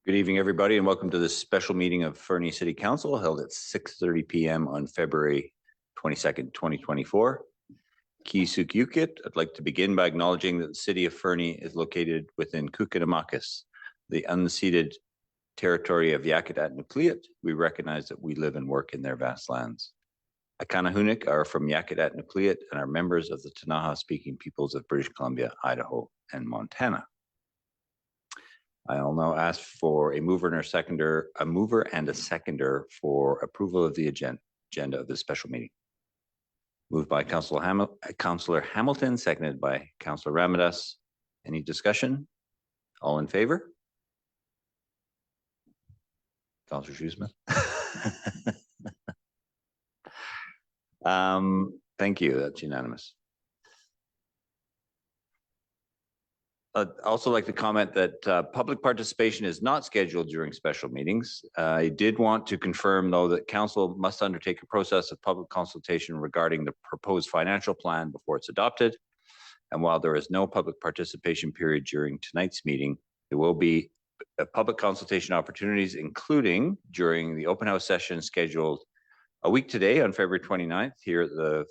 Good evening, everybody, and welcome to this special meeting of Fernie City Council held at 6:30 p.m. on February 22nd, 2024. Ki Suk Yukit, I'd like to begin by acknowledging that the city of Fernie is located within Kukinamakis, the unceded territory of Yakutat Nucleat. We recognize that we live and work in their vast lands. Akanahunik are from Yakutat Nucleat and are members of the Tanaha-speaking peoples of British Columbia, Idaho, and Montana. I'll now ask for a mover and a seconder for approval of the agenda of this special meeting. Moved by Councillor Hamilton, seconded by Councillor Ramadas. Any discussion? All in favor? Councillor Shoesmith. Thank you. That's unanimous. I'd also like to comment that public participation is not scheduled during special meetings. I did want to confirm, though, that Council must undertake a process of public consultation regarding the proposed financial plan before it's adopted. And while there is no public participation period during tonight's meeting, there will be public consultation opportunities, including during the open house session scheduled a week today on February 29th here at the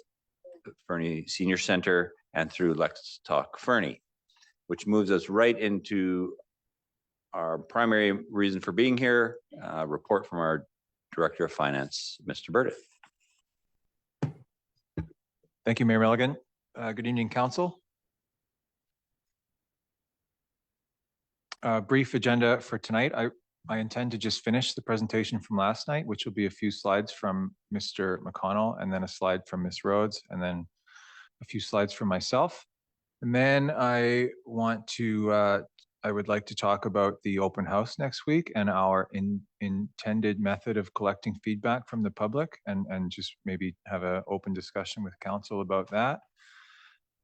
Fernie Senior Center and through Let's Talk Fernie, which moves us right into our primary reason for being here, report from our Director of Finance, Mr. Burdick. Thank you, Mayor Milligan. Good evening, Council. Brief agenda for tonight. I intend to just finish the presentation from last night, which will be a few slides from Mr. McConnell, and then a slide from Ms. Rhodes, and then a few slides from myself. And then I would like to talk about the open house next week and our intended method of collecting feedback from the public, and just maybe have an open discussion with Council about that.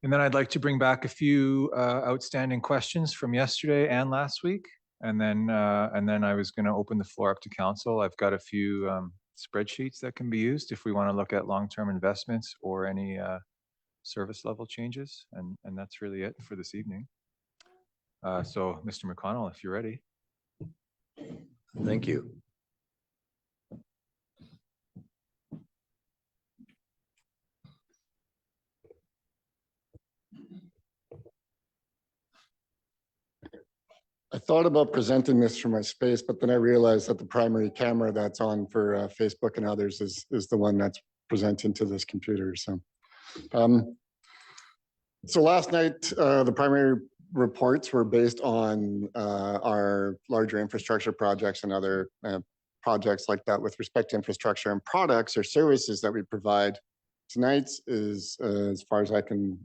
And then I'd like to bring back a few outstanding questions from yesterday and last week. And then I was going to open the floor up to Council. I've got a few spreadsheets that can be used if we want to look at long-term investments or any service level changes, and that's really it for this evening. So Mr. McConnell, if you're ready. Thank you. I thought about presenting this from my space, but then I realized that the primary camera that's on for Facebook and others is the one that's presenting to this computer. So last night, the primary reports were based on our larger infrastructure projects and other projects like that with respect to infrastructure and products or services that we provide. Tonight's is, as far as I can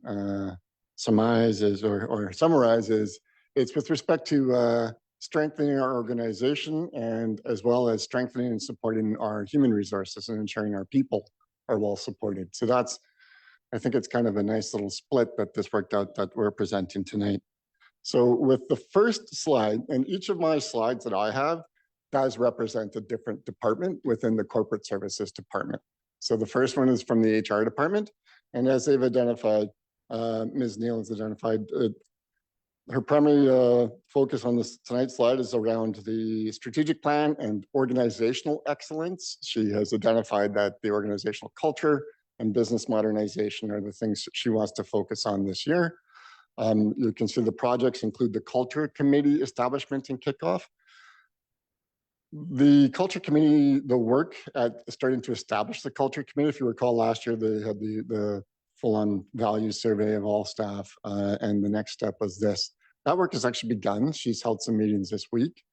surmise or summarize, it's with respect to strengthening our organization and as well as strengthening and supporting our human resources and ensuring our people are well supported. So I think it's kind of a nice little split that this worked out that we're presenting tonight. So with the first slide, and each of my slides that I have does represent a different department within the corporate services department. So the first one is from the HR department. And as they've identified, Ms. Neal has identified, her primary focus on this tonight's slide is around the strategic plan and organizational excellence. She has identified that the organizational culture and business modernization are the things she wants to focus on this year. You can see the projects include the Culture Committee establishment and kickoff. The Culture Committee, the work at starting to establish the Culture Committee, if you recall last year, they had the full-on values survey of all staff, and the next step was this. That work has actually begun. She's held some meetings this week.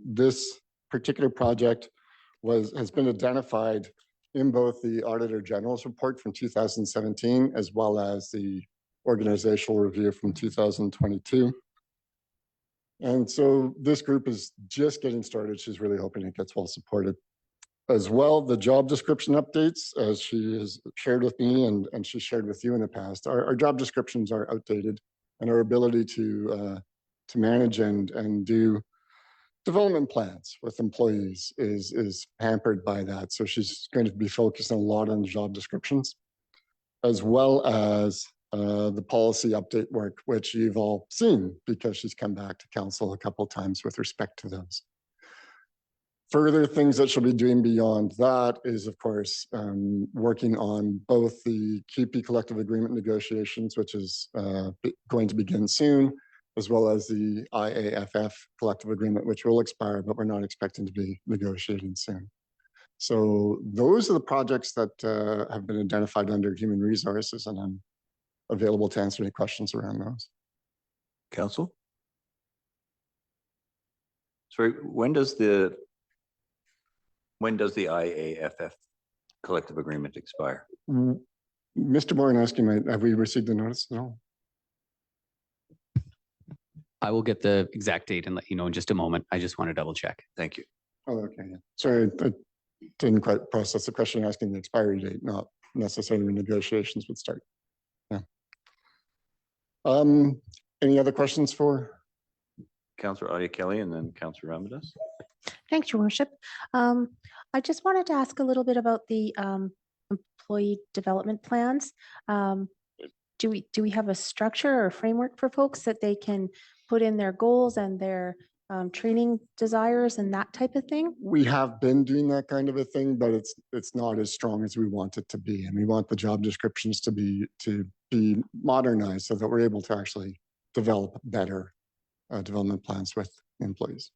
This particular project has been identified in both the Auditor General's report from 2017 as well as the organizational review from 2022. And so this group is just getting started. She's really hoping it gets well supported. As well, the job description updates, as she has shared with me and she shared with you in the past, our job descriptions are outdated, and our ability to manage and do development plans with employees is hampered by that. So she's going to be focusing a lot on job descriptions, as well as the policy update work, which you've all seen because she's come back to council a couple of times with respect to those. Further things that she'll be doing beyond that is, of course, working on both the QP collective agreement negotiations, which is going to begin soon, as well as the IAFF collective agreement, which will expire, but we're not expecting to be negotiating soon. So those are the projects that have been identified under human resources, and I'm available to answer any questions around those. Council? Sorry, when does the IAFF collective agreement expire? Mr. Boranowski, have we received the notice? No. I will get the exact date and let you know in just a moment. I just want to double check. Thank you. Oh, okay. Yeah. Sorry, I didn't quite process the question asking the expiry date, not necessarily negotiations would start. Yeah. Any other questions for Councillor Audia Kelly and then Councillor Ramadas. Thanks, Your Worship. I just wanted to ask a little bit about the employee development plans. Do we have a structure or framework for folks that they can put in their goals and their training desires and that type of thing? We have been doing that kind of a thing, but it's not as strong as we want it to be, and we want the job descriptions to be modernized so that we're able to actually develop better development plans with employees.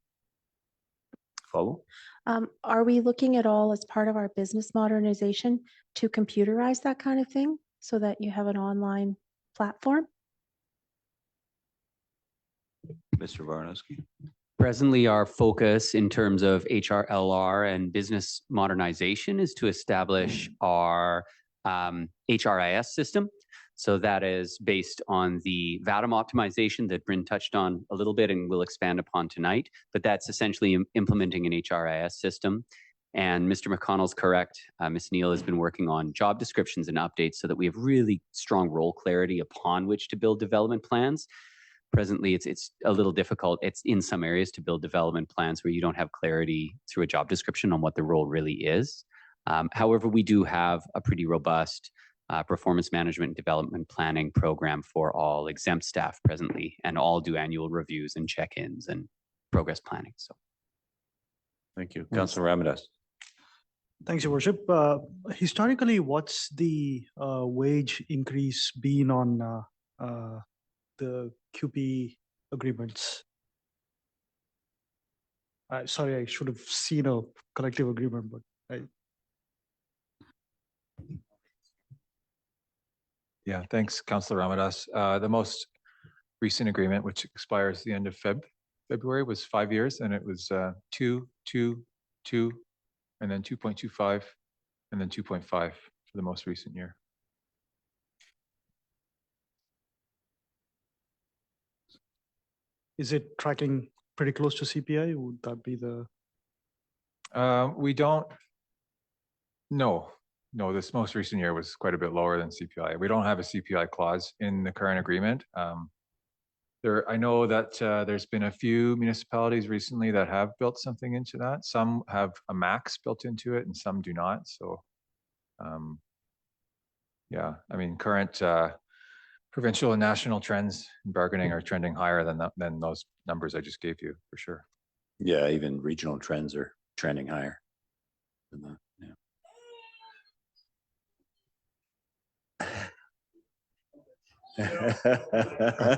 Follow. Are we looking at all as part of our business modernization to computerize that kind of thing so that you have an online platform? Mr. Varnowski. Presently, our focus in terms of HRLR and business modernization is to establish our HRIS system. So that is based on the VATM optimization that Bryn touched on a little bit and will expand upon tonight, but that's essentially implementing an HRIS system. And Mr. McConnell's correct. Ms. Neal has been working on job descriptions and updates so that we have really strong role clarity upon which to build development plans. Presently, it's a little difficult. It's in some areas to build development plans where you don't have clarity through a job description on what the role really is. However, we do have a pretty robust performance management and development planning program for all exempt staff presently, and all do annual reviews and check-ins and progress planning. So, Thank you. Councillor Ramadas. Thanks, Your Worship. Historically, what's the wage increase been on the QP agreements? Sorry, I should have seen a collective agreement, but Yeah, thanks, Councillor Ramadas. The most recent agreement, which expires the end of February, was 5 years, and it was 2, 2, 2, and then 2.25, and then 2.5 for the most recent year. is it tracking pretty close to CPI? Would that be the? We don't. No, this most recent year was quite a bit lower than CPI. We don't have a CPI clause in the current agreement. I know that there's been a few municipalities recently that have built something into that. Some have a max built into it and some do not. So yeah, I mean, current provincial and national trends in bargaining are trending higher than those numbers I just gave you, for sure. Yeah, even regional trends are trending higher than that. Yeah.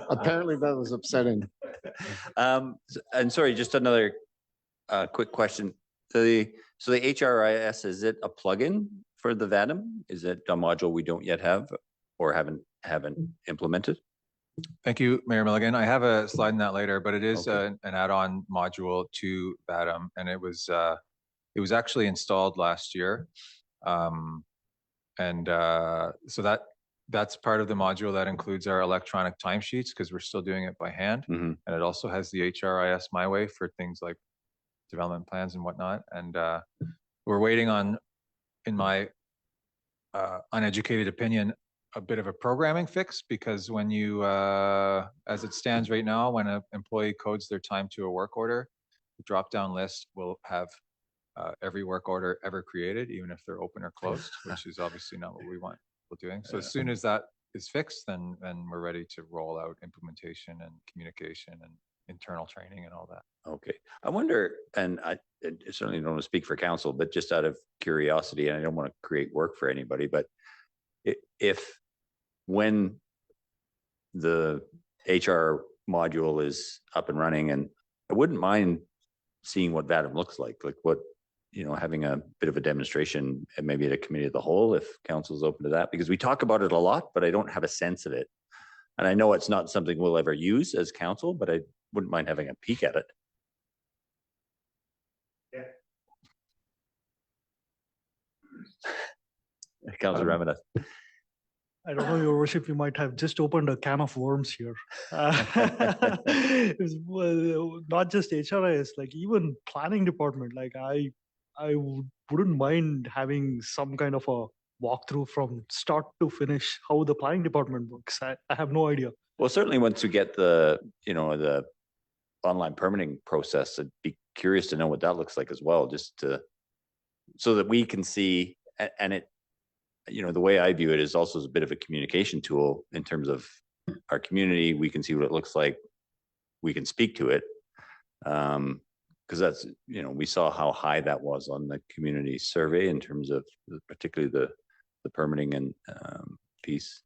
Apparently that was upsetting. And sorry, just another quick question. So the HRIS, is it a plugin for the VATM? Is it a module we don't yet have or haven't implemented? Thank you, Mayor Milligan. I have a slide in that later, but it is Okay. an add-on module to VATM, and it was actually installed last year. So that's part of the module that includes our electronic timesheets, because we're still doing it by hand. Mm-hmm. And it also has the HRIS My Way for things like development plans and whatnot. And we're waiting on, in my uneducated opinion, a bit of a programming fix, because when you, as it stands right now, when an employee codes their time to a work order, the drop-down list will have every work order ever created, even if they're open or closed, which is obviously not what we want people doing. So as soon as that is fixed, then we're ready to roll out implementation and communication and internal training and all that. Okay, I wonder, and I certainly don't want to speak for council, but just out of curiosity, and I don't want to create work for anybody, but if when the HR module is up and running, and I wouldn't mind seeing what that looks like what, having a bit of a demonstration and maybe at a committee of the whole, if council is open to that, because we talk about it a lot, but I don't have a sense of it. And I know it's not something we'll ever use as council, but I wouldn't mind having a peek at it. Yeah. Councilor Ramanathan. I don't know, Your Worship, you might have just opened a can of worms here. Well, not just HRIS, like even planning department, like I wouldn't mind having some kind of a walkthrough from start to finish how the planning department works. I have no idea. Well, certainly once we get the online permitting process, I'd be curious to know what that looks like as well, just so that we can see, and it, the way I view it is also as a bit of a communication tool in terms of our community. We can see what it looks like. We can speak to it. Because that's, we saw how high that was on the community survey in terms of particularly the permitting and piece.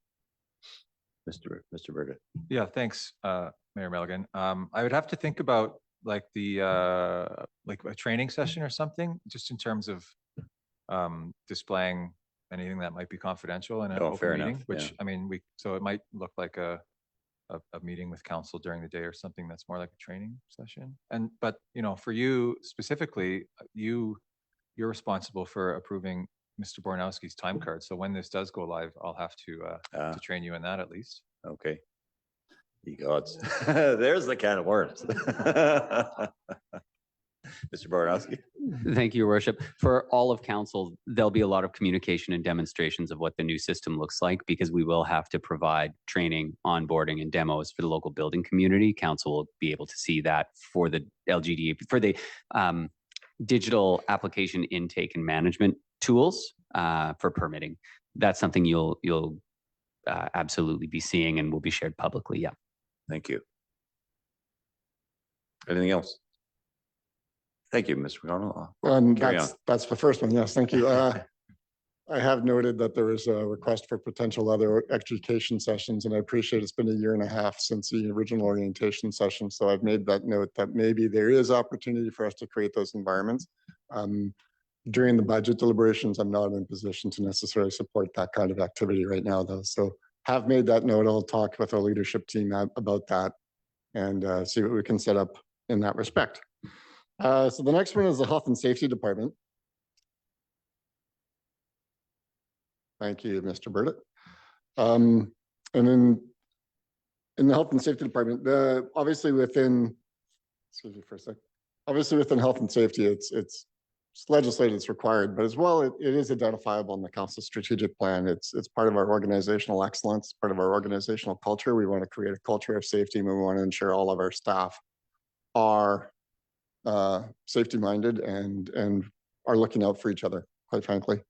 Mr. Burgett. Yeah, thanks, Mayor Milligan. I would have to think about like a training session or something, just in terms of displaying anything that might be confidential in an open meeting, enough, which I mean, so it might look like a meeting with council during the day or something that's more like a training session. But for you specifically, you're responsible for approving Mr. Bornowski's time card. So when this does go live, I'll have to train you in that at least. Okay. Ye gods. There's the can of worms. Mr. Bornowski. Thank you, Your Worship. For all of council, there'll be a lot of communication and demonstrations of what the new system looks like, because we will have to provide training, onboarding, and demos for the local building community. Council will be able to see that for the LGD, for the digital application intake and management tools for permitting. That's something you'll absolutely be seeing and will be shared publicly. Yeah. Thank you. Anything else? Thank you, Mr. McConnell. That's the first one. Yes, thank you. I have noted that there is a request for potential other education sessions, and I appreciate it's been 1.5 years since the original orientation session. So I've made that note that maybe there is opportunity for us to create those environments. During the budget deliberations, I'm not in a position to necessarily support that kind of activity right now, though. So have made that note. I'll talk with our leadership team about that and see what we can set up in that respect. So the next one is the Health and Safety Department. Thank you, Mr. Burdett. And then in the Health and Safety Department, obviously within, excuse me for a sec, obviously within health and safety, it's legislated, it's required, but as well, it is identifiable in the council strategic plan. It's part of our organizational excellence, part of our organizational culture. We want to create a culture of safety, and we want to ensure all of our staff are safety minded and are looking out for each other, quite frankly.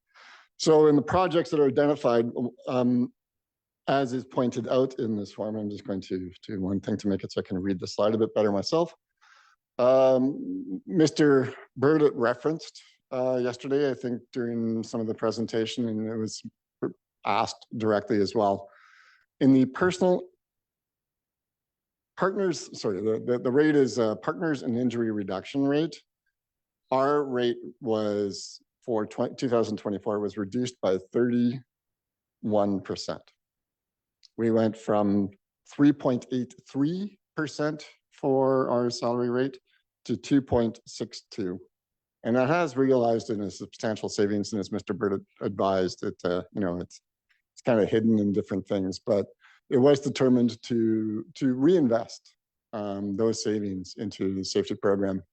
So in the projects that are identified, as is pointed out in this form, I'm just going to do one thing to make it so I can read the slide a bit better myself. Mr. Burdett referenced yesterday, I think during some of the presentation, and it was asked directly as well. In the personal partners, sorry, the rate is partners and injury reduction rate. Our rate was for 2024 was reduced by 31%. We went from 3.83% for our salary rate to 2.62. And that has realized in a substantial savings, and as Mr. Burdett advised, it's kind of hidden in different things, but it was determined to reinvest those savings into the safety program.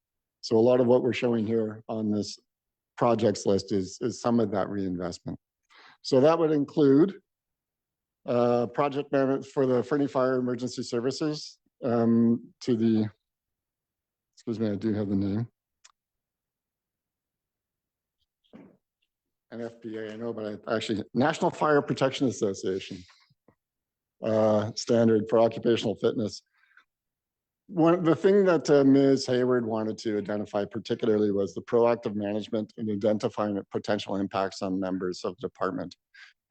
So a lot of what we're showing here on this projects list is some of that reinvestment. So that would include project management for the Fernie Fire Emergency Services to the, excuse me, I do have the name. NFPA, I know, but I actually, National Fire Protection Association. standard for occupational fitness. The thing that Ms. Hayward wanted to identify particularly was the proactive management and identifying potential impacts on members of the department.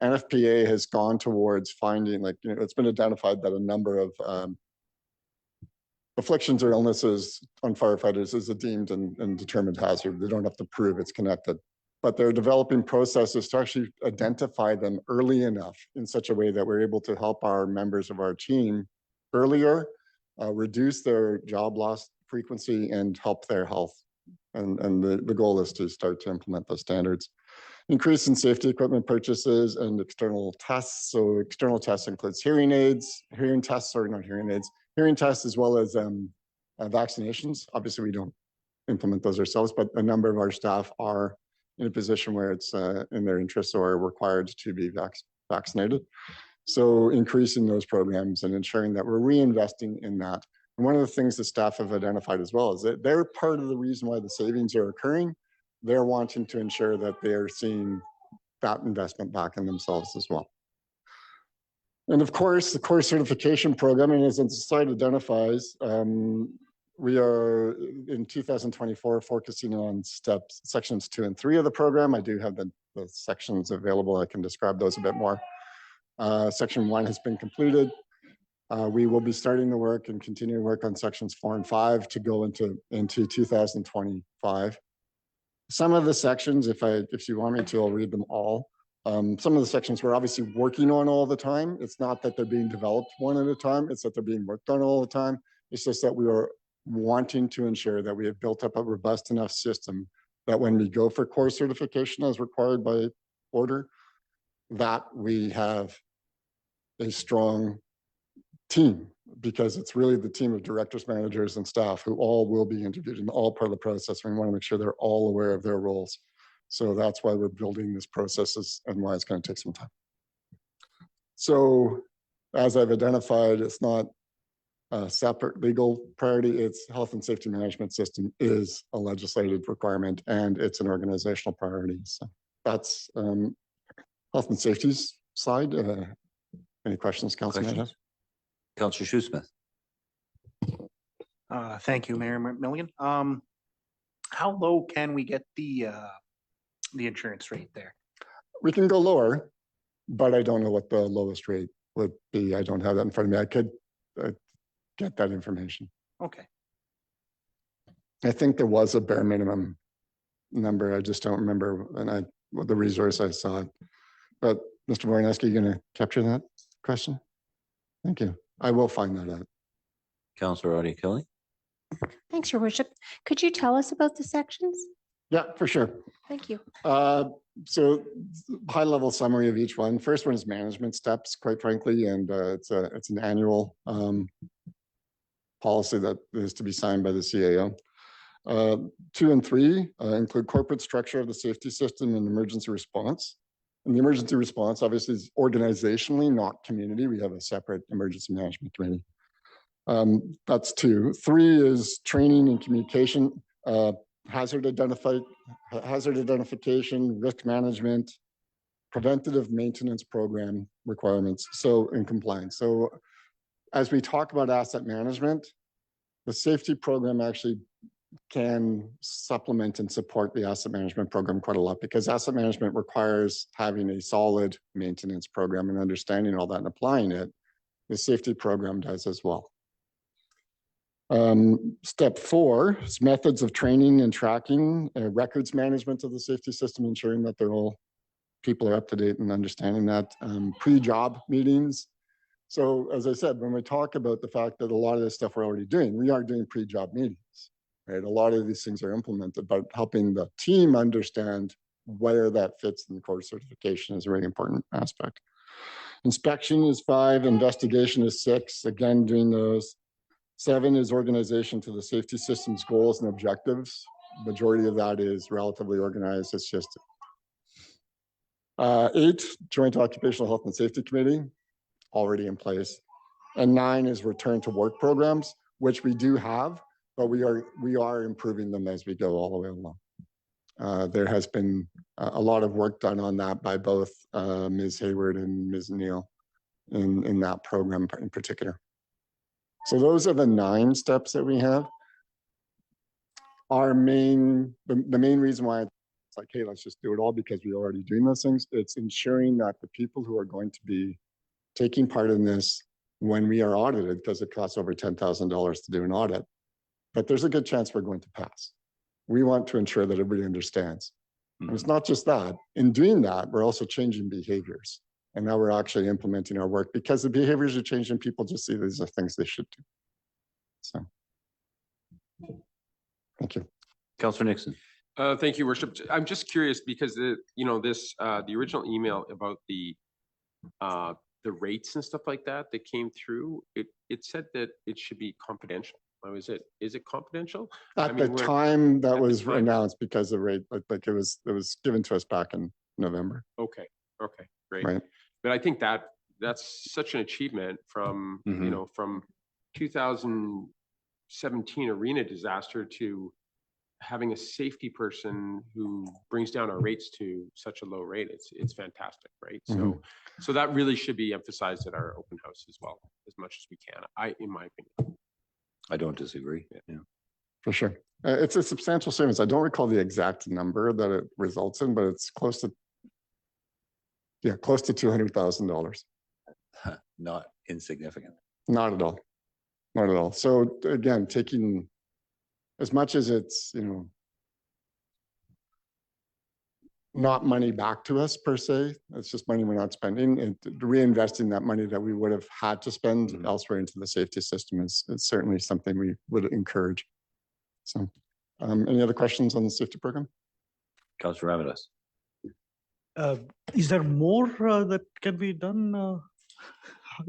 NFPA has gone towards finding, like, it's been identified that a number of afflictions or illnesses on firefighters is a deemed and determined hazard. They don't have to prove it's connected, but they're developing processes to actually identify them early enough in such a way that we're able to help our members of our team earlier, reduce their job loss frequency, and help their health. And the goal is to start to implement those standards. Increase in safety equipment purchases and external tests. So external tests includes hearing aids, hearing tests, or not hearing aids, hearing tests, as well as vaccinations. Obviously, we don't implement those ourselves, but a number of our staff are in a position where it's in their interest or required to be vaccinated. So increasing those programs and ensuring that we're reinvesting in that. And one of the things the staff have identified as well is that they're part of the reason why the savings are occurring. They're wanting to ensure that they're seeing that investment back in themselves as well. And of course, the core certification program, and as the slide identifies, we are in 2024 focusing on sections 2 and 3 of the program. I do have the sections available. I can describe those a bit more. Section 1 has been completed. We will be starting the work and continue to work on sections 4 and 5 to go into 2025. Some of the sections, if you want me to, I'll read them all. Some of the sections we're obviously working on all the time. It's not that they're being developed one at a time. It's that they're being worked on all the time. It's just that we are wanting to ensure that we have built up a robust enough system that when we go for core certification as required by order, that we have a strong team, because it's really the team of directors, managers, and staff who all will be interviewed and all part of the process. We want to make sure they're all aware of their roles. So that's why we're building this process and why it's going to take some time. So as I've identified, it's not a separate legal priority. It's health and safety management system is a legislative requirement, and it's an organizational priority. So that's health and safety's side. Any questions, Councilor? Councilor Shoesmith. Thank you, Mayor Milligan. How low can we get the insurance rate there? We can go lower, but I don't know what the lowest rate would be. I don't have that in front of me. I could get that information. Okay. I think there was a bare minimum number. I just don't remember the resource I saw. But Mr. Wojnowski, you going to capture that question? Thank you. I will find that out. Councilor Audie Kelly. Thanks, Your Worship. Could you tell us about the sections? Yeah, for sure. Thank you. So high level summary of each one. First one is management steps, quite frankly, and it's an annual policy that is to be signed by the CAO. 2 and 3 include corporate structure of the safety system and emergency response. And the emergency response obviously is organizationally, not community. We have a separate emergency management committee. That's 2. 3 is training and communication, hazard identification, risk management, preventative maintenance program requirements, so in compliance. So as we talk about asset management, the safety program actually can supplement and support the asset management program quite a lot, because asset management requires having a solid maintenance program and understanding all that and applying it. The safety program does as well. Step 4 is methods of training and tracking, records management of the safety system, ensuring that people are up to date and understanding that. Pre-job meetings. So as I said, when we talk about the fact that a lot of this stuff we're already doing, we are doing pre-job meetings. Right? A lot of these things are implemented, but helping the team understand where that fits in the core certification is a really important aspect. Inspection is 5, investigation is 6, again, doing those. 7 is organization to the safety system's goals and objectives. Majority of that is relatively organized. It's just 8, Joint Occupational Health and Safety Committee, already in place. And 9 is return to work programs, which we do have, but we are improving them as we go all the way along. There has been a lot of work done on that by both Ms. Hayward and Ms. Neal. in that program in particular. So those are the 9 steps that we have. The main reason why it's like, hey, let's just do it all because we're already doing those things. It's ensuring that the people who are going to be taking part in this when we are audited, because it costs over $10,000 to do an audit, but there's a good chance we're going to pass. We want to ensure that everybody understands. And it's not just that. In doing that, we're also changing behaviors. And now we're actually implementing our work because the behaviors are changing. People just see these are things they should do. So, thank you. Councillor Nixon. Thank you, Worship. I'm just curious because the original email about the rates and stuff like that came through. It said that it should be confidential. Is it confidential? At the time that was announced, because the rate, like it was given to us back in November. Okay, great. Right. But I think that's such an achievement from from 2017 arena disaster to having a safety person who brings down our rates to such a low rate. It's fantastic, right? So that really should be emphasized at our open house as well, as much as we can. In my opinion. I don't disagree. Yeah. For sure. It's a substantial savings. I don't recall the exact number that it results in, but it's close to $200,000. Not insignificant. Not at all. Not at all. So again, taking as much as it's, not money back to us per se, it's just money we're not spending, and reinvesting that money that we would have had to spend elsewhere into the safety system is certainly something we would encourage. So any other questions on the safety program? Councillor Ravidas. Is there more that can be done,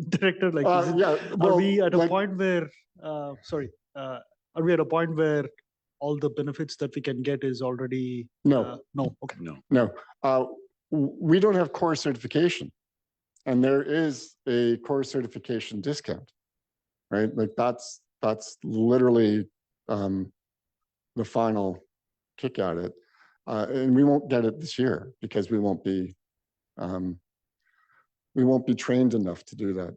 Director? Like, well, are we at a point where, are we at a point where all the benefits that we can get is already? No. Okay. No. We don't have core certification, and there is a core certification discount, right? Like that's literally the final kick at it, and we won't get it this year because we won't be trained enough to do that.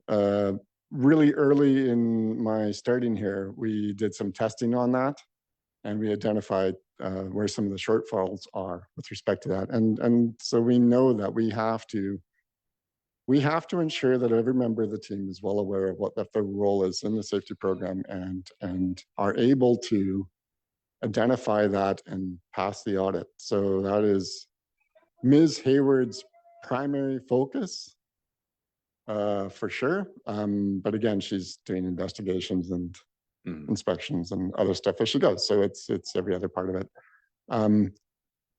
Really early in my starting here, we did some testing on that, and we identified where some of the shortfalls are with respect to that. And so we know that we have to ensure that every member of the team is well aware of what their role is in the safety program and are able to identify that and pass the audit. So that is Ms. Hayward's primary focus, for sure. But again, she's doing investigations and inspections and other stuff as she goes. So it's every other part of it.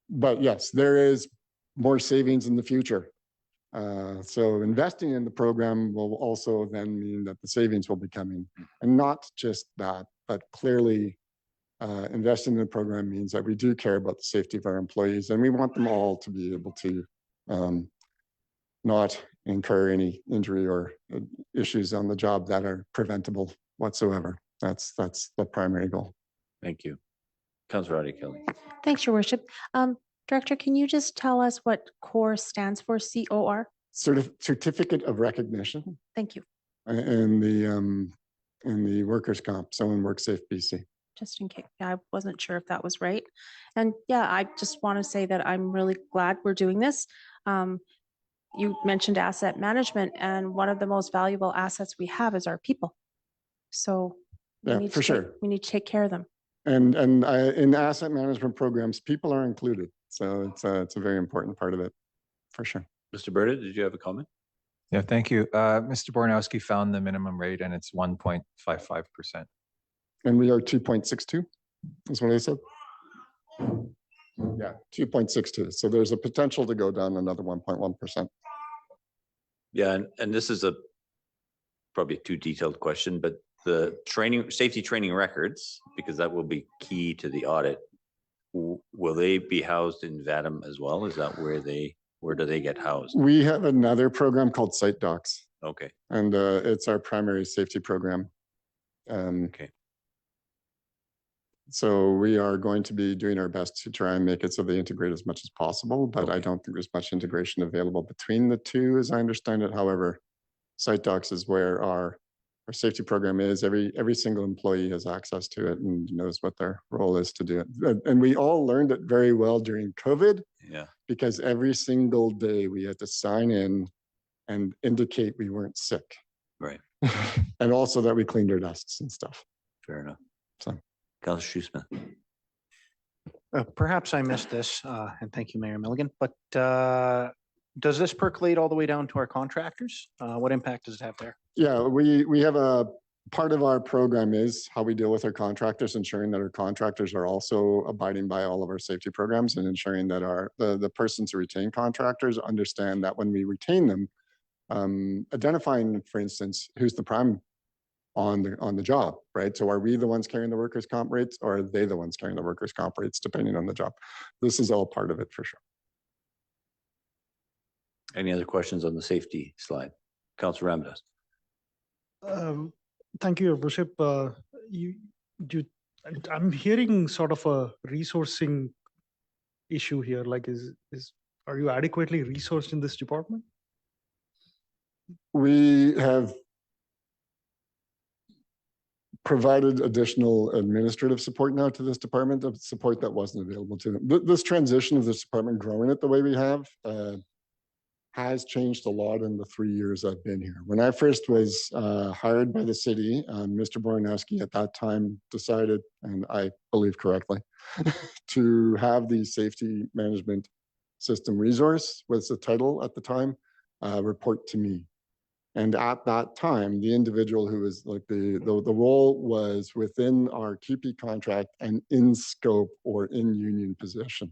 But yes, there is more savings in the future. So investing in the program will also then mean that the savings will be coming, and not just that, but clearly investing in the program means that we do care about the safety of our employees, and we want them all to be able to not incur any injury or issues on the job that are preventable whatsoever. That's the primary goal. Thank you. Councillor Adi Kelly. Thanks, Your Worship. Director, can you just tell us what CORE stands for, COR? Certificate of Recognition. Thank you. In the workers' comp, so in WorkSafe BC. Just in case. I wasn't sure if that was right. And yeah, I just want to say that I'm really glad we're doing this. You mentioned asset management, and one of the most valuable assets we have is our people. So we need to take care of them. And in asset management programs, people are included. So it's a very important part of it, for sure. Mr. Berta, did you have a comment? Yeah, thank you. Mr. Bornowski found the minimum rate, and it's 1.55%. And we are 2.62, is what I said. Yeah, 2.62. So there's a potential to go down another 1.1%. Yeah, and this is probably a too detailed question, but the safety training records, because that will be key to the audit, will they be housed in VADM as well? Is that where do they get housed? We have another program called Site Docs. Okay. And it's our primary safety program. Okay. So we are going to be doing our best to try and make it so they integrate as much as possible, but I don't think there's much integration available between the two, as I understand it. However, Site docs is where our safety program is. Every single employee has access to it and knows what their role is to do it. And we all learned it very well during COVID. Yeah. Because every single day we had to sign in and indicate we weren't sick. Right. And also that we cleaned our desks and stuff. Fair enough. So, Councillor Shoesmith. Perhaps I missed this, and thank you, Mayor Milligan, but does this percolate all the way down to our contractors? What impact does it have there? yeah, we have a part of our program is how we deal with our contractors, ensuring that our contractors are also abiding by all of our safety programs and ensuring that the persons who retain contractors understand that when we retain them, identifying, for instance, who's the prime on the job, right? So are we the ones carrying the workers' comp rates, or are they the ones carrying the workers' comp rates, depending on the job? This is all part of it for sure. Any other questions on the safety slide? Councillor Ramdas. Thank you, Your Worship. I'm hearing sort of a resourcing issue here. Like, are you adequately resourced in this department? We have provided additional administrative support now to this department, of support that wasn't available to them. This transition of this department, growing it the way we have, has changed a lot in the 3 years I've been here. When I first was hired by the city, Mr. Boranowski at that time decided, and I believe correctly, to have the safety management system resource, was the title at the time, report to me. And at that time, the individual who was like the role was within our QP contract and in scope or in union position,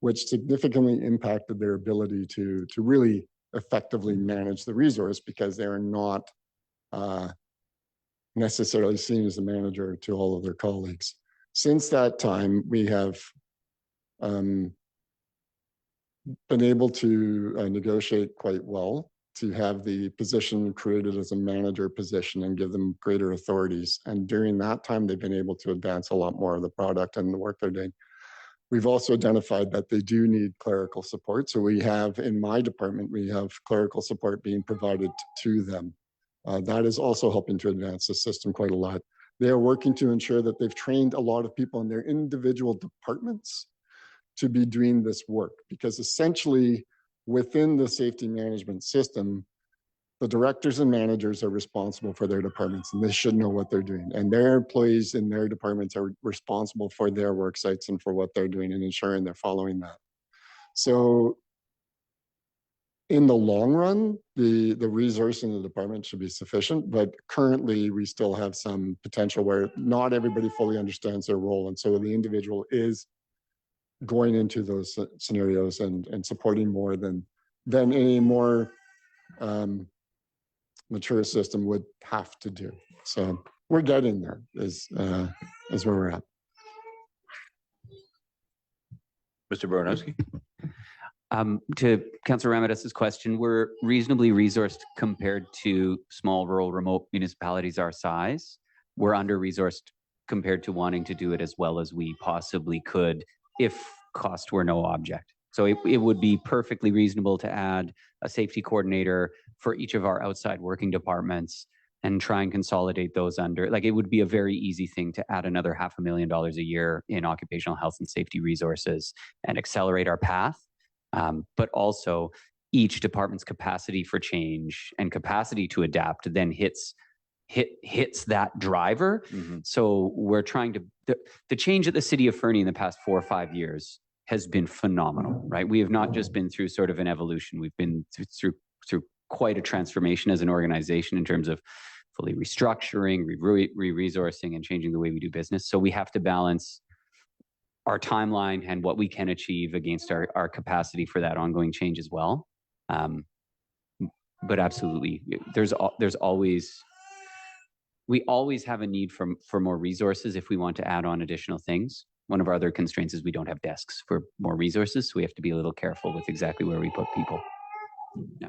which significantly impacted their ability to really effectively manage the resource, because they are not necessarily seen as a manager to all of their colleagues. Since that time, we have been able to negotiate quite well to have the position created as a manager position and give them greater authorities. And during that time, they've been able to advance a lot more of the product and the work they're doing. We've also identified that they do need clerical support. So we have, in my department, we have clerical support being provided to them. That is also helping to advance the system quite a lot. They are working to ensure that they've trained a lot of people in their individual departments to be doing this work, because essentially within the safety management system, the directors and managers are responsible for their departments, and they should know what they're doing. And their employees in their departments are responsible for their work sites and for what they're doing and ensuring they're following that. So in the long run, the resource in the department should be sufficient, but currently we still have some potential where not everybody fully understands their role. And so the individual is going into those scenarios and supporting more than any more mature system would have to do. So we're getting there is where we're at. Mr. Boranowski. To Councillor Ramadas's question, we're reasonably resourced compared to small rural remote municipalities our size. We're under-resourced compared to wanting to do it as well as we possibly could if cost were no object. So it would be perfectly reasonable to add a safety coordinator for each of our outside working departments and try and consolidate those under, like, it would be a very easy thing to add another $500,000 a year in occupational health and safety resources and accelerate our path. But also each department's capacity for change and capacity to adapt then hits that driver. Mm-hmm. So we're trying to, the change at the city of Fernie in the past 4 or 5 years has been phenomenal, right? We have not just been through sort of an evolution. We've been through quite a transformation as an organization in terms of fully restructuring, re-resourcing, and changing the way we do business. So we have to balance our timeline and what we can achieve against our capacity for that ongoing change as well. But absolutely, we always have a need for more resources if we want to add on additional things. One of our other constraints is we don't have desks for more resources, so we have to be a little careful with exactly where we put people. Yeah.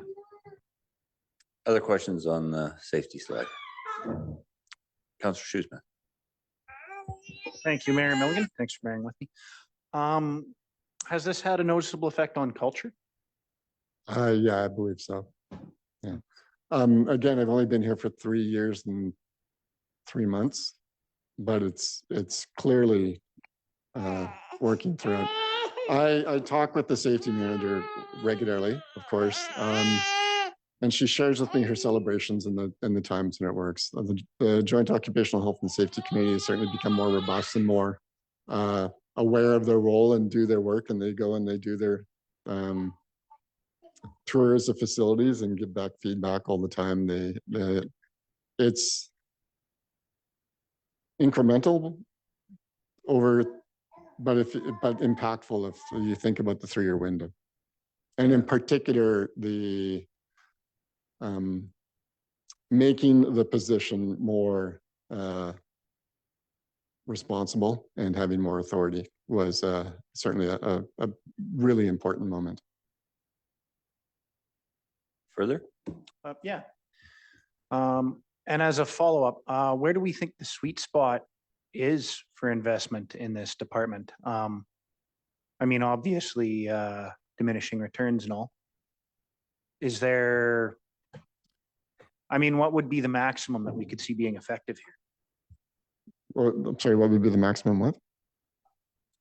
Other questions on the safety slide? Councillor Shoesmith. Thank you, Mayor Milligan. Thanks for bearing with me. Has this had a noticeable effect on culture? Yeah, I believe so. Yeah. Again, I've only been here for 3 years and 3 months, but it's clearly working throughout. I talk with the safety manager regularly, of course, and she shares with me her celebrations and the times when it works. The Joint Occupational Health and Safety Committee has certainly become more robust and more aware of their role and do their work, and they go and they do their tours of facilities and give back feedback all the time. It's incremental but impactful if you think about the 3-year window, and in particular the making the position more responsible and having more authority was certainly a really important moment. Further? Yeah. And as a follow-up, where do we think the sweet spot is for investment in this department? I mean, obviously, diminishing returns and all. Is there, I mean, what would be the maximum that we could see being effective here? Well, I'm sorry, what would be the maximum what?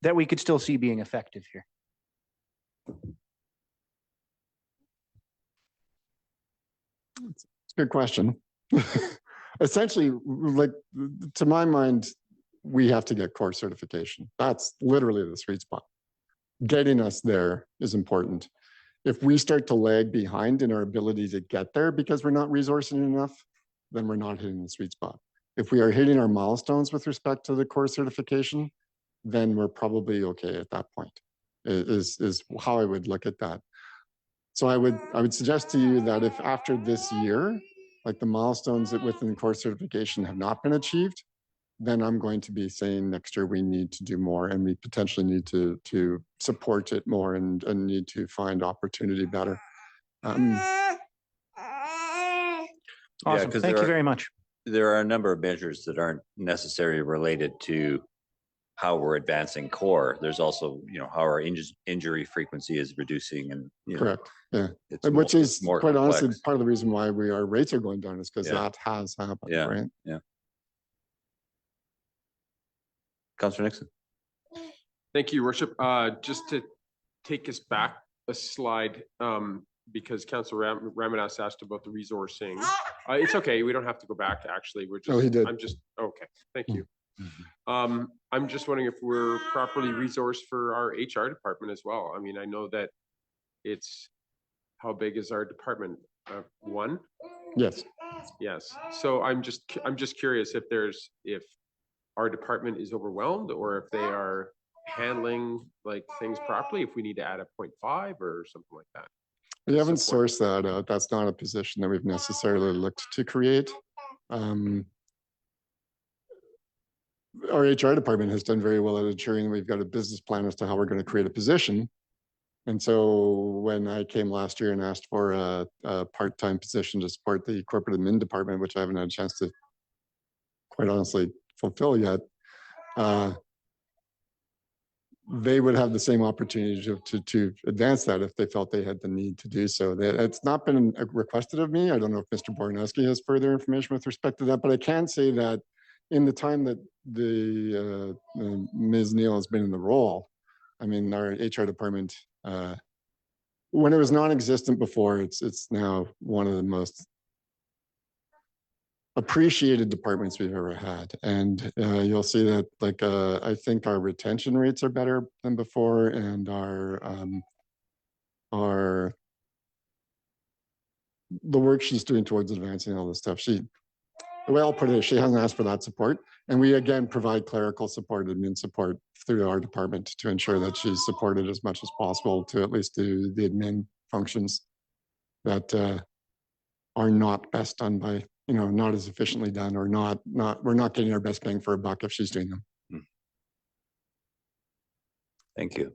That we could still see being effective here? It's a good question. Essentially, like, to my mind, we have to get core certification. That's literally the sweet spot. Getting us there is important. If we start to lag behind in our ability to get there because we're not resourcing enough, then we're not hitting the sweet spot. If we are hitting our milestones with respect to the core certification, then we're probably okay at that point, is how I would look at that. So I would suggest to you that if after this year, like the milestones that within core certification have not been achieved, then I'm going to be saying next year we need to do more, and we potentially need to support it more and need to find opportunity better. Awesome. Thank you very much. There are a number of measures that aren't necessarily related to how we're advancing core. There's also, how our injury frequency is reducing, and correct. Yeah, which is more quite complex. honestly part of the reason why our rates are going down is because that has happened. Yeah. Right. Yeah. Councillor Nixon. Thank you, Your Worship. Just to take us back a slide, because Councillor Ramadas asked about the resourcing. It's okay. We don't have to go back. Actually, we're just. Oh, he did. I'm just okay. Thank you. I'm just wondering if we're properly resourced for our HR department as well. I mean, I know that it's, how big is our department? 1? Yes. Yes. So I'm just curious if our department is overwhelmed, or if they are handling like things properly, if we need to add a 0.5 or something like that. We haven't sourced that out. That's not a position that we've necessarily looked to create. Our HR department has done very well at ensuring that we've got a business plan as to how we're going to create a position. And so when I came last year and asked for a part-time position to support the corporate admin department, which I haven't had a chance to quite honestly fulfill yet, they would have the same opportunity to advance that if they felt they had the need to do so. It's not been requested of me. I don't know if Mr. Bornowski has further information with respect to that, but I can say that in the time that the Ms. Neal has been in the role, I mean, our HR department, when it was non-existent before, it's now one of the most appreciated departments we've ever had. And you'll see that, like, I think our retention rates are better than before, and the work she's doing towards advancing all this stuff. The way I'll put it is, she hasn't asked for that support. And we, again, provide clerical support, admin support through our department to ensure that she's supported as much as possible to at least do the admin functions that are not best done by, not as efficiently done, or we're not getting our best bang for a buck if she's doing them. Thank you.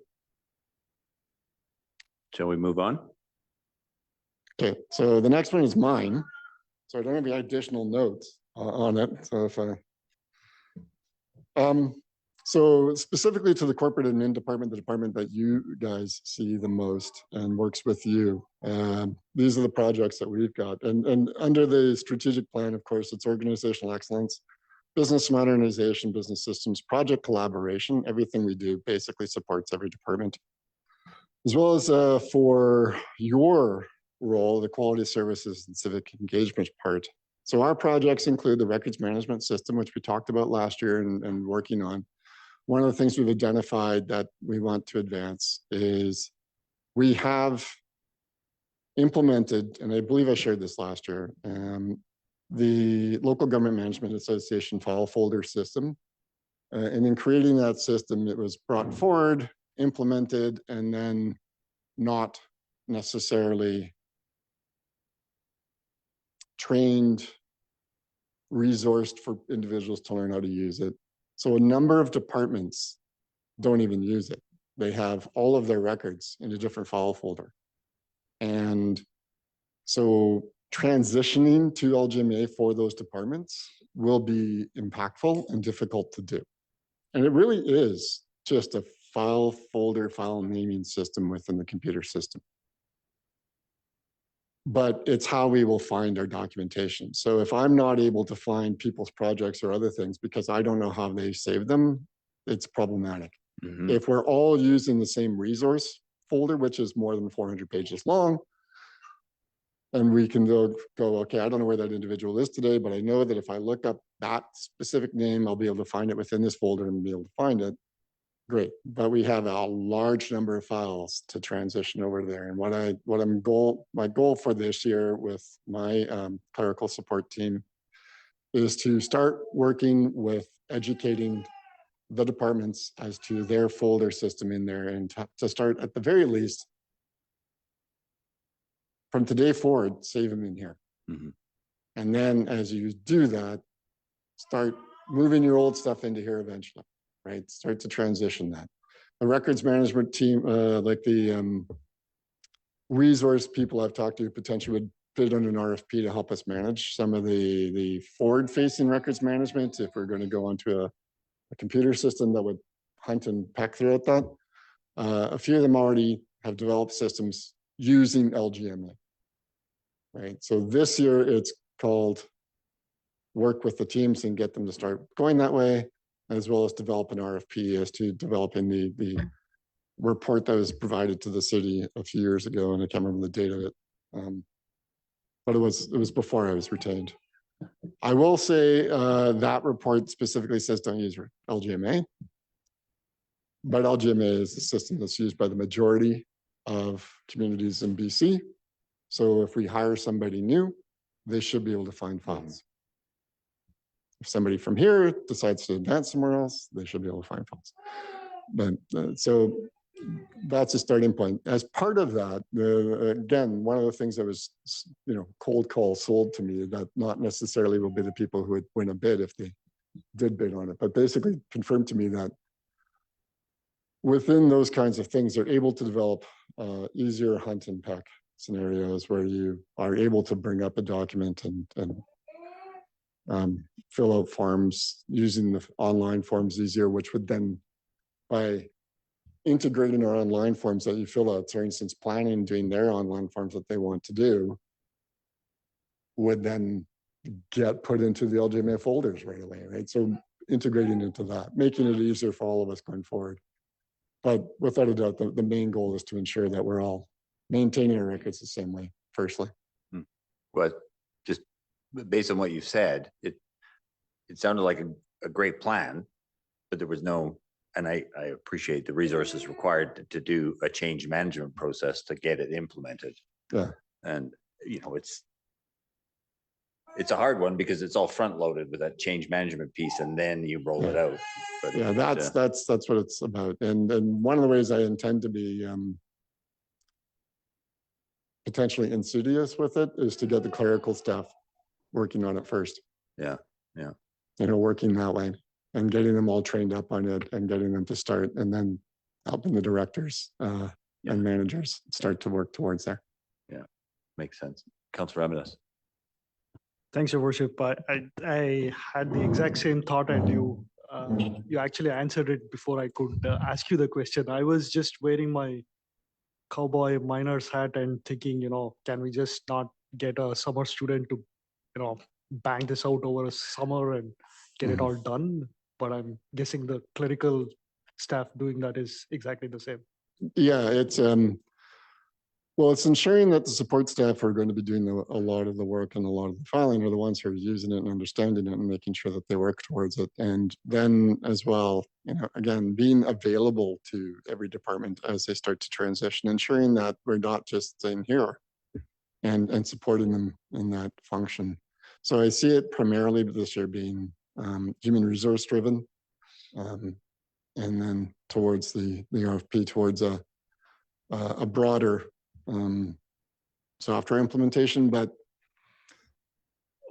Shall we move on? Okay, so the next one is mine. So I don't have any additional notes on it. So So specifically to the corporate admin department, the department that you guys see the most and works with you, these are the projects that we've got. And under the strategic plan, of course, it's organizational excellence, business modernization, business systems, project collaboration. Everything we do basically supports every department. As well as for your role, the quality services and civic engagement part. So our projects include the records management system, which we talked about last year and working on. One of the things we've identified that we want to advance is we have implemented, and I believe I shared this last year, the Local Government Management Association file folder system. And in creating that system, it was brought forward, implemented, and then not necessarily trained, resourced for individuals to learn how to use it. So a number of departments don't even use it. They have all of their records in a different file folder. And so transitioning to LGMA for those departments will be impactful and difficult to do. And it really is just a file folder, file naming system within the computer system. But it's how we will find our documentation. So if I'm not able to find people's projects or other things because I don't know how they save them, it's problematic. Mhm. If we're all using the same resource folder, which is more than 400 pages long, and we can go, okay, I don't know where that individual is today, but I know that if I look up that specific name, I'll be able to find it within this folder and be able to find it. Great, but we have a large number of files to transition over there. And my goal for this year with my clerical support team is to start working with educating the departments as to their folder system in there, and to start at the very least from today forward, save them in here. Mhm. And then as you do that, start moving your old stuff into here eventually. Right, start to transition that. The records management team, like the resource people I've talked to, potentially would bid on an RFP to help us manage some of the forward-facing records management. If we're going to go onto a computer system that would hunt and peck throughout that, a few of them already have developed systems using LGMA. Right, so this year it's called work with the teams and get them to start going that way, as well as develop an RFP as to developing the report that was provided to the city a few years ago, and I can't remember the date of it. But it was before I was retained. I will say that report specifically says don't use LGMA, but LGMA is the system that's used by the majority of communities in BC. So if we hire somebody new, they should be able to find files. If somebody from here decides to advance somewhere else, they should be able to find files. But so that's a starting point. As part of that, again, one of the things that was, cold call sold to me, that not necessarily will be the people who would win a bid if they did bid on it, but basically confirmed to me that within those kinds of things, they're able to develop easier hunt and peck scenarios where you are able to bring up a document and fill out forms using the online forms easier, which would then, by integrating our online forms that you fill out, for instance, planning doing their online forms that they want to do, would then get put into the LGMA folders right away, right? So integrating into that, making it easier for all of us going forward. But without a doubt, the main goal is to ensure that we're all maintaining our records the same way, firstly. But just based on what you said, it sounded like a great plan, but there was no, and I appreciate the resources required to do a change management process to get it implemented. Yeah. And, it's a hard one because it's all front loaded with that change management piece, and then you roll it out. But yeah, that's what it's about. And one of the ways I intend to be potentially insidious with it is to get the clerical staff working on it first. Yeah. Working that way and getting them all trained up on it and getting them to start, and then helping the directors and managers start to work towards there. Yeah, makes sense. Councillor Ramirez. Thanks, Your Worship. I had the exact same thought as you You actually answered it before I could ask you the question. I was just wearing my cowboy miner's hat and thinking, can we just not get a summer student to, bang this out over a summer and get it all done? But I'm guessing the clerical staff doing that is exactly the same. Yeah, well, it's ensuring that the support staff are going to be doing a lot of the work and a lot of the filing are the ones who are using it and understanding it and making sure that they work towards it. And then as well, again, being available to every department as they start to transition, ensuring that we're not just saying here and supporting them in that function. So I see it primarily this year being human resource driven, and then towards the RFP towards a broader software implementation. But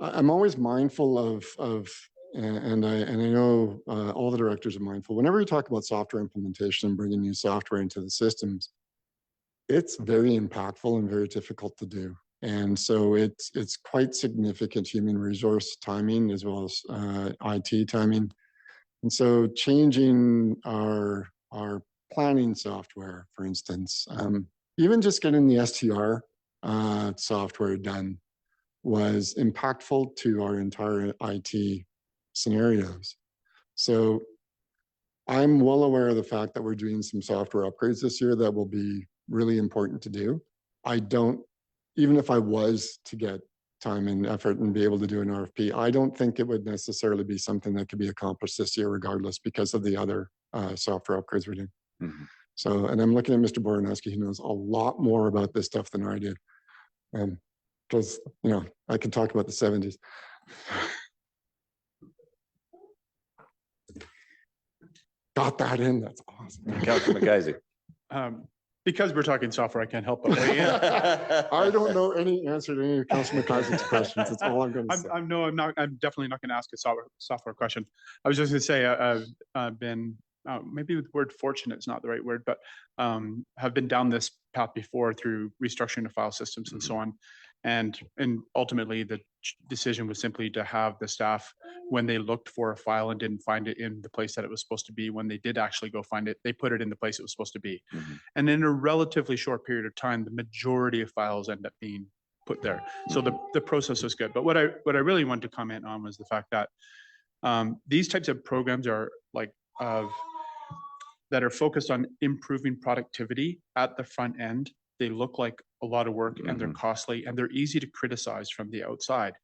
I'm always mindful of and I know all the directors are mindful. Whenever we talk about software implementation and bringing new software into the systems, it's very impactful and very difficult to do. And so it's quite significant human resource timing as well as IT timing. And so changing our planning software, for instance, even just getting the STR software done was impactful to our entire IT scenarios. So I'm well aware of the fact that we're doing some software upgrades this year that will be really important to do. Even if I was to get time and effort and be able to do an RFP, I don't think it would necessarily be something that could be accomplished this year regardless because of the other software upgrades we're doing. So, and I'm looking at Mr. Boranowski, who knows a lot more about this stuff than I do. Because, I can talk about the 70s. Got that in, that's awesome. Councilor McIsaac. Because we're talking software, I can't help but weigh in. I don't know any answer to any of Councilor McIsaac's questions. That's all I'm going to say. I'm definitely not going to ask a software question. I was just going to say I've been maybe the word fortunate is not the right word, but have been down this path before through restructuring the file systems and so on. And ultimately the decision was simply to have the staff, when they looked for a file and didn't find it in the place that it was supposed to be, when they did actually go find it, they put it in the place it was supposed to be. And in a relatively short period of time, the majority of files end up being put there. So the process was good. But what I really wanted to comment on was the fact that these types of programs are that are focused on improving productivity at the front end. They look like a lot of work and they're costly and they're easy to criticize from the outside.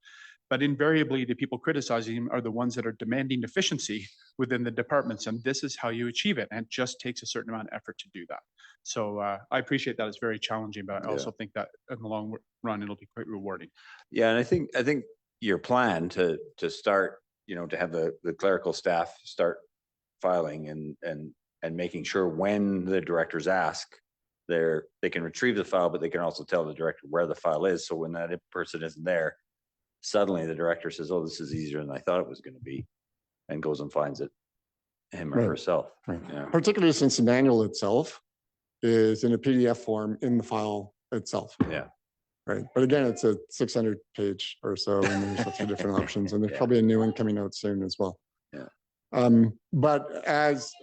But invariably, the people criticizing them are the ones that are demanding efficiency within the departments. And this is how you achieve it. And it just takes a certain amount of effort to do that. So I appreciate that. It's very challenging, but I also think that in the long run, it'll be quite rewarding. Yeah, and I think your plan to start, to have the clerical staff start filing and making sure when the directors ask, they can retrieve the file, but they can also tell the director where the file is. So when that person isn't there, suddenly the director says, "Oh, this is easier than I thought it was going to be," and goes and finds it him or herself. Right. Yeah. Particularly since the manual itself is in a PDF form in the file itself. Yeah. Right. But again, it's a 600 page or so, and there's a few different options, and there's probably a new one coming out soon as well. Yeah. But as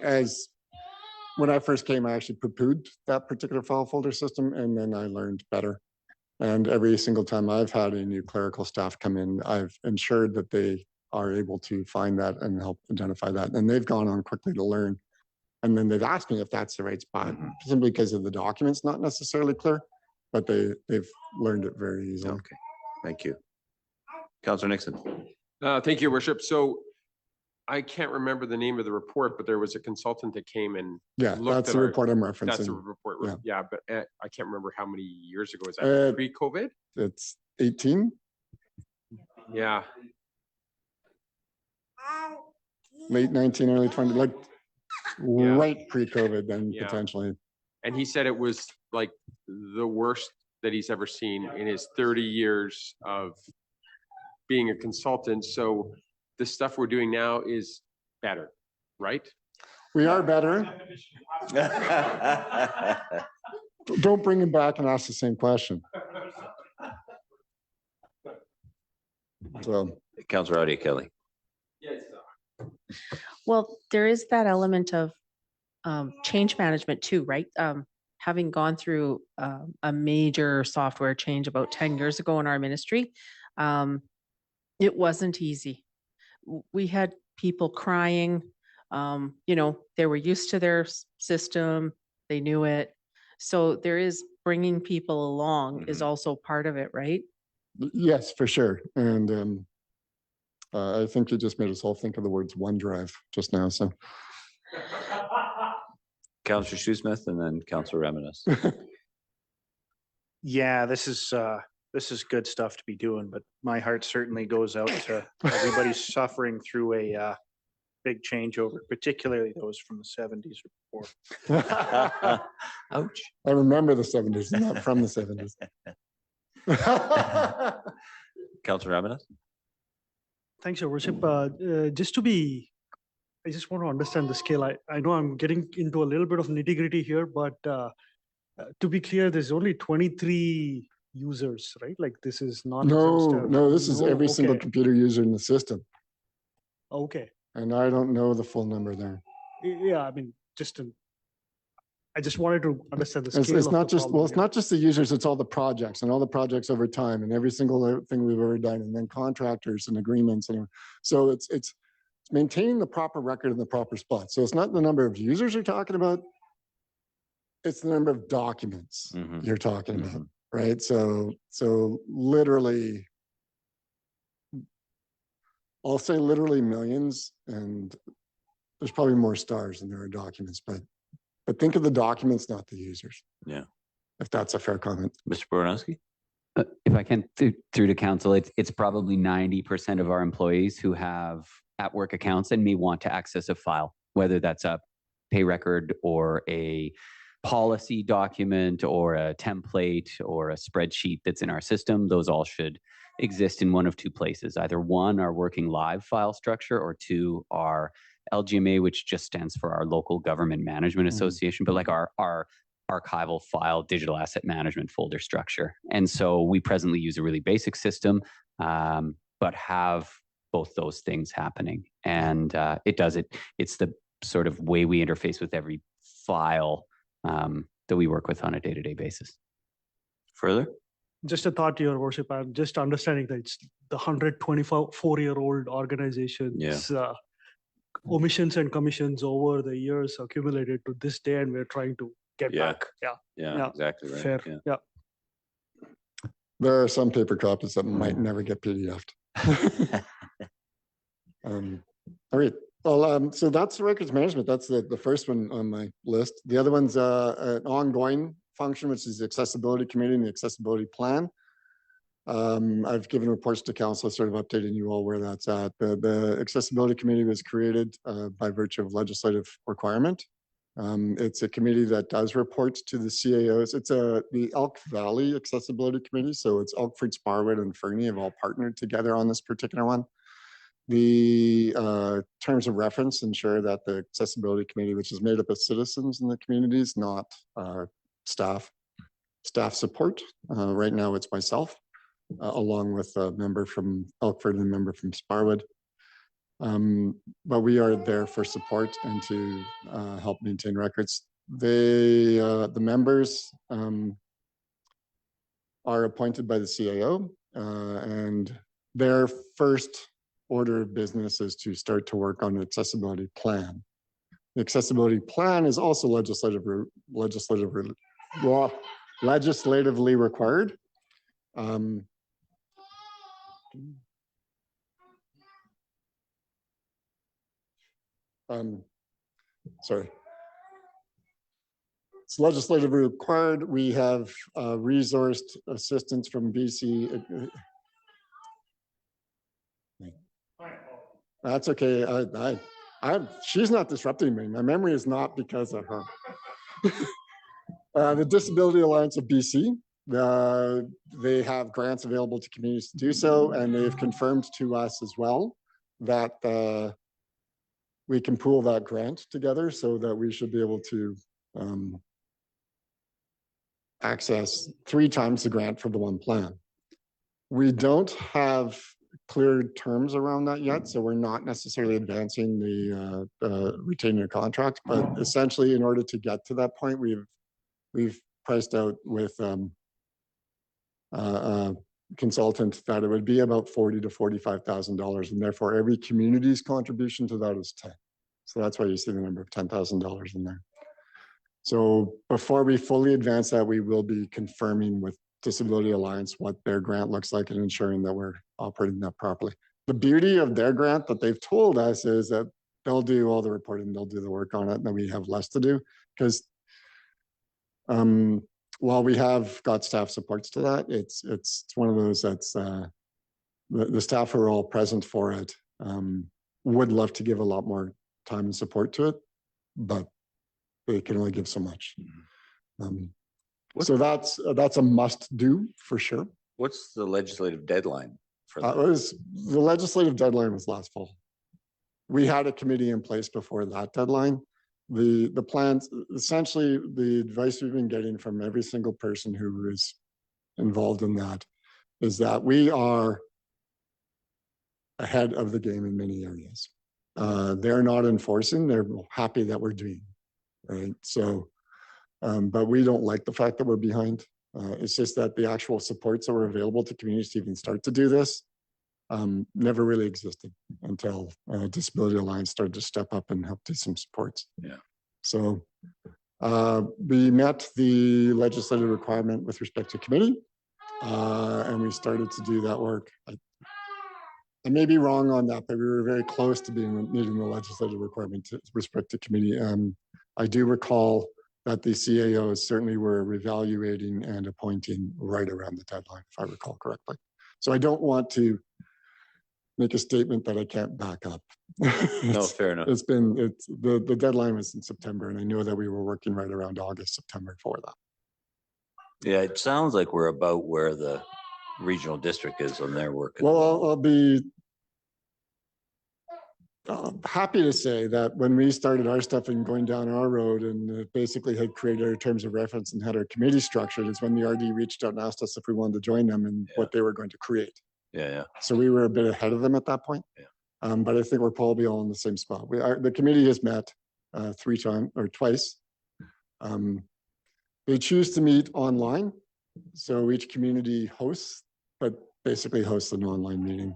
when I first came, I actually poo-pooed that particular file folder system, and then I learned better. And every single time I've had a new clerical staff come in, I've ensured that they are able to find that and help identify that. And they've gone on quickly to learn. And then they've asked me if that's the right spot, simply because of the documents not necessarily clear, but they've learned it very easily. Okay, thank you. Councilor Nixon. Thank you, Your Worship. So I can't remember the name of the report, but there was a consultant that came and Yeah, that's the report I'm referencing. That's the report. Yeah, but I can't remember how many years ago. Is that pre-COVID? It's 18. Yeah. Late 19, early 20, like right pre-COVID then potentially. And he said it was like the worst that he's ever seen in his 30 years of being a consultant. So the stuff we're doing now is better, right? We are better. Don't bring him back and ask the same question. So, Councilor Audi Kelly. Yes, Well, there is that element of change management too, right? Having gone through a major software change about 10 years ago in our ministry, it wasn't easy. We had people crying, they were used to their system, they knew it. So there is bringing people along is also part of it, right? Yes, for sure. And I think you just made us all think of the words OneDrive just now. So Councillor Shoesmith and then Councillor Reminis. Yeah, this is good stuff to be doing, but my heart certainly goes out to everybody suffering through a big changeover, particularly those from the 70s or before. Ouch. I remember the 70s, not from the 70s. Councillor Reminis. Thanks, Your Worship. I just want to understand the scale. I know I'm getting into a little bit of nitty gritty here, but to be clear, there's only 23 users, right? Like this is not No, this is every single okay. computer user in the system. Okay. And I don't know the full number there. Yeah, I mean, I just wanted to understand the scale. It's of not the just, problem, well, it's not just the users, it's all the projects and all the projects over time and every single thing we've ever done, and then contractors and agreements. And so it's maintaining the proper record in the proper spot. So it's not the number of users you're talking about, it's the number of documents you're talking about, right? So literally, I'll say literally millions, and there's probably more stars than there are documents, but think of the documents, not the users. Yeah. If that's a fair comment. Mr. Boronowski. If I can, through to council, it's probably 90% of our employees who have at-work accounts and may want to access a file, whether that's a pay record or a policy document or a template or a spreadsheet that's in our system. Those all should exist in one of two places. Either one, our working live file structure, or two, our LGMA, which just stands for our Local Government Management Association, but like our archival file digital asset management folder structure. And so we presently use a really basic system, but have both those things happening. And it's the sort of way we interface with every file that we work with on a day-to-day basis. Further? Just a thought, Your Worship. I'm just understanding that it's the 124-year-old organization's omissions and commissions over the years accumulated to this day, and we're trying to get back. Yeah, exactly right. Fair. Yeah. There are some paper copies that might never get PDF'd. All right. Well, so that's the records management. That's the first one on my list. The other one's an ongoing function, which is the accessibility committee and the accessibility plan. I've given reports to council, sort of updating you all where that's at. The accessibility committee was created by virtue of legislative requirement. It's a committee that does report to the CAOs. It's the Elk Valley Accessibility Committee. So it's Elkford, Sparwood, and Fernie have all partnered together on this particular one. The terms of reference ensure that the accessibility committee, which is made up of citizens in the communities, not staff support. Right now it's myself, along with a member from Elkford and a member from Sparwood. But we are there for support and to help maintain records. The members are appointed by the CAO, and their first order of business is to start to work on an accessibility plan. The accessibility plan is also legislatively required. Sorry. It's legislatively required. We have resourced assistance from BC. That's okay. She's not disrupting me. My memory is not because of her. The Disability Alliance of BC, they have grants available to communities to do so, and they've confirmed to us as well that we can pool that grant together so that we should be able to access 3 times the grant for the one plan. We don't have clear terms around that yet, so we're not necessarily advancing the retainer contract, but essentially in order to get to that point, we've priced out with consultant that it would be about $40,000 to $45,000, and therefore every community's contribution to that is 10. So that's why you see the number of $10,000 in there. So before we fully advance that, we will be confirming with Disability Alliance what their grant looks like and ensuring that we're operating that properly. The beauty of their grant that they've told us is that they'll do all the reporting, they'll do the work on it, and then we have less to do, because while we have got staff supports to that, it's one of those that's the staff who are all present for it would love to give a lot more time and support to it, but they can only give so much. So that's a must do for sure. What's the legislative deadline for that? The legislative deadline was last fall. We had a committee in place before that deadline. The plans, essentially the advice we've been getting from every single person who is involved in that is that we are ahead of the game in many areas. They're not enforcing, they're happy that we're doing, right? So, but we don't like the fact that we're behind. It's just that the actual supports that were available to communities to even start to do this never really existed until Disability Alliance started to step up and help do some supports. Yeah. So we met the legislative requirement with respect to committee, and we started to do that work. I may be wrong on that, but we were very close to meeting the legislative requirement with respect to committee. I do recall that the CAOs certainly were reevaluating and appointing right around the deadline, if I recall correctly. So I don't want to make a statement that I can't back up. No, fair enough. The deadline was in September, and I know that we were working right around August, September for that. Yeah, it sounds like we're about where the regional district is on their work. Well, I'll be happy to say that when we started our stuff and going down our road and basically had created our terms of reference and had our committee structured is when the RD reached out and asked us if we wanted to join them and what they were going to create. Yeah. So we were a bit ahead of them at that point. Yeah. But I think we're probably all in the same spot. The committee has met twice. They choose to meet online. So each community hosts, but basically hosts an online meeting.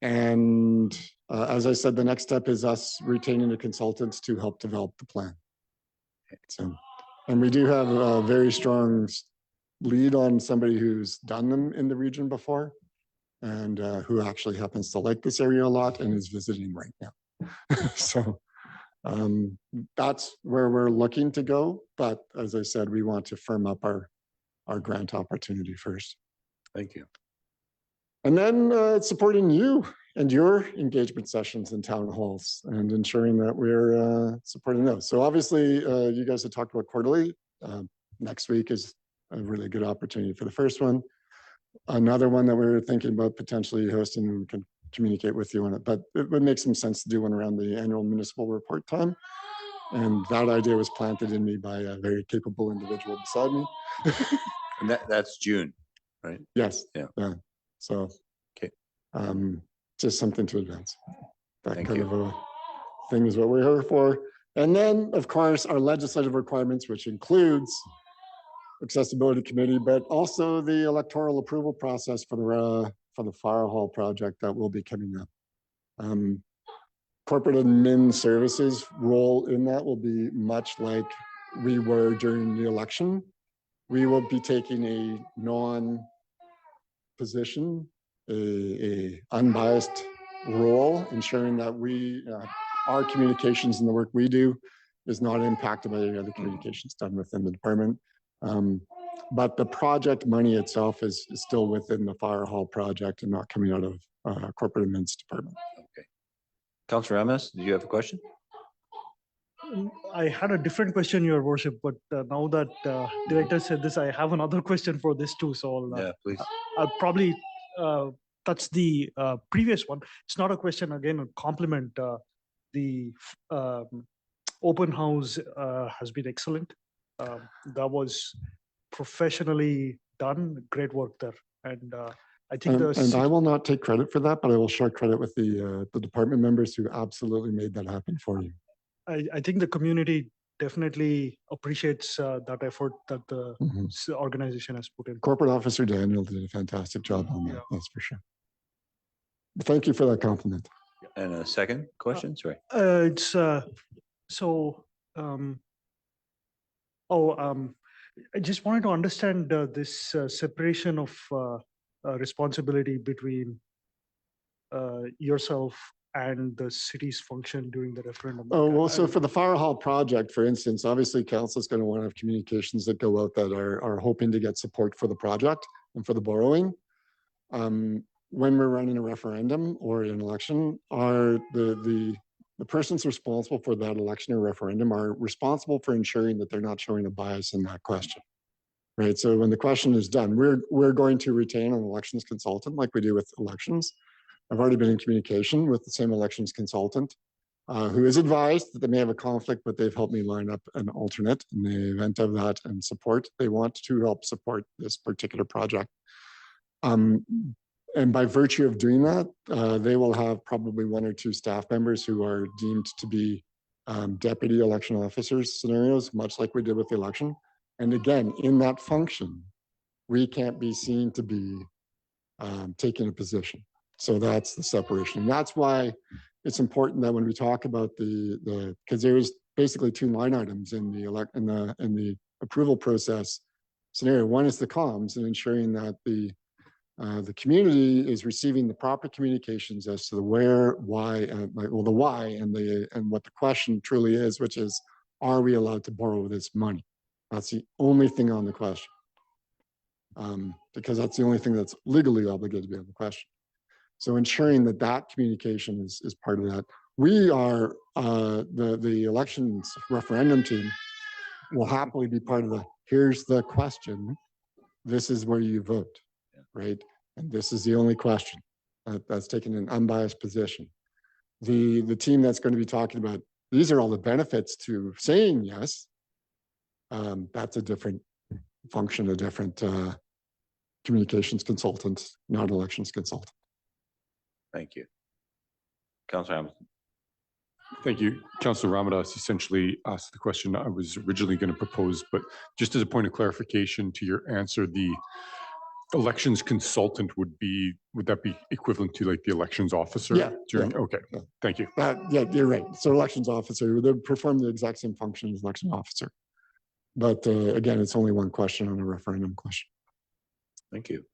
And as I said, the next step is us retaining the consultants to help develop the plan. So, and we do have a very strong lead on somebody who's done them in the region before and who actually happens to like this area a lot and is visiting right now. So that's where we're looking to go. But as I said, we want to firm up our grant opportunity first. Thank you. And then supporting you and your engagement sessions in town halls and ensuring that we're supporting those. So obviously you guys have talked about quarterly. Next week is a really good opportunity for the first one. Another one that we were thinking about potentially hosting, and we can communicate with you on it, but it would make some sense to do one around the annual municipal report time. And that idea was planted in me by a very capable individual beside me. And that's June, right? Yes. Yeah. So, okay. Just something to advance. That Thank kind you. of a thing is what we're here for. And then, of course, our legislative requirements, which includes accessibility committee, but also the electoral approval process for the fire hall project that will be coming up. Corporate admin services role in that will be much like we were during the election. We will be taking a non-position, a unbiased role, ensuring that our communications and the work we do is not impacted by any other communications done within the department. But the project money itself is still within the fire hall project and not coming out of corporate admin's department. Okay. Councillor Ramos, do you have a question? I had a different question, Your Worship, but now that director said this, I have another question for this too. So Yeah, please. I'll probably touch the previous one. It's not a question, again, a compliment. The open house has been excellent. That was professionally done, great work there. And I think And I will not take credit for that, but I will share credit with the department members who absolutely made that happen for you. I think the community definitely appreciates that effort that the Mhm. organization has put in. Corporate Officer Daniel did a fantastic job on that, Yeah. that's for sure. Thank you for that compliment. And a second question, sorry. It's so I just wanted to understand this separation of responsibility between yourself and the city's function during the referendum. Oh, Like, well, so for the fire hall project, for instance, obviously council is going to want to have communications that go out that are hoping to get support for the project and for the borrowing. When we're running a referendum or an election, are the persons responsible for that election or referendum are responsible for ensuring that they're not showing a bias in that question. Right. So when the question is done, we're going to retain an elections consultant like we do with elections. I've already been in communication with the same elections consultant who is advised that they may have a conflict, but they've helped me line up an alternate in the event of that and support. They want to help support this particular project. And by virtue of doing that, they will have probably 1 or 2 staff members who are deemed to be deputy election officers scenarios, much like we did with the election. And again, in that function, we can't be seen to be taking a position. So that's the separation. And that's why it's important that when we talk about because there's basically 2 line items in the approval process scenario. One is the comms and ensuring that the community is receiving the proper communications as to the where, why, and the why and what the question truly is, which is, are we allowed to borrow this money? That's the only thing on the question. Because that's the only thing that's legally obligated to be on the question. So ensuring that that communication is part of that. We are, the elections referendum team will happily be part of here's the question, this is where you vote, right? And this is the only question that's taken an unbiased position. The team that's going to be talking about, these are all the benefits to saying yes, that's a different function, a different communications consultant, not elections consultant. Thank you. Councillor Hamilton. Thank you. Councillor Ramadas essentially asked the question I was originally going to propose, but just as a point of clarification to your answer, the elections consultant would that be equivalent to like the elections officer? Yeah. Okay. Yeah. Thank you. Yeah, you're right. So elections officer, they perform the exact same function as election officer. But again, it's only one question on a referendum question. Thank you.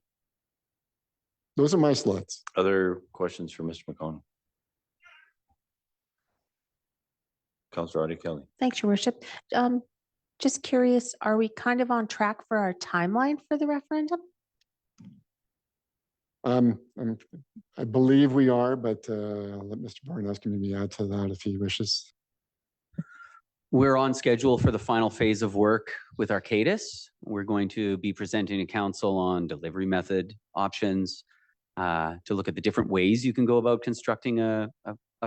Those are my slides. Other questions for Mr. McConnell? Councillor Audie Kelly. Thanks, Your Worship. Just curious, are we kind of on track for our timeline for the referendum? I believe we are, but I'll let Mr. Barnowski maybe add to that if he wishes. We're on schedule for the final phase of work with Arcadis. We're going to be presenting to council on delivery method options to look at the different ways you can go about constructing a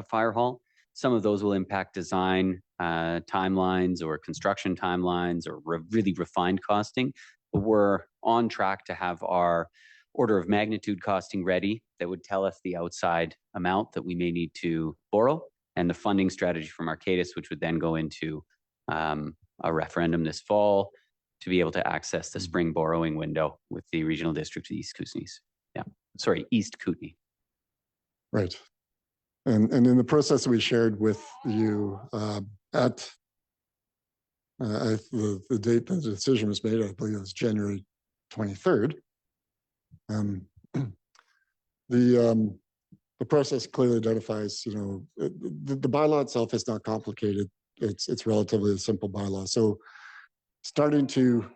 fire hall. Some of those will impact design timelines or construction timelines or really refined costing. But we're on track to have our order of magnitude costing ready that would tell us the outside amount that we may need to borrow and the funding strategy from Arcadis, which would then go into a referendum this fall to be able to access the spring borrowing window with the regional district of East Kootenays. Yeah, sorry, East Kootenay. Right. And in the process that we shared with you at the date that the decision was made, I believe it was January 23rd. The process clearly identifies, the bylaw itself is not complicated. It's relatively a simple bylaw. So starting to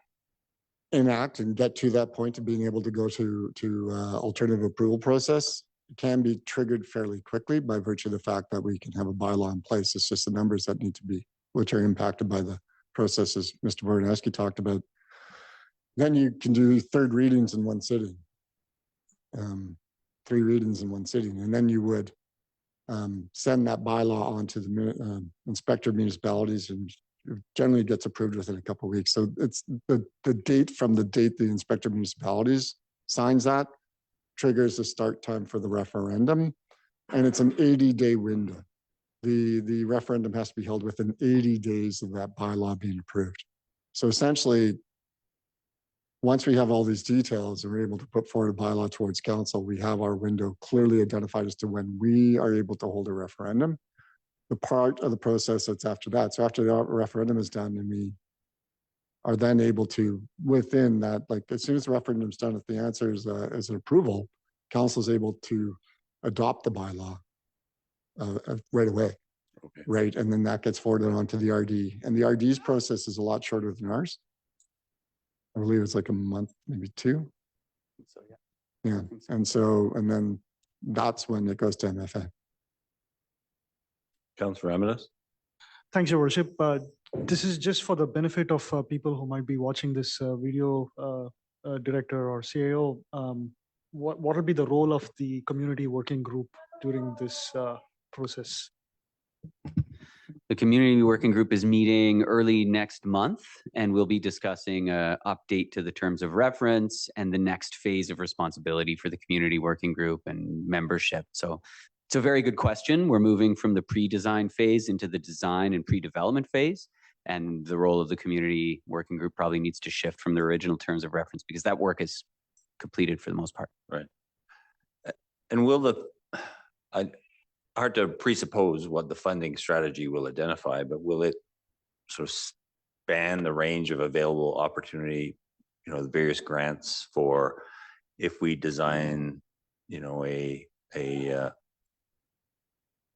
enact and get to that point of being able to go to alternative approval process can be triggered fairly quickly by virtue of the fact that we can have a bylaw in place. It's just the numbers that need to be, which are impacted by the processes Mr. Barnowski talked about. Then you can do 3rd readings in one sitting. 3 readings in one sitting, and then you would send that bylaw on to the inspector of municipalities, and it generally gets approved within a couple of weeks. So it's the date from the date the inspector of municipalities signs that triggers the start time for the referendum. And it's an 80-day window. The referendum has to be held within 80 days of that bylaw being approved. So essentially, once we have all these details and we're able to put forward a bylaw towards council, we have our window clearly identified as to when we are able to hold a referendum. The part of the process that's after that. So after the referendum is done and we are then able to, within that, like as soon as the referendum's done, if the answer is an approval, council is able to adopt the bylaw right away. Okay. Right. And then that gets forwarded on to the RD. And the RD's process is a lot shorter than ours. I believe it's like a month, maybe 2. So, yeah. Yeah. And so, and then that's when it goes to MFA. Councillor Amadas? Thanks, Your Worship. This is just for the benefit of people who might be watching this video, director or CAO. What will be the role of the community working group during this process? The community working group is meeting early next month, and we'll be discussing an update to the terms of reference and the next phase of responsibility for the community working group and membership. So it's a very good question. We're moving from the pre-design phase into the design and pre-development phase, and the role of the community working group probably needs to shift from the original terms of reference because that work is completed for the most part. Right. And will hard to presuppose what the funding strategy will identify, but will it sort of span the range of available opportunity, the various grants for if we design, a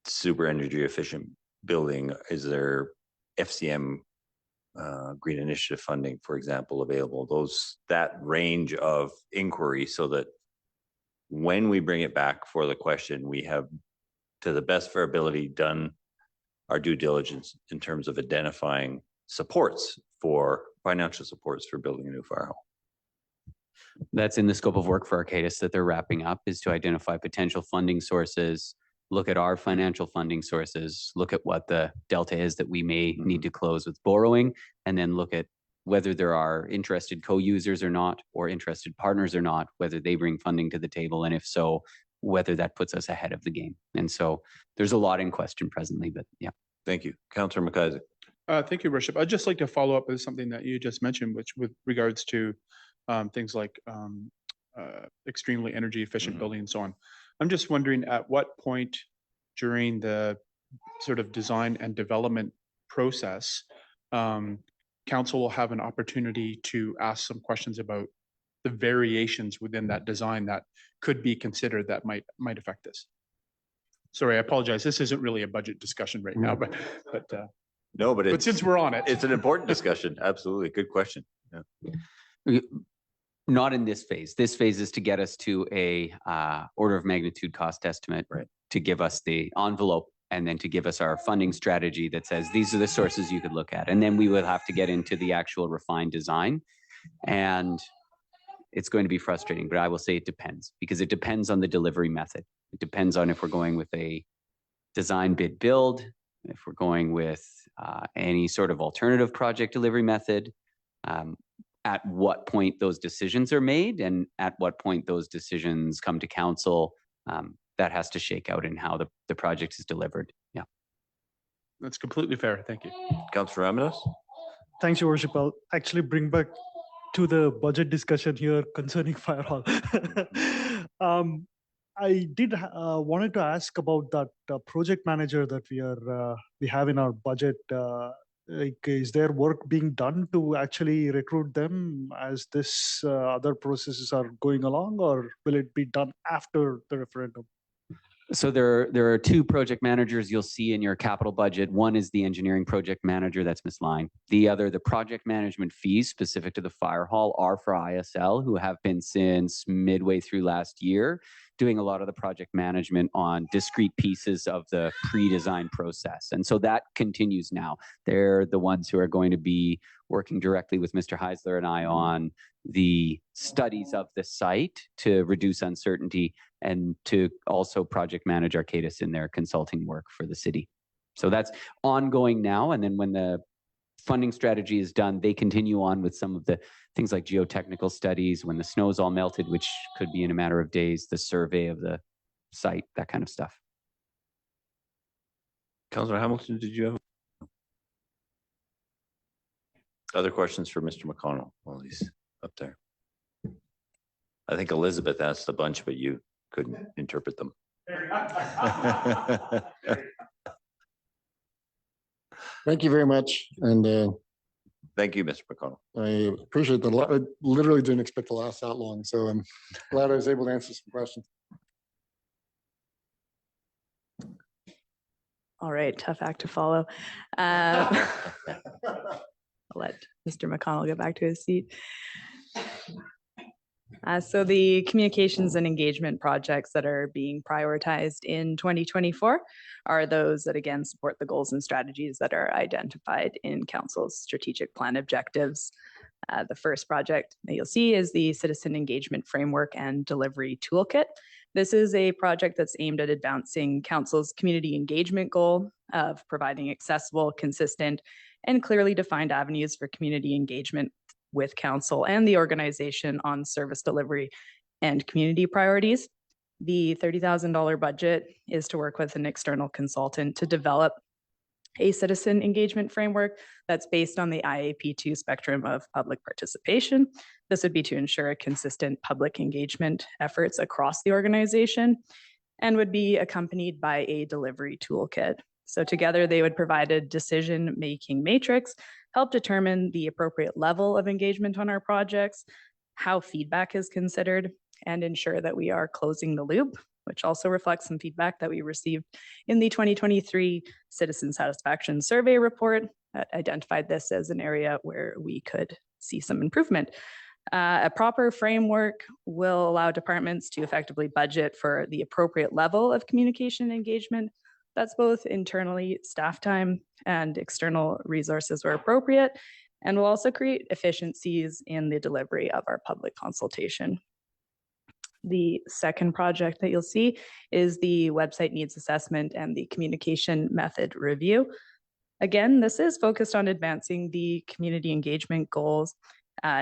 super energy efficient building? Is there FCM Green Initiative funding, for example, available? That range of inquiry, so that when we bring it back for the question, we have, to the best of our ability, done our due diligence in terms of identifying financial supports for building a new fire hall. That's in the scope of work for Arcadis that they're wrapping up, is to identify potential funding sources, look at our financial funding sources, look at what the delta is that we may need to close with borrowing, and then look at whether there are interested co-users or not, or interested partners or not, whether they bring funding to the table, and if so, whether that puts us ahead of the game. And so there's a lot in question presently, but yeah. Thank you. Councillor McIsaac. Thank you, Worship. I'd just like to follow up with something that you just mentioned, which with regards to things like extremely energy efficient building and so on. I'm just wondering at what point during the sort of design and development process, council will have an opportunity to ask some questions about the variations within that design that could be considered that might affect this. Sorry, I apologize. This isn't really a budget discussion right now, but no, but since we're on it, it's an important discussion. Absolutely, good question. Yeah. Not in this phase. This phase is to get us to a order of magnitude cost estimate, right, to give us the envelope, and then to give us our funding strategy that says these are the sources you could look at, and then we will have to get into the actual refined design. And it's going to be frustrating, but I will say it depends, because it depends on the delivery method. It depends on if we're going with a design bid build, if we're going with any sort of alternative project delivery method, at what point those decisions are made and at what point those decisions come to council. That has to shake out in how the project is delivered. Yeah. That's completely fair. Thank you. Councillor Amadas. Thanks, Your Worship. I'll actually bring back to the budget discussion here concerning fire hall. I did wanted to ask about that project manager that we have in our budget. Is there work being done to actually recruit them as this other processes are going along, or will it be done after the referendum? So there are 2 project managers you'll see in your capital budget. One is the engineering project manager, that's Ms. Line. The other, the project management fees specific to the fire hall, are for ISL, who have been since midway through last year, doing a lot of the project management on discrete pieces of the pre-design process. And so that continues now. They're the ones who are going to be working directly with Mr. Heisler and I on the studies of the site to reduce uncertainty and to also project manage Arcadis in their consulting work for the city. So that's ongoing now. And then when the funding strategy is done, they continue on with some of the things like geotechnical studies when the snow's all melted, which could be in a matter of days, the survey of the site, that kind of stuff. Councillor Hamilton, did you have other questions for Mr. McConnell while he's up there? I think Elizabeth asked a bunch, but you couldn't interpret them. Thank you very much. And Thank you, Mr. McConnell. I appreciate that. I literally didn't expect to last that long. So I'm glad I was able to answer some questions. All right, tough act to follow. I'll let Mr. McConnell get back to his seat. So the communications and engagement projects that are being prioritized in 2024 are those that again support the goals and strategies that are identified in Council's strategic plan objectives. The first project that you'll see is the Citizen Engagement Framework and Delivery Toolkit. This is a project that's aimed at advancing Council's community engagement goal of providing accessible, consistent, and clearly defined avenues for community engagement with Council and the organization on service delivery and community priorities. The $30,000 budget is to work with an external consultant to develop a citizen engagement framework that's based on the IAP2 spectrum of public participation. This would be to ensure a consistent public engagement efforts across the organization and would be accompanied by a delivery toolkit. So together they would provide a decision-making matrix, help determine the appropriate level of engagement on our projects, how feedback is considered, and ensure that we are closing the loop, which also reflects some feedback that we received in the 2023 Citizen Satisfaction Survey report that identified this as an area where we could see some improvement. A proper framework will allow departments to effectively budget for the appropriate level of communication engagement. That's both internally staff time and external resources where appropriate, and will also create efficiencies in the delivery of our public consultation. The second project that you'll see is the website needs assessment and the communication method review. Again, this is focused on advancing the community engagement goals,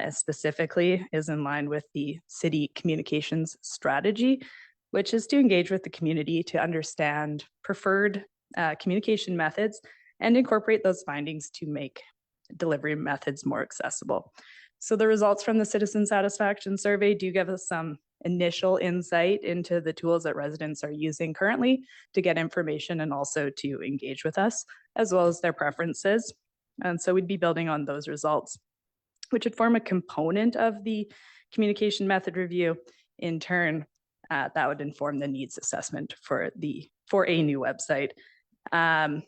specifically is in line with the city communications strategy, which is to engage with the community to understand preferred communication methods and incorporate those findings to make delivery methods more accessible. So the results from the Citizen Satisfaction Survey do give us some initial insight into the tools that residents are using currently to get information and also to engage with us, as well as their preferences. And so we'd be building on those results, which would form a component of the communication method review. In turn, that would inform the needs assessment for a new website. The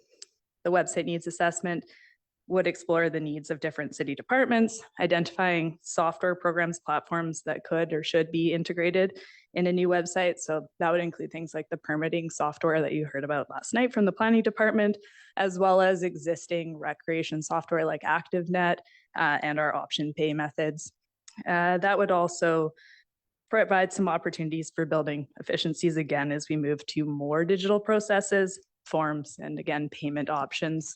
website needs assessment would explore the needs of different city departments, identifying software programs, platforms that could or should be integrated in a new website. So that would include things like the permitting software that you heard about last night from the planning department, as well as existing recreation software like ActiveNet and our option pay methods. That would also provide some opportunities for building efficiencies again as we move to more digital processes, forms, and again, payment options.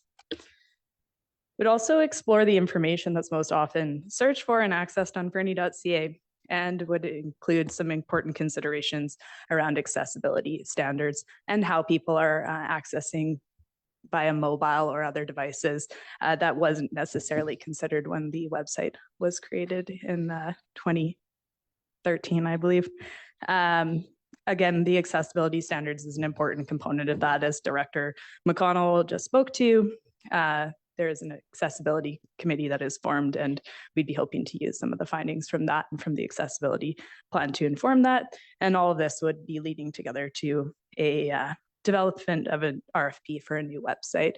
We'd also explore the information that's most often searched for and accessed on Fernie.ca, and would include some important considerations around accessibility standards and how people are accessing via mobile or other devices. That wasn't necessarily considered when the website was created in 2013, I believe. Again, the accessibility standards is an important component of that, as Director McConnell just spoke to. There is an accessibility committee that is formed, and we'd be hoping to use some of the findings from that and from the accessibility plan to inform that. And all of this would be leading together to a development of an RFP for a new website.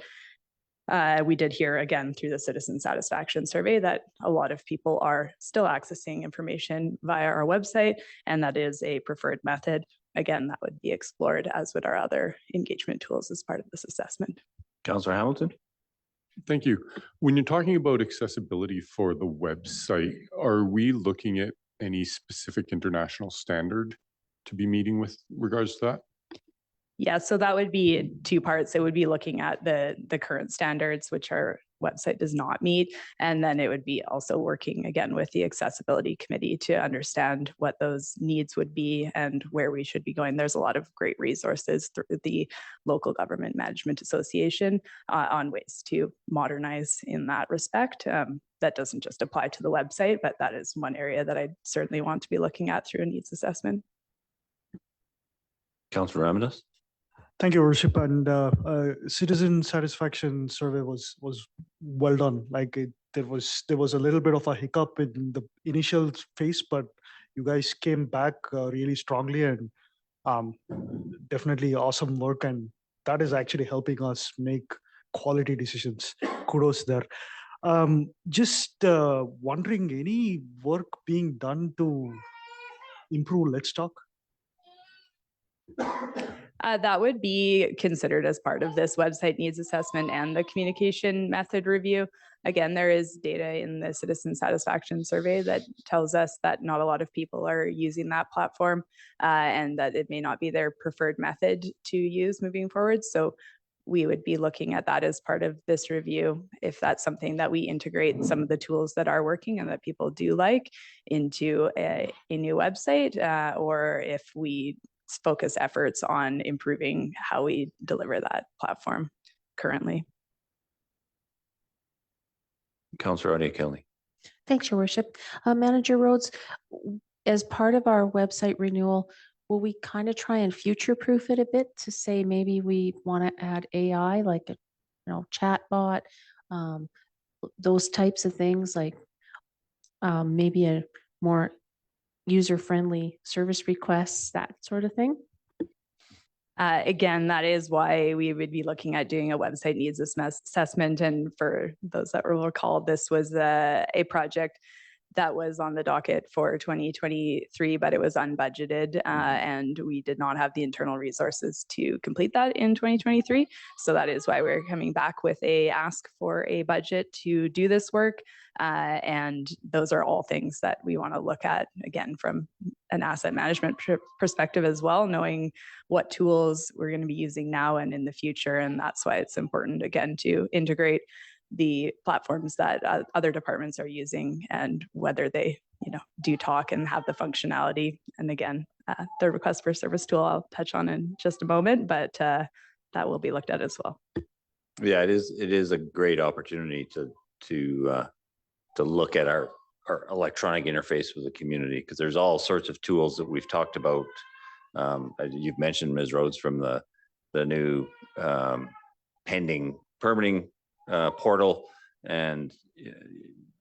We did hear again through the Citizen Satisfaction Survey that a lot of people are still accessing information via our website, and that is a preferred method. Again, that would be explored, as would our other engagement tools as part of this assessment. Councillor Hamilton. Thank you. When you're talking about accessibility for the website, are we looking at any specific international standard to be meeting with regards to that? Yeah, so that would be two parts. It would be looking at the current standards, which are website does not meet. And then it would be also working again with the accessibility committee to understand what those needs would be and where we should be going. There's a lot of great resources through the Local Government Management Association on ways to modernize in that respect. That doesn't just apply to the website, but that is one area that I certainly want to be looking at through a needs assessment. Councillor Ramirez? Thank you, Worship. And citizen satisfaction survey was well done. Like there was a little bit of a hiccup in the initial phase, but you guys came back really strongly, and definitely awesome work. And that is actually helping us make quality decisions. Kudos there. Just wondering, any work being done to improve Let's Talk? That would be considered as part of this website needs assessment and the communication method review. Again, there is data in the citizen satisfaction survey that tells us that not a lot of people are using that platform and that it may not be their preferred method to use moving forward. So we would be looking at that as part of this review, if that's something that we integrate some of the tools that are working and that people do like into a new website, or if we focus efforts on improving how we deliver that platform currently. Councillor Adia Kelly. Thanks, Your Worship. Manager Rhodes, as part of our website renewal, will we kind of try and future-proof it a bit to say maybe we want to add AI, like a chat bot, those types of things, like maybe a more user-friendly service requests, that sort of thing? Again, that is why we would be looking at doing a website needs assessment. And for those that will recall, this was a project that was on the docket for 2023, but it was unbudgeted and we did not have the internal resources to complete that in 2023. So that is why we're coming back with a ask for a budget to do this work. And those are all things that we want to look at, again, from an asset management perspective as well, knowing what tools we're going to be using now and in the future. And that's why it's important, again, to integrate the platforms that other departments are using and whether they do talk and have the functionality. And again, the request for service tool I'll touch on in just a moment, but that will be looked at as well. Yeah, it is a great opportunity to look at our electronic interface with the community, because there's all sorts of tools that we've talked about. You've mentioned, Ms. Rhodes, from the new pending permitting portal, and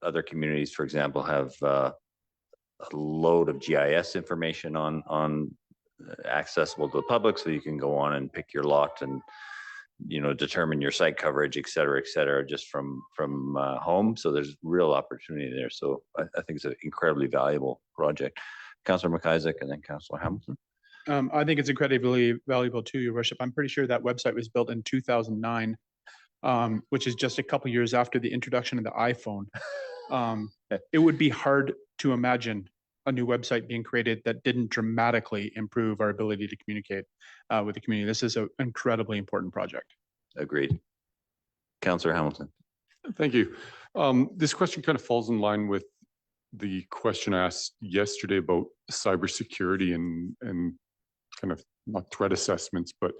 other communities, for example, have a load of GIS information on accessible to the public, so you can go on and pick your lot and determine your site coverage, et cetera, just from home. So there's real opportunity there. So I think it's an incredibly valuable project. Councillor McIsaac and then Councillor Hamilton. I think it's incredibly valuable too, Your Worship. I'm pretty sure that website was built in 2009. Which is just a couple years after the introduction of the iPhone. It would be hard to imagine a new website being created that didn't dramatically improve our ability to communicate with the community. This is an incredibly important project. Agreed. Councillor Hamilton. Thank you. This question kind of falls in line with the question I asked yesterday about cybersecurity and kind of not threat assessments, but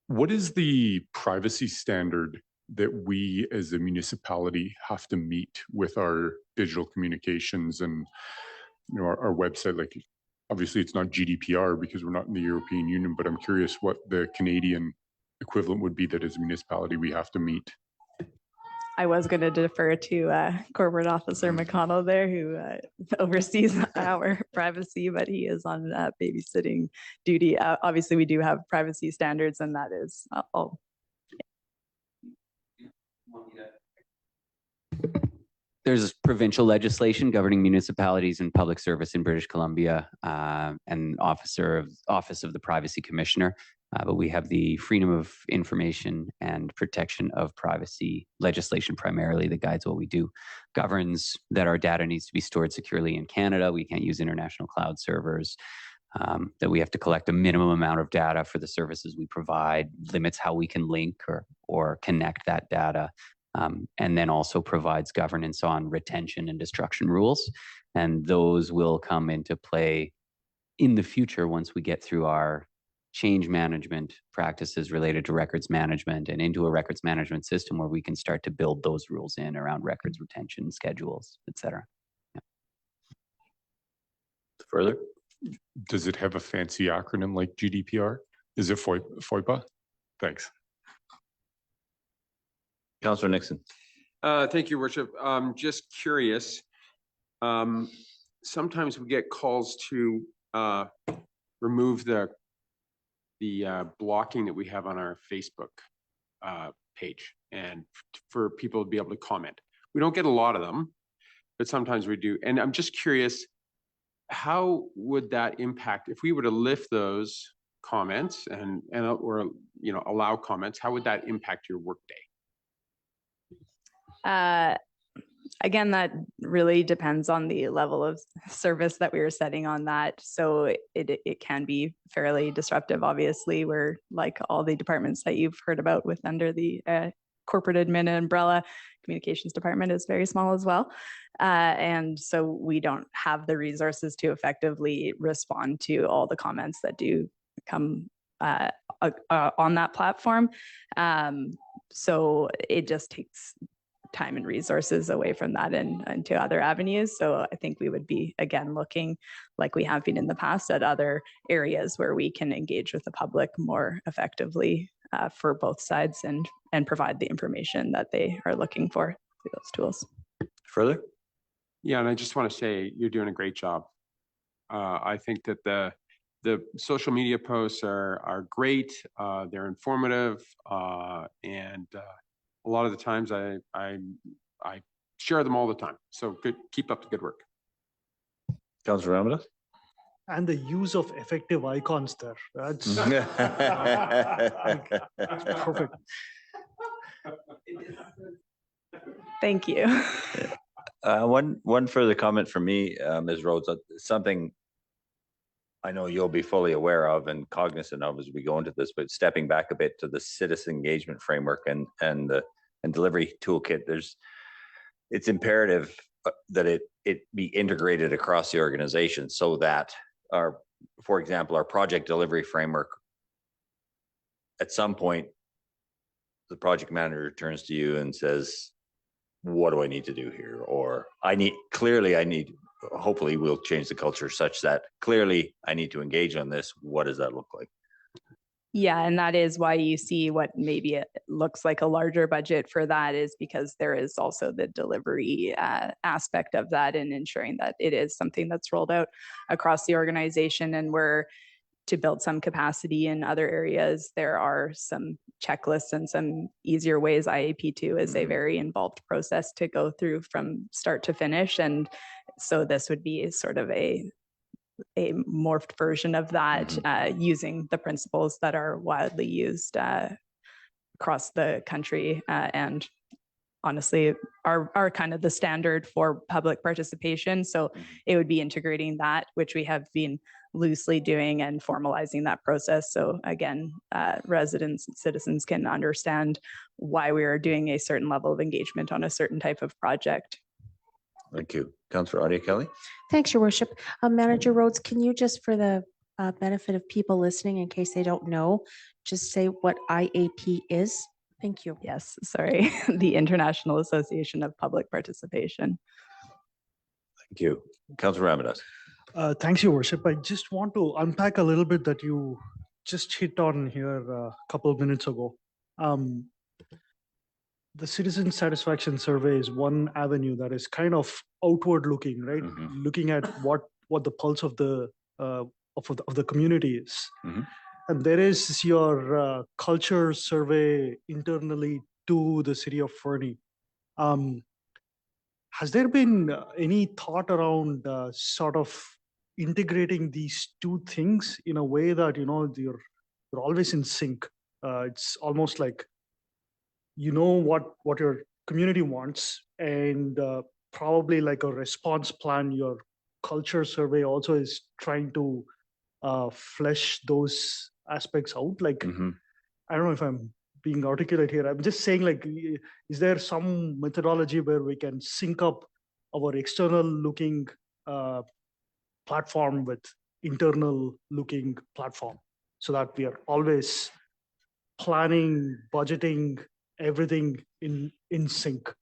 what is the privacy standard that we as a municipality have to meet with our digital communications and our website? Like, obviously it's not GDPR because we're not in the European Union, but I'm curious what the Canadian equivalent would be that as a municipality we have to meet. I was going to defer to Corporate Officer McConnell there, who oversees our privacy, but he is on babysitting duty. Obviously, we do have privacy standards, and that is all. There's provincial legislation governing municipalities and public service in British Columbia, and Office of the Privacy Commissioner. But we have the Freedom of Information and Protection of Privacy legislation primarily that guides what we do, governs that our data needs to be stored securely in Canada. We can't use international cloud servers, that we have to collect a minimum amount of data for the services we provide, limits how we can link or connect that data, and then also provides governance on retention and destruction rules. And those will come into play in the future once we get through our change management practices related to records management and into a records management system where we can start to build those rules in around records retention schedules, et cetera. Further? Does it have a fancy acronym like GDPR? Is it FOIPA? Thanks. Councillor Nixon. Thank you, Worship. Just curious. Sometimes we get calls to remove the blocking that we have on our Facebook page, and for people to be able to comment. We don't get a lot of them, but sometimes we do. And I'm just curious, how would that impact if we were to lift those comments and or allow comments? How would that impact your workday? Again, that really depends on the level of service that we are setting on that. So it can be fairly disruptive. Obviously, we're like all the departments that you've heard about with under the corporate admin umbrella. Communications department is very small as well. And so we don't have the resources to effectively respond to all the comments that do come on that platform. So it just takes time and resources away from that and to other avenues. So I think we would be, again, looking like we have been in the past at other areas where we can engage with the public more effectively for both sides and provide the information that they are looking for through those tools. Further? Yeah, and I just want to say you're doing a great job. I think that the social media posts are great. They're informative, and a lot of the times I share them all the time. So good, keep up the good work. Councillor Ramadas. And the use of effective icons there. That's perfect. Thank you. One further comment from me, Ms. Rhodes, something I know you'll be fully aware of and cognizant of as we go into this, but stepping back a bit to the citizen engagement framework and delivery toolkit, it's imperative that it be integrated across the organization so that for example, our project delivery framework, at some point, the project manager turns to you and says, what do I need to do here? Or hopefully we'll change the culture such that clearly I need to engage on this. What does that look like? Yeah, and that is why you see what maybe it looks like a larger budget for that, is because there is also the delivery aspect of that and ensuring that it is something that's rolled out across the organization. And we're to build some capacity in other areas. There are some checklists and some easier ways. IAP2 is a very involved process to go through from start to finish. And so this would be sort of a morphed version of that, using the principles that are widely used across the country and honestly are kind of the standard for public participation. So it would be integrating that, which we have been loosely doing, and formalizing that process. So again, residents and citizens can understand why we are doing a certain level of engagement on a certain type of project. Thank you. Councillor Adia Kelly. Thanks, Your Worship. Manager Rhodes, can you just, for the benefit of people listening, in case they don't know, just say what IAP is? Thank you. Yes, sorry. The International Association of Public Participation. Thank you. Councillor Ramadas. Thanks, Your Worship. I just want to unpack a little bit that you just hit on here a couple of minutes ago. The citizen satisfaction survey is one avenue that is kind of outward looking, right? Looking at what the pulse of the community is. And there is your culture survey internally to the city of Fernie. Has there been any thought around sort of integrating these two things in a way that, you're always in sync? It's almost like what your community wants, and probably like a response plan. Your culture survey also is trying to flesh those aspects out. Like, I don't know if I'm being articulate here. I'm just saying, like, is there some methodology where we can sync up our external looking platform with internal looking platform so that we are always planning, budgeting, everything in sync?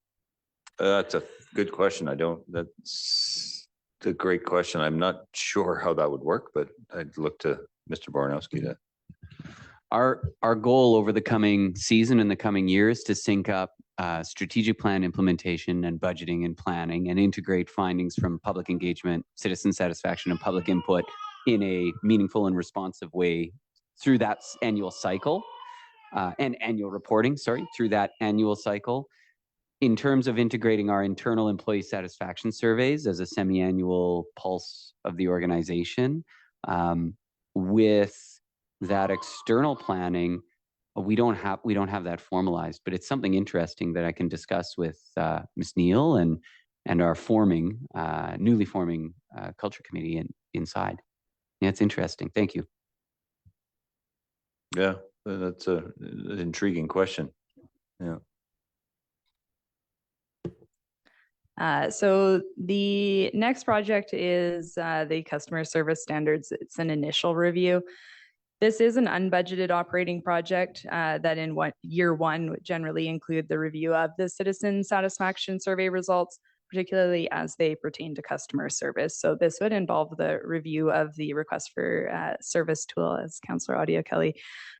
That's a good question. That's a great question. I'm not sure how that would work, but I'd look to Mr. Bornowski to. Our goal over the coming season and the coming years to sync up strategic plan implementation and budgeting and planning and integrate findings from public engagement, citizen satisfaction, and public input in a meaningful and responsive way through that annual cycle and annual reporting, through that annual cycle. In terms of integrating our internal employee satisfaction surveys as a semi-annual pulse of the organization, with that external planning, we don't have that formalized, but it's something interesting that I can discuss with Ms. Neal and our newly forming culture committee inside. Yeah, it's interesting. Thank you. Yeah, that's an intriguing question. Yeah. So the next project is the customer service standards. It's an initial review. This is an unbudgeted operating project that in year one would generally include the review of the citizen satisfaction survey results, particularly as they pertain to customer service. So this would involve the review of the request for service tool, as Councillor Audia Kelly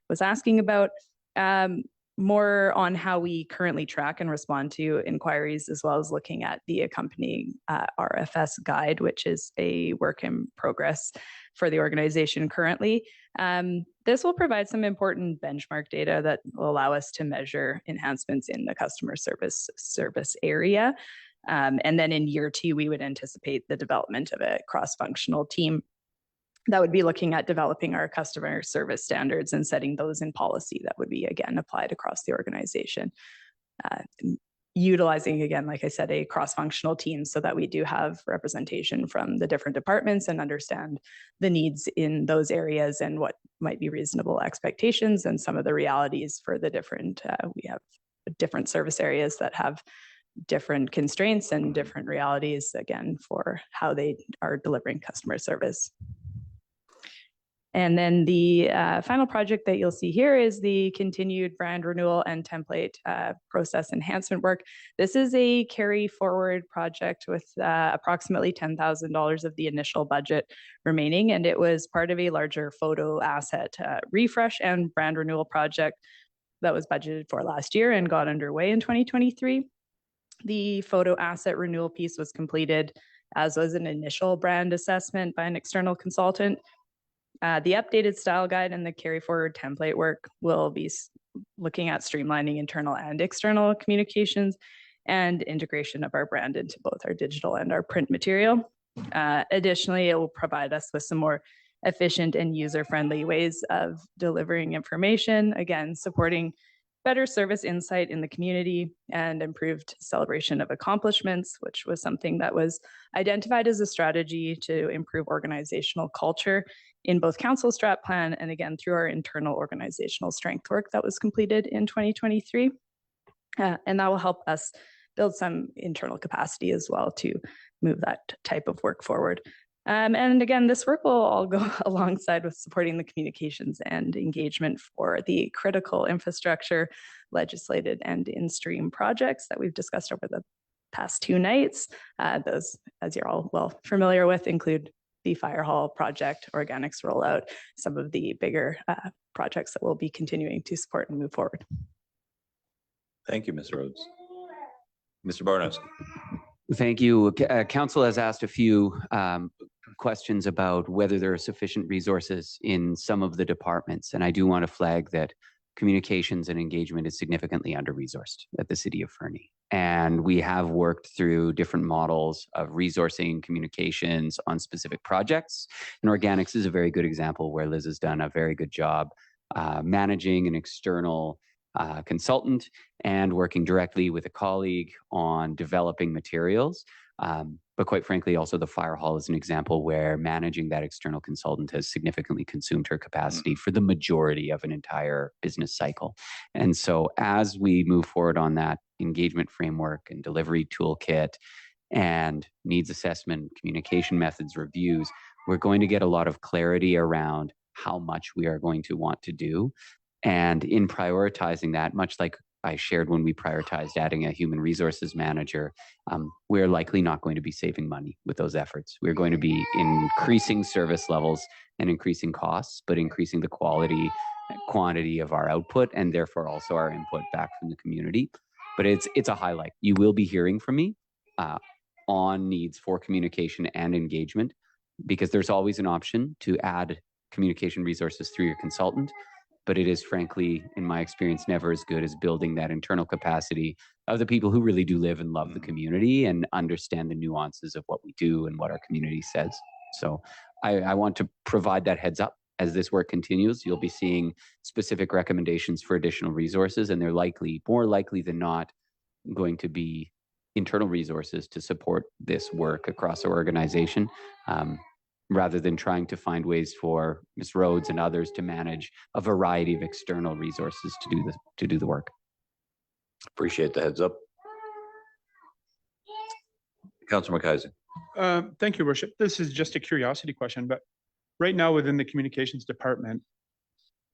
was asking about. More on how we currently track and respond to inquiries, as well as looking at the accompanying RFS guide, which is a work in progress for the organization currently. This will provide some important benchmark data that will allow us to measure enhancements in the customer service area. And then in year two, we would anticipate the development of a cross-functional team that would be looking at developing our customer service standards and setting those in policy that would be, again, applied across the organization. Utilizing, again, like I said, a cross-functional team so that we do have representation from the different departments and understand the needs in those areas and what might be reasonable expectations and some of the realities for the different, we have different service areas that have different constraints and different realities, again, for how they are delivering customer service. And then the final project that you'll see here is the continued brand renewal and template process enhancement work. This is a carry forward project with approximately $10,000 of the initial budget remaining, and it was part of a larger photo asset refresh and brand renewal project that was budgeted for last year and got underway in 2023. The photo asset renewal piece was completed, as was an initial brand assessment by an external consultant. The updated style guide and the carry forward template work will be looking at streamlining internal and external communications and integration of our brand into both our digital and our print material. Additionally, it will provide us with some more efficient and user-friendly ways of delivering information, again, supporting better service insight in the community and improved celebration of accomplishments, which was something that was identified as a strategy to improve organizational culture in both council strat plan and, again, through our internal organizational strength work that was completed in 2023. And that will help us build some internal capacity as well to move that type of work forward. And again, this work will all go alongside with supporting the communications and engagement for the critical infrastructure, legislated and in-stream projects that we've discussed over the past 2 nights. Those, as you're all well familiar with, include the Fire Hall project, organics rollout, some of the bigger projects that we'll be continuing to support and move forward. Thank you, Ms. Rhodes. Mr. Barnowski. Thank you. Council has asked a few questions about whether there are sufficient resources in some of the departments. And I do want to flag that communications and engagement is significantly under-resourced at the City of Fernie. And we have worked through different models of resourcing communications on specific projects. And organics is a very good example where Liz has done a very good job managing an external consultant and working directly with a colleague on developing materials. But But quite frankly, also the fire hall is an example where managing that external consultant has significantly consumed her capacity for the majority of an entire business cycle. And so as we move forward on that engagement framework and delivery toolkit and needs assessment, communication methods, reviews, we're going to get a lot of clarity around how much we are going to want to do. And in prioritizing that, much like I shared when we prioritized adding a human resources manager, we're likely not going to be saving money with those efforts. We're going to be increasing service levels and increasing costs, but increasing the quality, quantity of our output, and therefore also our input back from the community. But it's a highlight. You will be hearing from me on needs for communication and engagement, because there's always an option to add communication resources through your consultant. But it is frankly, in my experience, never as good as building that internal capacity of the people who really do live and love the community and understand the nuances of what we do and what our community says. So I want to provide that heads up. As this work continues, you'll be seeing specific recommendations for additional resources, and they're likely, more likely than not, going to be internal resources to support this work across our organization. Rather than trying to find ways for Ms. Rhodes and others to manage a variety of external resources to do the work. Appreciate the heads up. Councillor McKaiser. Thank you, Worship. This is just a curiosity question, but right now within the communications department,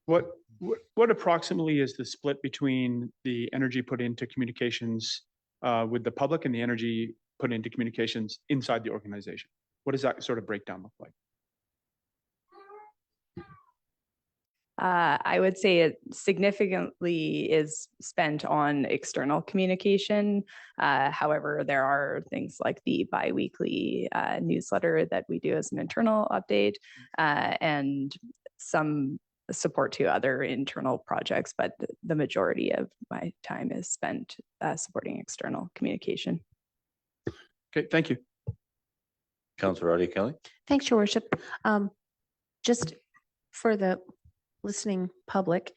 what approximately is the split between the energy put into communications with the public and the energy put into communications inside the organization? What does that sort of breakdown look like? I would say it significantly is spent on external communication. However, there are things like the biweekly newsletter that we do as an internal update and some support to other internal projects, but the majority of my time is spent supporting external communication. Okay, thank you. Councillor Roddy Kelly. Thanks, Your Worship. Just for the listening public,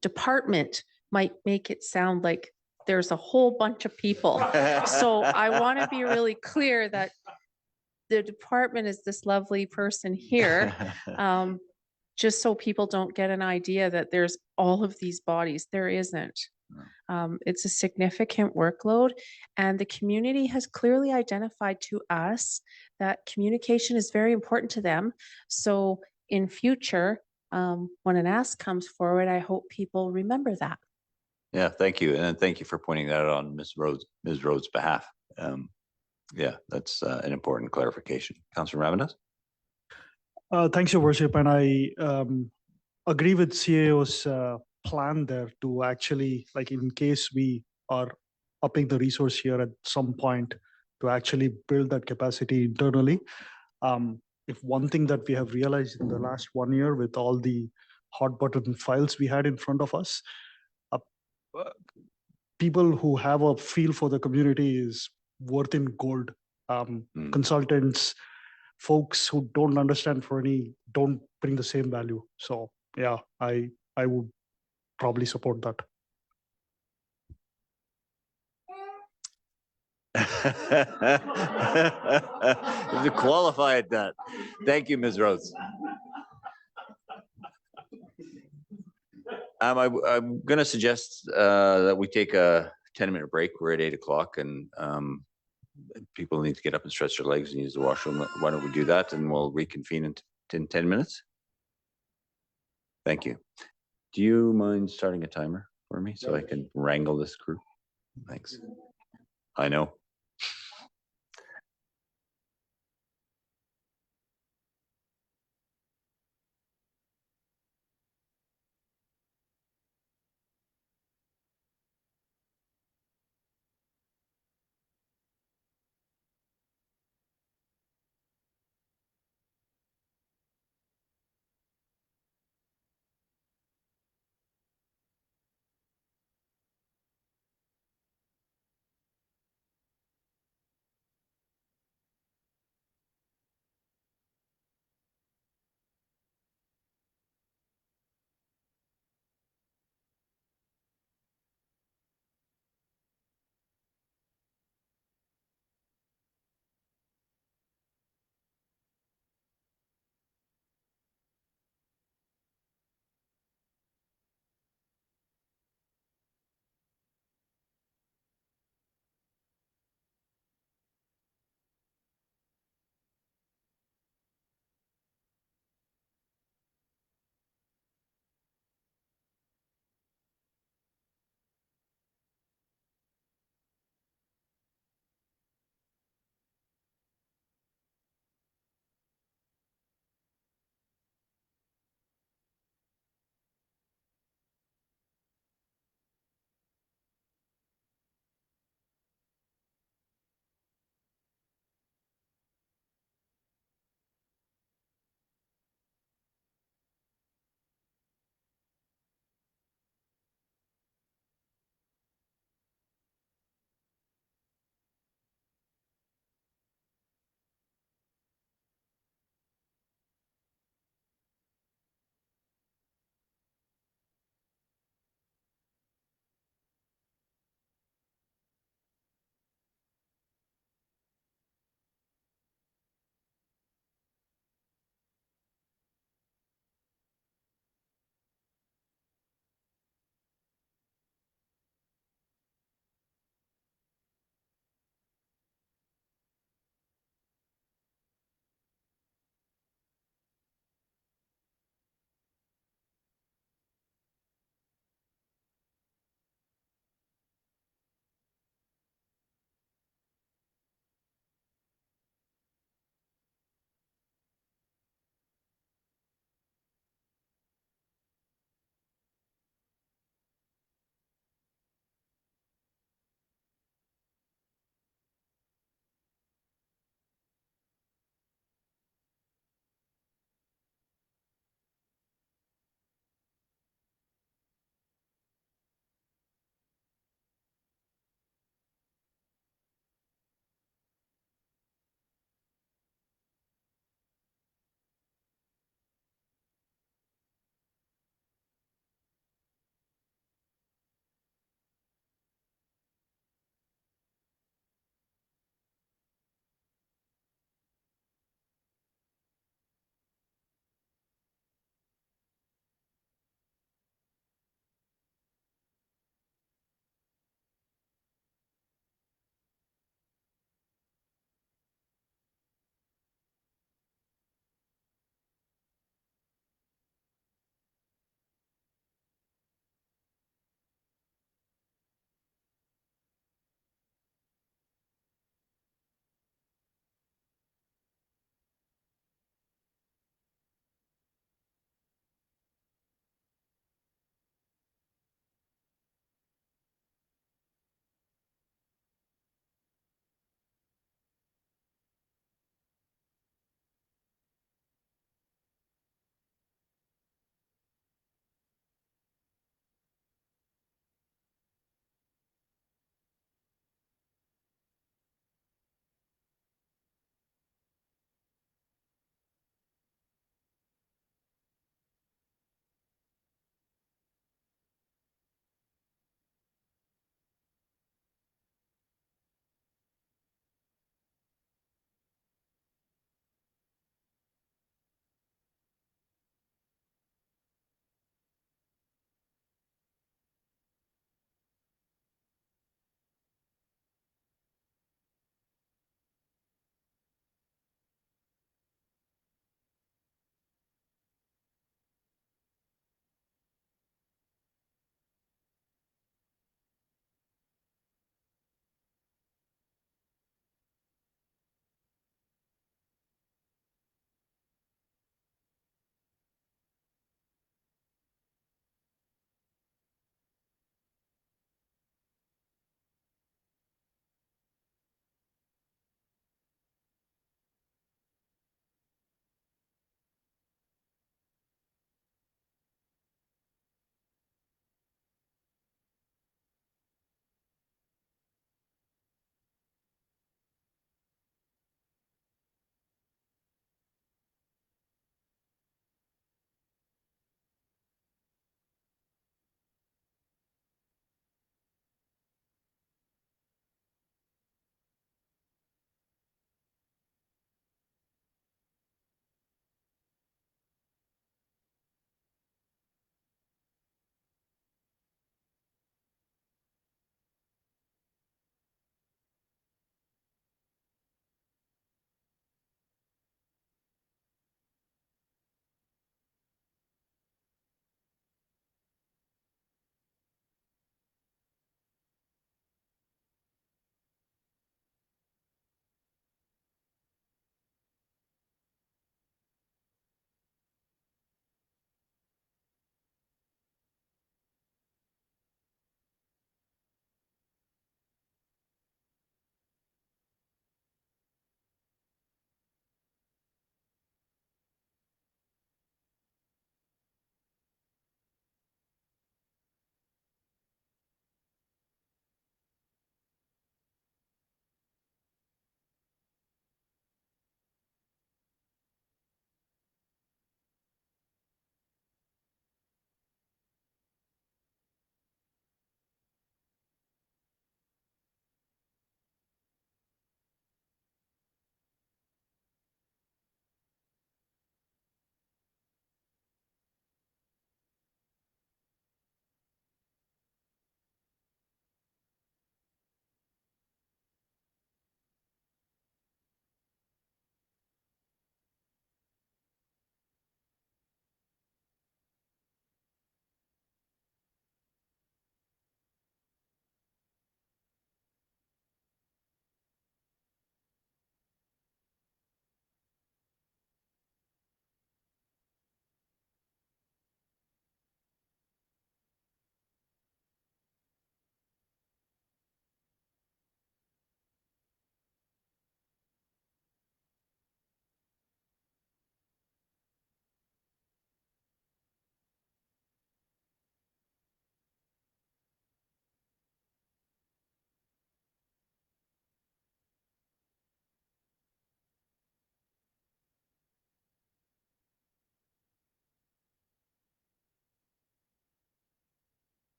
department might make it sound like there's a whole bunch of people. So I want to be really clear that the department is this lovely person here, just so people don't get an idea that there's all of these bodies. There isn't. It's a significant workload, and the community has clearly identified to us that communication is very important to them. So in future, when an ask comes forward, I hope people remember that. Yeah, thank you. And thank you for pointing that out on Ms. Rhodes' behalf. Yeah, that's an important clarification. Councillor Ramanus. Thanks, Your Worship. And I agree with CAO's plan there to actually, like in case we are upping the resource here at some point to actually build that capacity internally. If one thing that we have realized in the last 1 year with all the hot button files we had in front of us, people who have a feel for the community is worth in gold. Consultants, folks who don't understand Fernie don't bring the same value. So yeah, I would probably support that. To qualify at that. Thank you, Ms. Rhodes. I'm going to suggest that we take a 10-minute break. We're at 8 o'clock and people need to get up and stretch their legs and use the washroom. Why don't we do that and we'll reconvene in 10 minutes? Thank you. Do you mind starting a timer for me so I can wrangle this crew? Thanks. I know.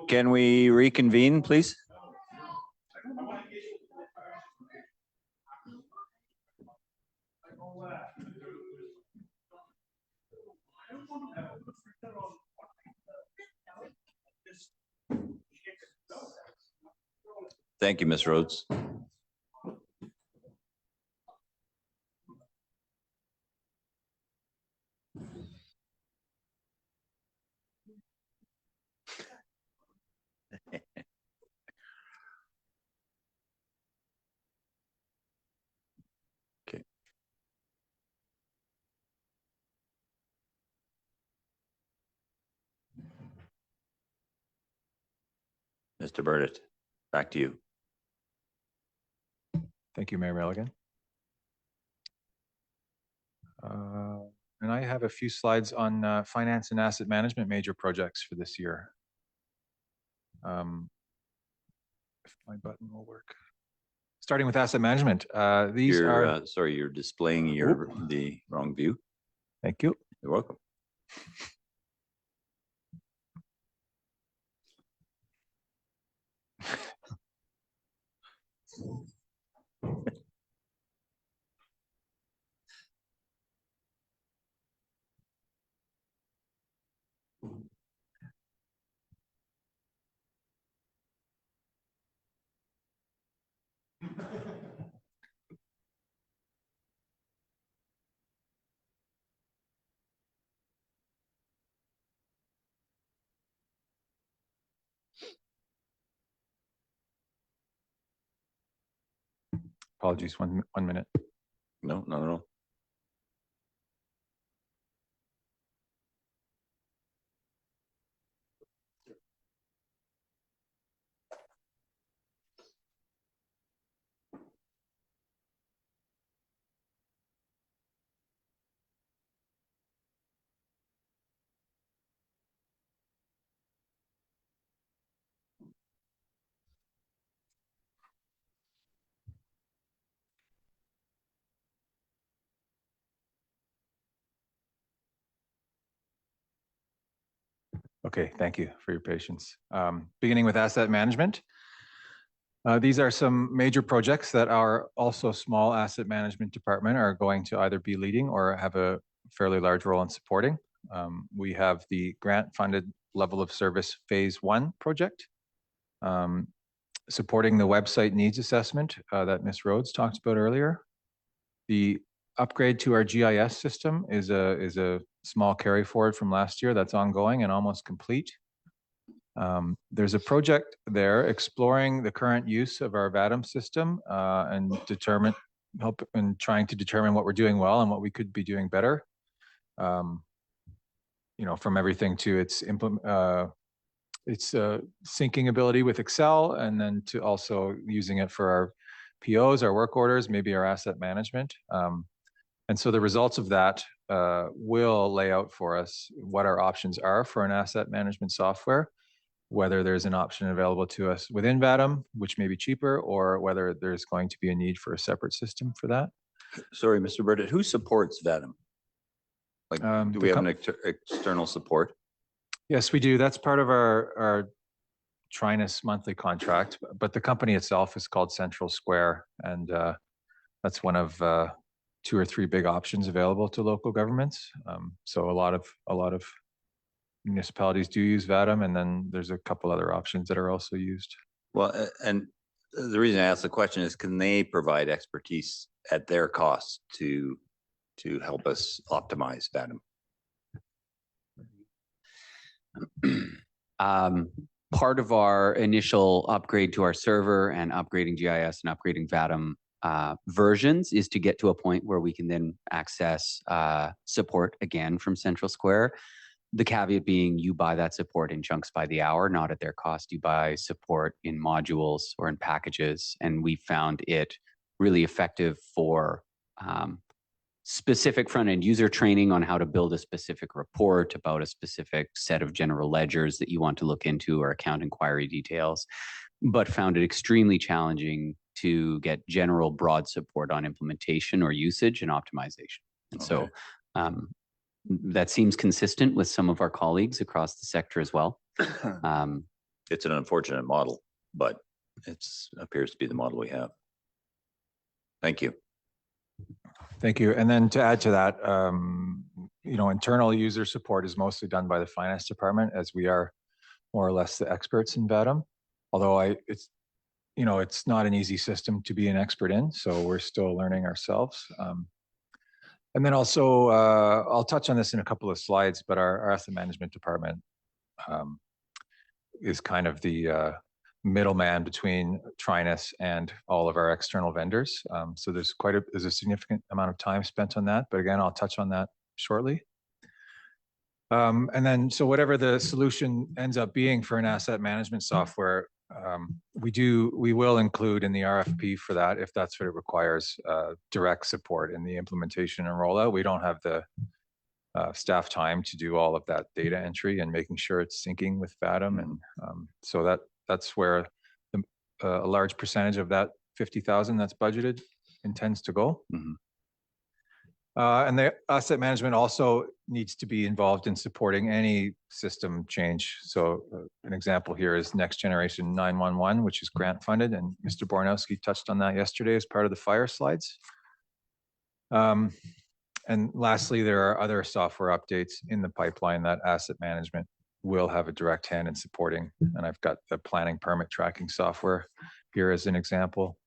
Can we reconvene, please? Thank you, Ms. Rhodes. Okay. Mr. Burdett, back to you. Thank you, Mayor Milligan. And I have a few slides on finance and asset management major projects for this year. If my button will work. Starting with asset management, these are. Sorry, you're displaying the wrong view. Thank you. You're welcome. Apologies, one minute. No, not at all. Okay, thank you for your patience. Beginning with asset management. These are some major projects that our also small asset management department are going to either be leading or have a fairly large role in supporting. We have the grant funded level of service phase 1 project, supporting the website needs assessment that Ms. Rhodes talked about earlier. The upgrade to our GIS system is a small carry forward from last year that's ongoing and almost complete. There's a project there exploring the current use of our VADM system and help in trying to determine what we're doing well and what we could be doing better. You know, from everything to its syncing ability with Excel, and then to also using it for our POs, our work orders, maybe our asset management. And so the results of that will lay out for us what our options are for an asset management software, whether there's an option available to us within VADM, which may be cheaper, or whether there's going to be a need for a separate system for that. Sorry, Mr. Burdett, who supports VADM? Like, do we have an external support? Yes, we do. That's part of our Trinus monthly contract, but the company itself is called Central Square, and that's one of 2 or 3 big options available to local governments. So a lot of municipalities do use VADM, and then there's a couple other options that are also used. Well, and the reason I ask the question is, can they provide expertise at their cost to help us optimize VADM? Part of our initial upgrade to our server and upgrading GIS and upgrading VADM versions is to get to a point where we can then access support again from Central Square. The caveat being you buy that support in chunks by the hour, not at their cost. You buy support in modules or in packages, and we found it really effective for specific front-end user training on how to build a specific report about a specific set of general ledgers that you want to look into or account inquiry details, but found it extremely challenging to get general broad support on implementation or usage and optimization. And so that seems consistent with some of our colleagues across the sector as well. It's an unfortunate model, but it's appears to be the model we have. Thank you. Thank you. And then to add to that, you know, internal user support is mostly done by the finance department, as we are more or less the experts in VADM. Although it's, you know, it's not an easy system to be an expert in, so we're still learning ourselves. And then also, I'll touch on this in a couple of slides, but our asset management department is kind of the middleman between Trinus and all of our external vendors. So there's a significant amount of time spent on that, but again, I'll touch on that shortly. And then, so whatever the solution ends up being for an asset management software, we will include in the RFP for that, if that's what it requires, direct support in the implementation and rollout. We don't have the staff time to do all of that data entry and making sure it's syncing with VADM. And so that's where a large percentage of that 50,000 that's budgeted intends to go. And the asset management also needs to be involved in supporting any system change. So an example here is Next Generation 911, which is grant funded, and Mr. Bornowski touched on that yesterday as part of the fire slides. And lastly, there are other software updates in the pipeline that asset management will have a direct hand in supporting. And I've got the planning permit tracking software here as an example.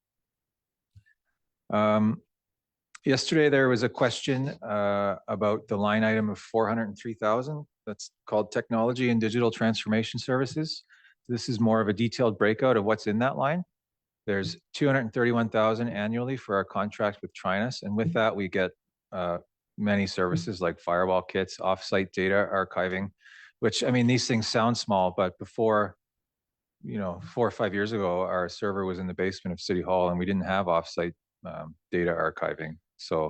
Yesterday, there was a question about the line item of 403,000 that's called Technology and Digital Transformation Services. This is more of a detailed breakout of what's in that line. There's 231,000 annually for our contract with Trinus, and with that, we get many services like firewall kits, offsite data archiving, which, I mean, these things sound small, but before, you know, 4 or 5 years ago, our server was in the basement of City Hall and we didn't have offsite data archiving. So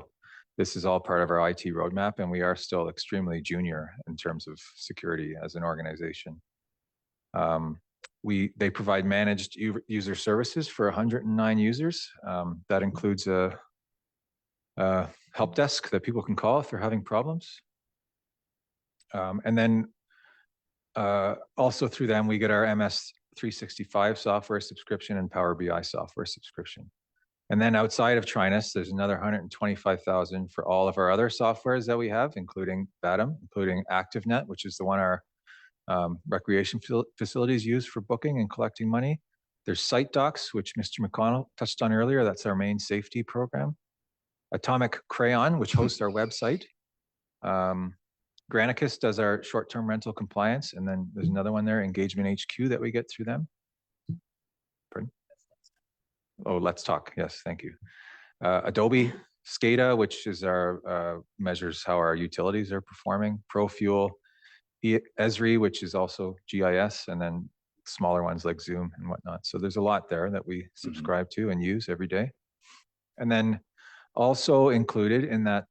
this is all part of our IT roadmap, and we are still extremely junior in terms of security as an organization. They provide managed user services for 109 users. That includes a help desk that people can call if they're having problems. And then also through them, we get our MS 365 software subscription and Power BI software subscription. And then outside of Trinus, there's another 125,000 for all of our other softwares that we have, including VADM, including ActiveNet, which is the one our recreation facilities use for booking and collecting money. There's SiteDocs, which Mr. McConnell touched on earlier. That's our main safety program. Atomic Crayon, which hosts our website. Granicus does our short-term rental compliance. And then there's another one there, Engagement HQ, that we get through them. Pardon? Oh, Let's Talk. Yes, thank you. Adobe SCADA, which is our measures how our utilities are performing. ProFuel, Esri, which is also GIS, and then smaller ones like Zoom and whatnot. So there's a lot there that we subscribe to and use every day. And then also included in that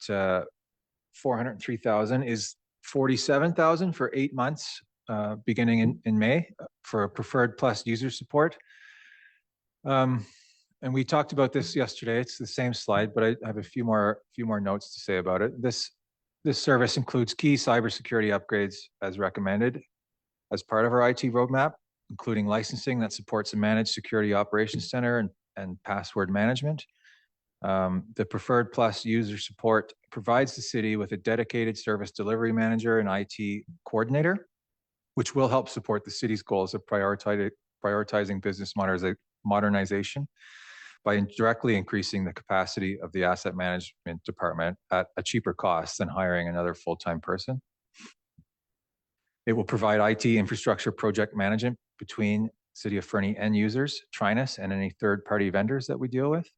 403,000 is 47,000 for 8 months, beginning in May, for Preferred Plus user support. And we talked about this yesterday. It's the same slide, but I have a few more notes to say about it. This service includes key cybersecurity upgrades as recommended as part of our IT roadmap, including licensing that supports a managed security operations center and password management. The Preferred Plus user support provides the city with a dedicated service delivery manager and IT coordinator, which will help support the city's goals of prioritizing business modernization by directly increasing the capacity of the asset management department at a cheaper cost than hiring another full-time person. It will provide IT infrastructure project management between City of Fernie end users, Trinus, and any third-party vendors that we deal with.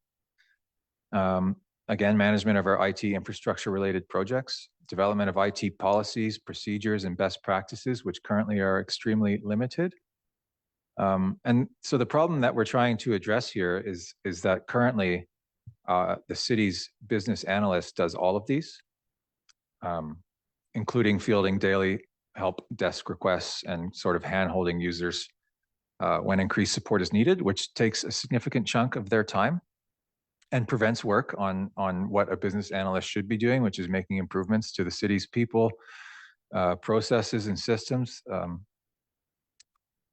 Again, management of our IT infrastructure related projects, development of IT policies, procedures, and best practices, which currently are extremely limited. And so the problem that we're trying to address here is that currently the city's business analyst does all of these, including fielding daily help desk requests and sort of hand-holding users when increased support is needed, which takes a significant chunk of their time. and prevents work on what a business analyst should be doing, which is making improvements to the city's people, processes and systems.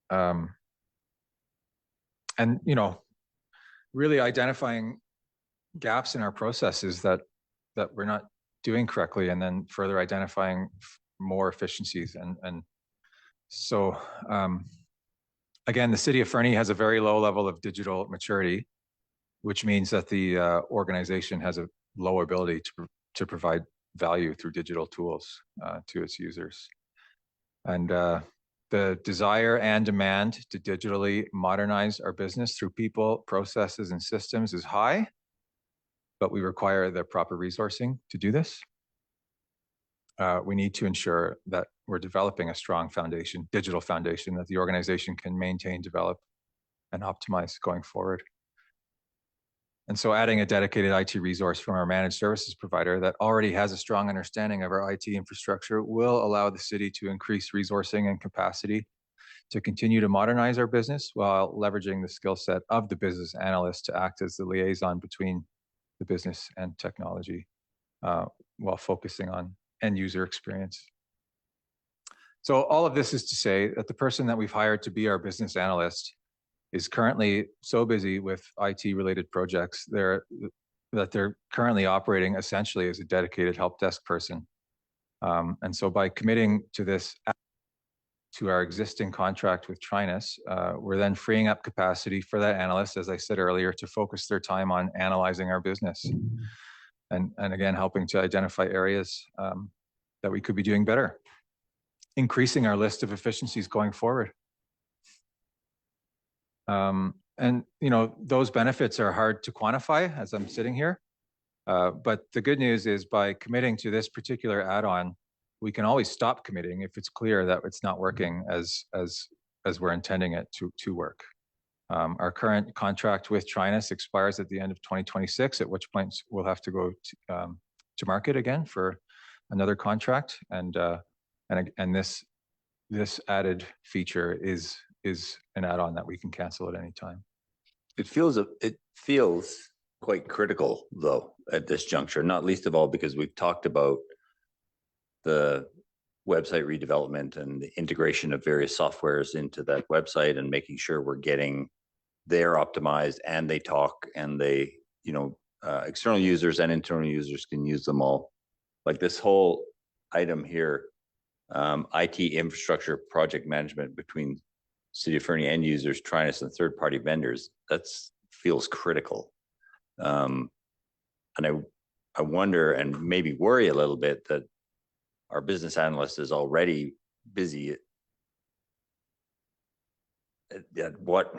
And, you know, really identifying gaps in our processes that we're not doing correctly, and then further identifying more efficiencies. And so, again, the city of Fernie has a very low level of digital maturity, which means that the organization has a low ability to provide value through digital tools to its users. And the desire and demand to digitally modernize our business through people, processes, and systems is high, but we require the proper resourcing to do this. We need to ensure that we're developing a strong foundation, digital foundation, that the organization can maintain, develop, and optimize going forward. And so adding a dedicated IT resource from our managed services provider that already has a strong understanding of our IT infrastructure will allow the city to increase resourcing and capacity to continue to modernize our business while leveraging the skill set of the business analyst to act as the liaison between the business and technology, while focusing on end user experience. So all of this is to say that the person that we've hired to be our business analyst is currently so busy with IT related projects that they're currently operating essentially as a dedicated help desk person. And so by committing to this, to our existing contract with Trinus, we're then freeing up capacity for that analyst, as I said earlier, to focus their time on analyzing our business. And again, helping to identify areas that we could be doing better, increasing our list of efficiencies going forward. And you know, those benefits are hard to quantify as I'm sitting here. But the good news is by committing to this particular add-on, we can always stop committing if it's clear that it's not working as we're intending it to work. Our current contract with Trinus expires at the end of 2026, at which point we'll have to go to market again for another contract. And this added feature is an add-on that we can cancel at any time. It feels quite critical though at this juncture, not least of all because we've talked about the website redevelopment and the integration of various softwares into that website and making sure we're getting they're optimized and they talk and they, you know, external users and internal users can use them all. Like this whole item here, IT infrastructure project management between City of Fernie end users, Trinus and third-party vendors, that's feels critical. And I wonder and maybe worry a little bit that our business analyst is already busy at what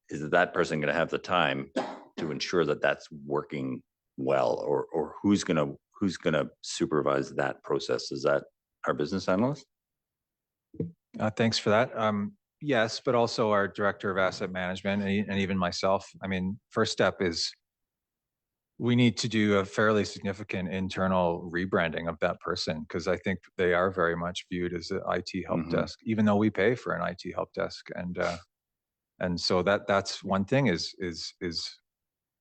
is that person going to have the time to ensure that that's working well, or who's going to supervise that process? Is that our business analyst? Thanks for that. Yes, but also our director of asset management and even myself. I mean, first step is we need to do a fairly significant internal rebranding of that person, because I think they are very much viewed as an IT help desk, even though we pay for an IT help desk. And so that's one thing is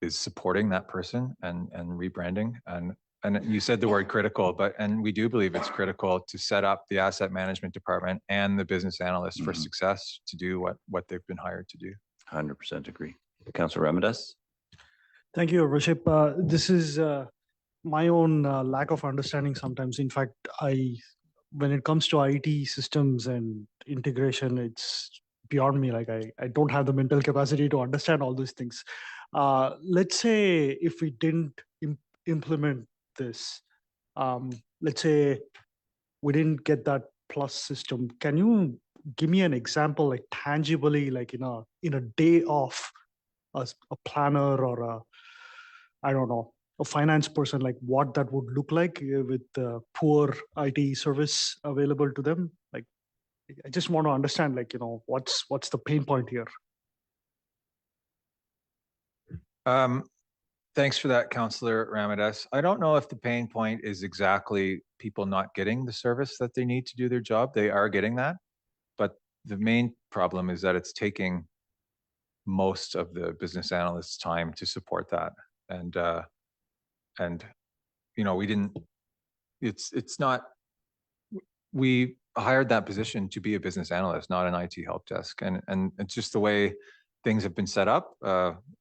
supporting that person and rebranding. And you said the word critical, and we do believe it's critical to set up the asset management department and the business analyst for success to do what they've been hired to do. 100% agree. Councillor Ramirez. Thank you, Worship. This is my own lack of understanding sometimes. In fact, when it comes to IT systems and integration, it's beyond me. Like I don't have the mental capacity to understand all these things. Let's say if we didn't implement this, let's say we didn't get that plus system. Can you give me an example, like tangibly, like in a day of a planner or I don't know, a finance person, like what that would look like with poor IT service available to them? Like, I just want to understand, like, what's the pain point here? Thanks for that, Councillor Ramirez. I don't know if the pain point is exactly people not getting the service that they need to do their job. They are getting that, but the main problem is that it's taking most of the business analyst's time to support that. And we didn't, it's not, we hired that position to be a business analyst, not an IT help desk. And it's just the way things have been set up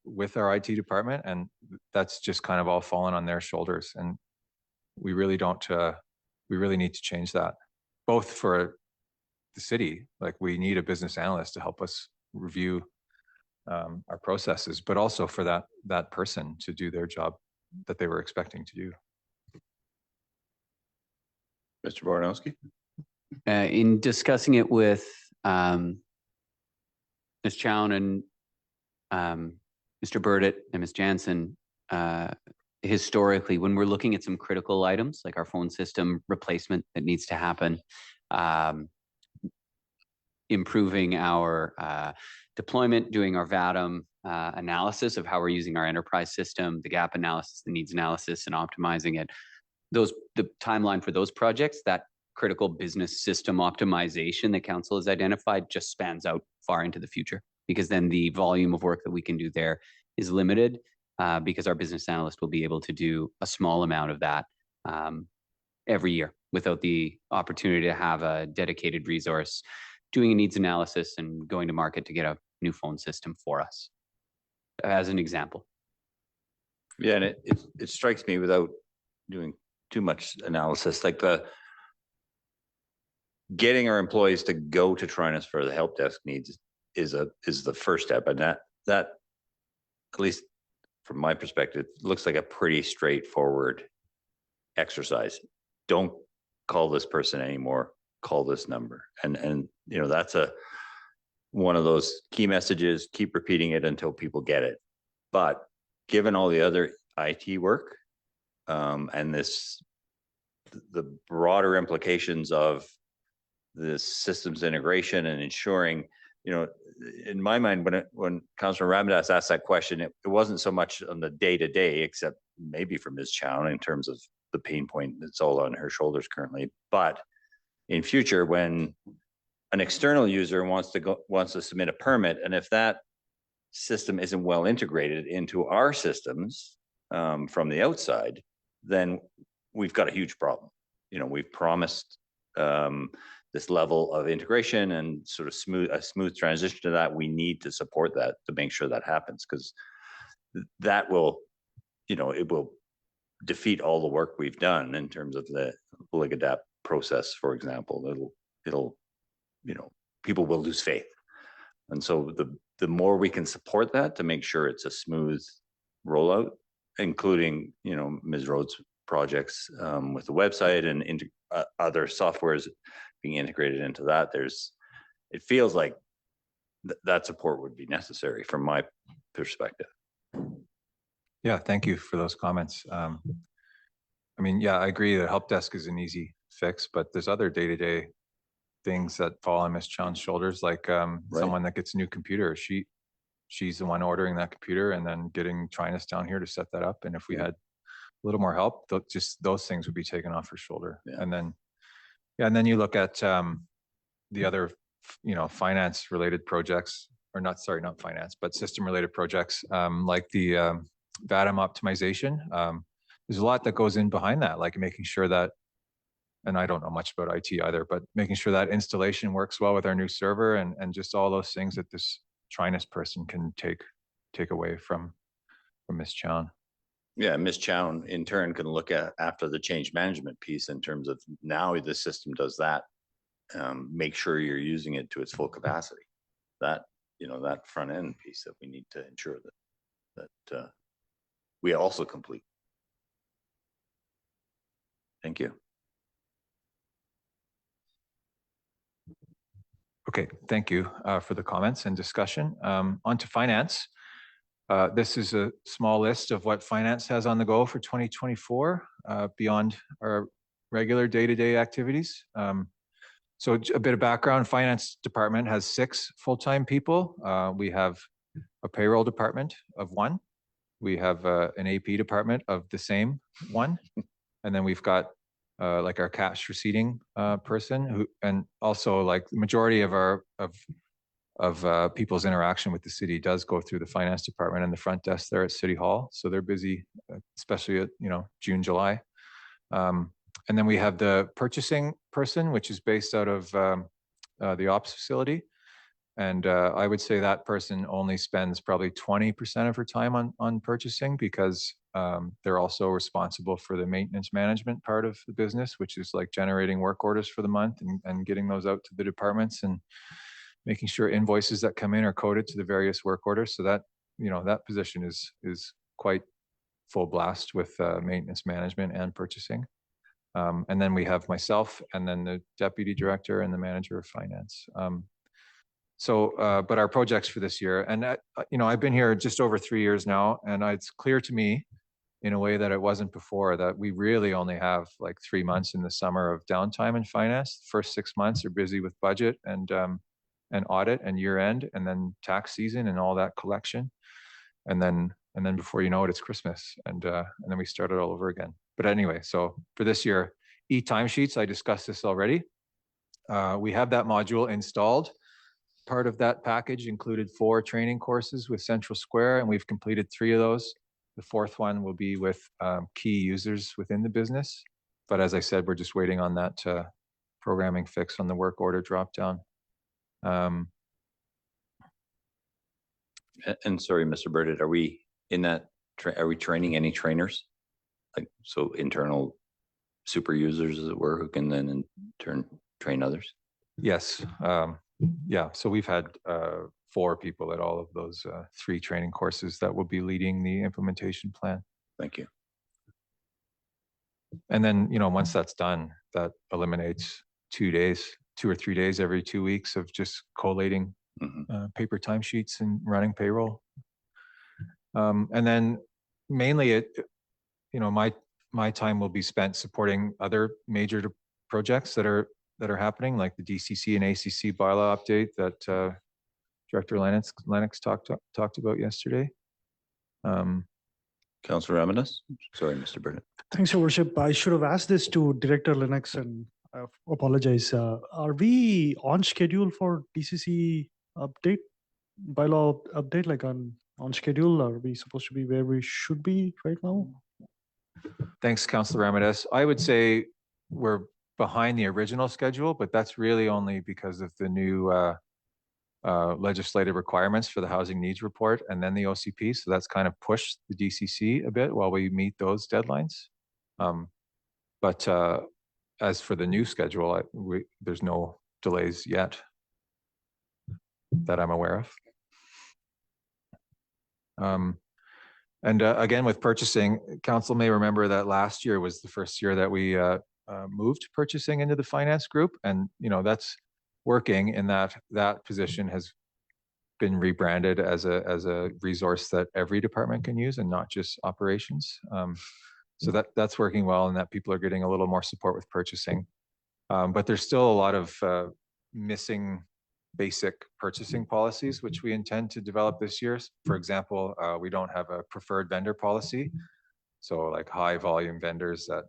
with our IT department. And that's just kind of all fallen on their shoulders. And we really don't, we really need to change that, both for the city, like we need a business analyst to help us review our processes, but also for that person to do their job that they were expecting to do. Mr. Boranowski? In discussing it with Ms. Chown and Mr. Burdett and Ms. Jansen, historically, when we're looking at some critical items like our phone system replacement that needs to happen, improving our deployment, doing our VATM analysis of how we're using our enterprise system, the gap analysis, the needs analysis, and optimizing it. The timeline for those projects, that critical business system optimization that council has identified just spans out far into the future, because then the volume of work that we can do there is limited, because our business analyst will be able to do a small amount of that every year without the opportunity to have a dedicated resource doing a needs analysis and going to market to get a new phone system for us, as an example. Yeah, and it strikes me, without doing too much analysis, like getting our employees to go to Trinus for the help desk needs is the first step, and that at least from my perspective looks like a pretty straightforward exercise. Don't call this person anymore, call this number, and that's one of those key messages. Keep repeating it until people get it. But given all the other IT work and the broader implications of the systems integration and ensuring, in my mind, when Councilor Ramadas asked that question, it wasn't so much on the day-to-day, except maybe for Ms. Chown in terms of the pain point that's all on her shoulders currently. But in future, when an external user wants to submit a permit, and if that system isn't well integrated into our systems from the outside, then we've got a huge problem. We've promised this level of integration and sort of a smooth transition to that. We need to support that to make sure that happens, because that will, it will defeat all the work we've done in terms of the Ligadap process, for example. It'll people will lose faith. And so the more we can support that to make sure it's a smooth rollout, including, Ms. Rhodes' projects with the website and other softwares being integrated into that, it feels like that support would be necessary from my perspective. Yeah, thank you for those comments. I agree that help desk is an easy fix, but there's other day-to-day things that fall on Ms. Chown's shoulders, like someone that gets a new computer. She's the one ordering that computer and then getting Trinus down here to set that up. And if we had a little more help, just those things would be taken off her shoulder. Yeah. And then you look at the other, finance related projects, or not finance, but system related projects, like the VATM optimization. There's a lot that goes in behind that, like making sure that, and I don't know much about IT either, but making sure that installation works well with our new server and just all those things that this Trinus person can take away from Ms. Chown. Yeah, Ms. Chown in turn can look at after the change management piece in terms of now the system does that. Make sure you're using it to its full capacity. That that front end piece that we need to ensure that we also complete. Thank you. Okay, thank you for the comments and discussion. On to finance. This is a small list of what finance has on the go for 2024 beyond our regular day-to-day activities. So a bit of background, finance department has 6 full-time people. We have a payroll department of 1. We have an AP department of the same 1. And then we've got like our cash receipting person and also like the majority of people's interaction with the city does go through the finance department and the front desk there at City Hall. So they're busy, especially at, June, July. And then we have the purchasing person, which is based out of the ops facility. And I would say that person only spends probably 20% of her time on purchasing, because they're also responsible for the maintenance management part of the business, which is like generating work orders for the month and getting those out to the departments and making sure invoices that come in are coded to the various work orders. So that, that position is quite full blast with maintenance management and purchasing. And then we have myself and then the deputy director and the manager of finance. But our projects for this year, and I've been here just over 3 years now, and it's clear to me in a way that it wasn't before that we really only have like 3 months in the summer of downtime in finance. The first 6 months are busy with budget and audit and year end, and then tax season and all that collection. And then before you know it, it's Christmas, and then we start it all over again. But anyway, so for this year, e-timesheets, I discussed this already. We have that module installed. Part of that package included 4 training courses with Central Square, and we've completed 3 of those. The 4th one will be with key users within the business. But as I said, we're just waiting on that programming fix on the work order dropdown. And sorry, Mr. Burdett, are we in that, are we training any trainers? Like, so internal super users, as it were, who can then in turn train others? Yes. Yeah. So we've had 4 people at all of those 3 training courses that will be leading the implementation plan. Thank you. And then, once that's done, that eliminates 2 or 3 days every 2 weeks of just collating paper timesheets and running payroll. And then mainly my time will be spent supporting other major projects that are happening, like the DCC and ACC bylaw update that Director Lennox talked about yesterday. Councillor Ramirez? Sorry, Mr. Burnett. Thanks, Your Worship. I should have asked this to Director Lennox, and I apologize. Are we on schedule for DCC update, bylaw update, like on schedule? Are we supposed to be where we should be right now? Thanks, Councillor Ramirez. I would say we're behind the original schedule, but that's really only because of the new legislative requirements for the housing needs report and then the OCP. So that's kind of pushed the DCC a bit while we meet those deadlines. But as for the new schedule, there's no delays yet that I'm aware of. And again, with purchasing, council may remember that last year was the first year that we moved purchasing into the finance group, and that's working in that position has been rebranded as a resource that every department can use and not just operations. So that's working well, and that people are getting a little more support with purchasing. But there's still a lot of missing basic purchasing policies, which we intend to develop this year. For example, we don't have a preferred vendor policy. So like high volume vendors that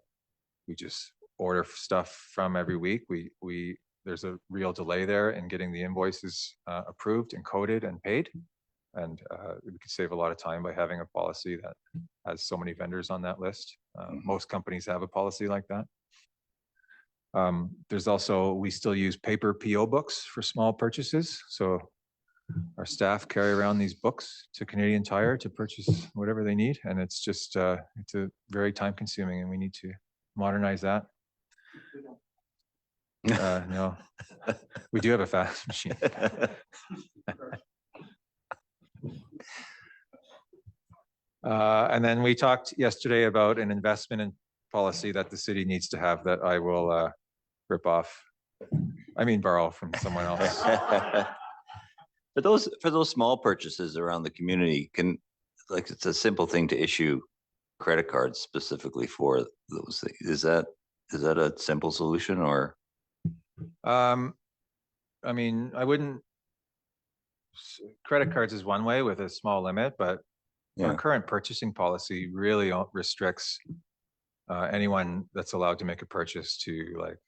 we just order stuff from every week, there's a real delay there in getting the invoices approved and coded and paid. And we could save a lot of time by having a policy that has so many vendors on that list. Most companies have a policy like that. There's also, we still use paper PO books for small purchases. So our staff carry around these books to Canadian Tire to purchase whatever they need. And it's just, it's a very time consuming, and we need to modernize that. No, we do have a fax machine. And then we talked yesterday about an investment in policy that the city needs to have that I will borrow from someone else. For those small purchases around the community, it's a simple thing to issue credit cards specifically for those things. Is that a simple solution, or? Credit cards is one way with a small limit, but our current purchasing policy really restricts anyone that's allowed to make a purchase to like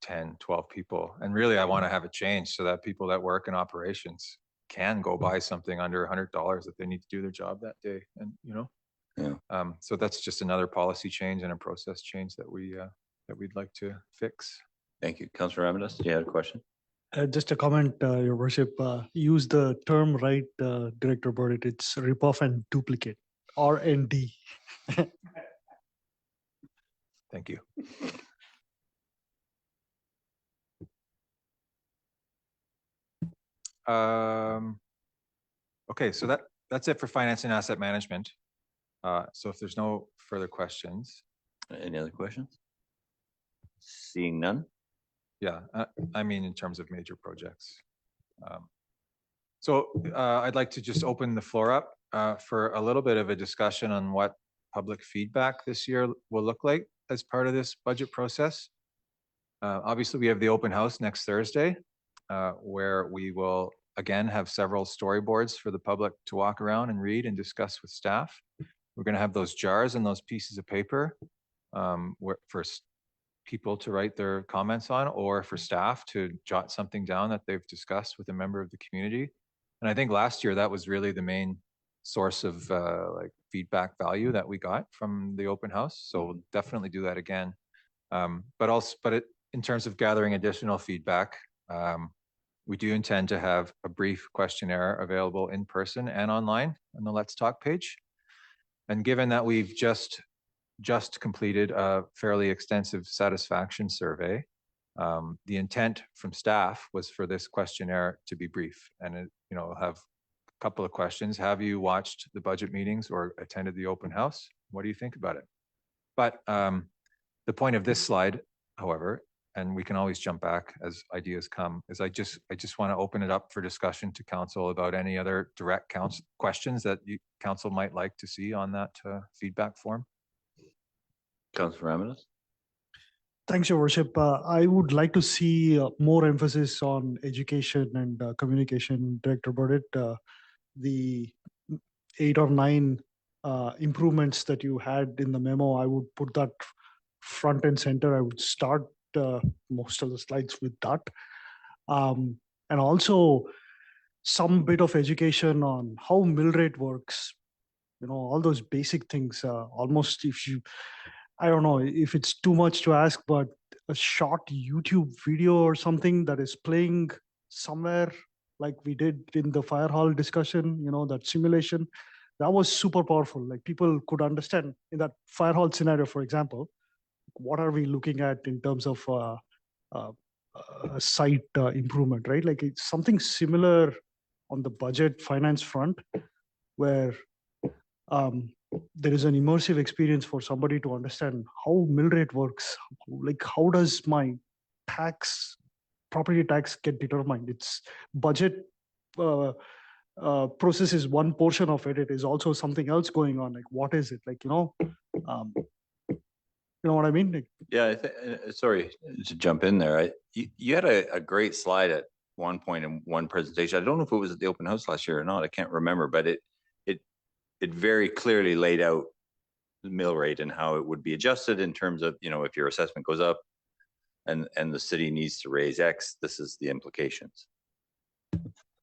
10, 12 people. And really, I want to have it changed so that people that work in operations can go buy something under $100 if they need to do their job that day. And, you know, so that's just another policy change and a process change that we'd like to fix. Thank you. Councillor Ramirez, do you have a question? Just a comment, Your Worship. Use the term right, Director Burdett. It's rip-off and duplicate, R&D. Thank you. Okay, so that's it for finance and asset management. So if there's no further questions. Any other questions? Seeing none? Yeah, I mean, in terms of major projects. So I'd like to just open the floor up for a little bit of a discussion on what public feedback this year will look like as part of this budget process. Obviously, we have the open house next Thursday, where we will again have several storyboards for the public to walk around and read and discuss with staff. We're going to have those jars and those pieces of paper for people to write their comments on, or for staff to jot something down that they've discussed with a member of the community. And I think last year that was really the main source of like feedback value that we got from the open house. So we'll definitely do that again. But in terms of gathering additional feedback, we do intend to have a brief questionnaire available in person and online on the Let's Talk page. And given that we've just completed a fairly extensive satisfaction survey, the intent from staff was for this questionnaire to be brief, and it, have a couple of questions. Have you watched the budget meetings or attended the open house? What do you think about it? But the point of this slide, however, and we can always jump back as ideas come, is I just want to open it up for discussion to council about any other direct questions that council might like to see on that feedback form. Councillor Ramirez? Thanks, Your Worship. I would like to see more emphasis on education and communication, Director Burdett. The 8 or 9 improvements that you had in the memo, I would put that front and center. I would start most of the slides with that. And also some bit of education on how mill rate works, all those basic things. Almost I don't know if it's too much to ask, but a short YouTube video or something that is playing somewhere like we did in the fire hall discussion, that simulation, that was super powerful. Like people could understand in that fire hall scenario, for example, what are we looking at in terms of site improvement, right? Like it's something similar on the budget finance front, where there is an immersive experience for somebody to understand how mill rate works. Like how does my property tax get determined? It's budget process is one portion of it. It is also something else going on. Like what is it? Like, you know what I mean? Like, yeah, sorry to jump in there. You had a great slide at one point in one presentation. I don't know if it was at the open house last year or not. I can't remember, but it very clearly laid out the mill rate and how it would be adjusted in terms of, if your assessment goes up and the city needs to raise X, this is the implications.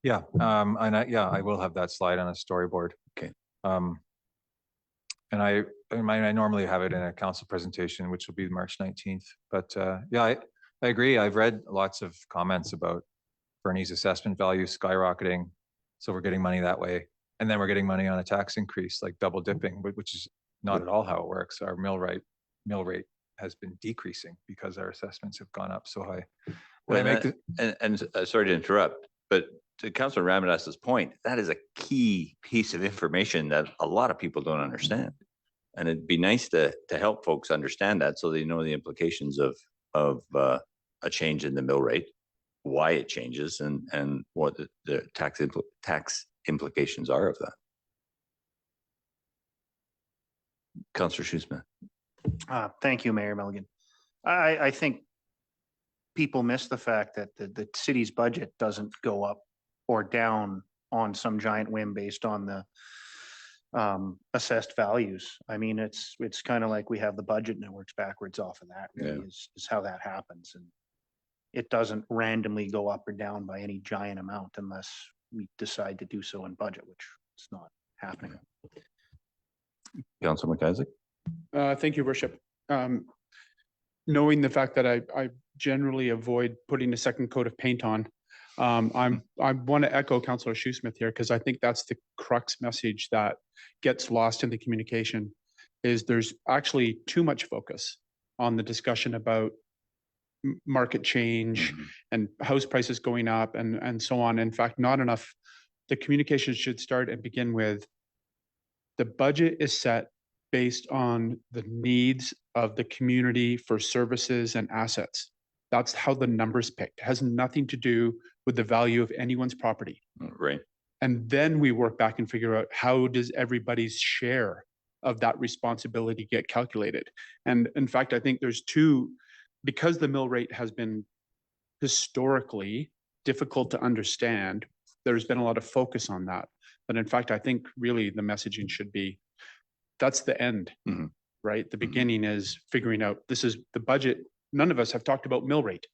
Yeah, and I will have that slide on a storyboard. Okay. And I normally have it in a council presentation, which will be March 19th. But yeah, I agree. I've read lots of comments about Fernie's assessment value skyrocketing. So we're getting money that way. And then we're getting money on a tax increase, like double dipping, which is not at all how it works. Our mill rate has been decreasing because our assessments have gone up so high. Sorry to interrupt, but to Councillor Ramirez's point, that is a key piece of information that a lot of people don't understand. And it'd be nice to help folks understand that so they know the implications of a change in the mill rate, why it changes, and what the tax implications are of that. Councillor Shoesmith. Thank you, Mayor Milligan. I think people miss the fact that the city's budget doesn't go up or down on some giant whim based on the assessed values. I mean, it's kind of like we have the budget and it works backwards off of that, really, is how that happens. And it doesn't randomly go up or down by any giant amount unless we decide to do so in budget, which is not happening. Councilor McIsaac? Thank you, Worship. Knowing the fact that I generally avoid putting a second coat of paint on, I want to echo Councillor Shoesmith here because I think that's the crux message that gets lost in the communication is there's actually too much focus on the discussion about market change and house prices going up and so on. In fact, not enough. The communication should start and begin with the budget is set based on the needs of the community for services and assets. That's how the number's picked. It has nothing to do with the value of anyone's property. Right. And then we work back and figure out how does everybody's share of that responsibility get calculated. And in fact, I think there's two, because the mill rate has been historically difficult to understand, there's been a lot of focus on that. But in fact, I think really the messaging should be, that's the end, right? The beginning is figuring out, this is the budget. None of us have talked about mill rate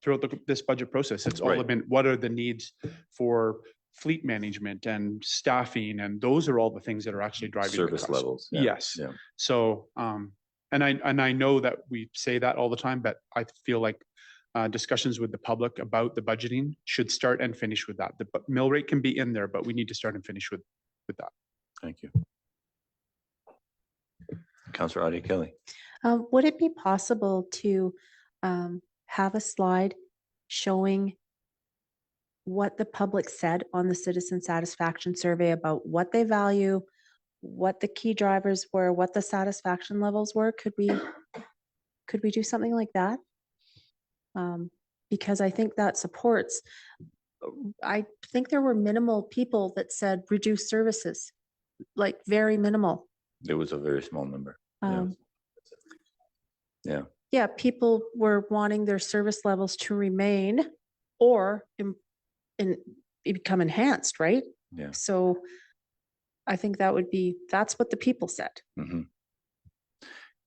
throughout this budget process. It's all been, what are the needs for fleet management and staffing? And those are all the things that are actually driving service levels. Yeah. Yes. Yeah. So, and I know that we say that all the time, but I feel like discussions with the public about the budgeting should start and finish with that. The mill rate can be in there, but we need to start and finish with that. Thank you. Councillor Adia Kelly. Would it be possible to have a slide showing what the public said on the citizen satisfaction survey about what they value, what the key drivers were, what the satisfaction levels were? Could we do something like that? Because I think that supports, I think there were minimal people that said reduce services, like very minimal. It was a very small number. Yeah. Yeah, people were wanting their service levels to remain or become enhanced, right? Yeah. So I think that's what the people said.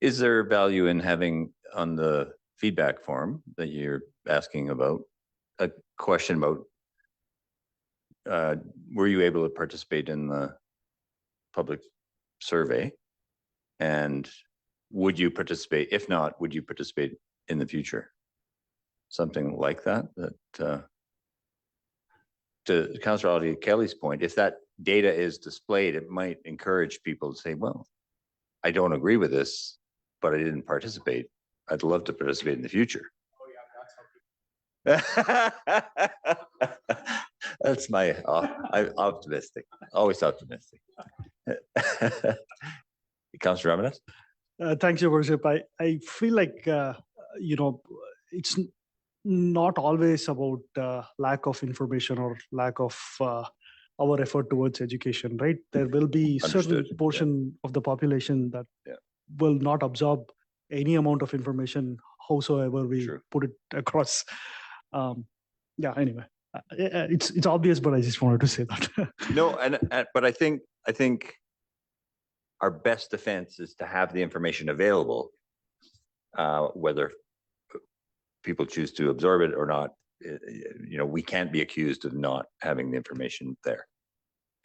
Is there value in having on the feedback form that you're asking about a question about were you able to participate in the public survey? And would you participate? If not, would you participate in the future? Something like that, to Councillor Adia Kelly's point, if that data is displayed, it might encourage people to say, well, I don't agree with this, but I didn't participate. I'd love to participate in the future. That's my, I'm optimistic, always optimistic. Councillor Ramirez? Thanks, Your Worship. I feel like, it's not always about lack of information or lack of our effort towards education, right? There will be certain portion of the population that will not absorb any amount of information, howsoever we put it across. Anyway, it's obvious, but I just wanted to say that. No, but I think our best defense is to have the information available, whether people choose to absorb it or not. We can't be accused of not having the information there.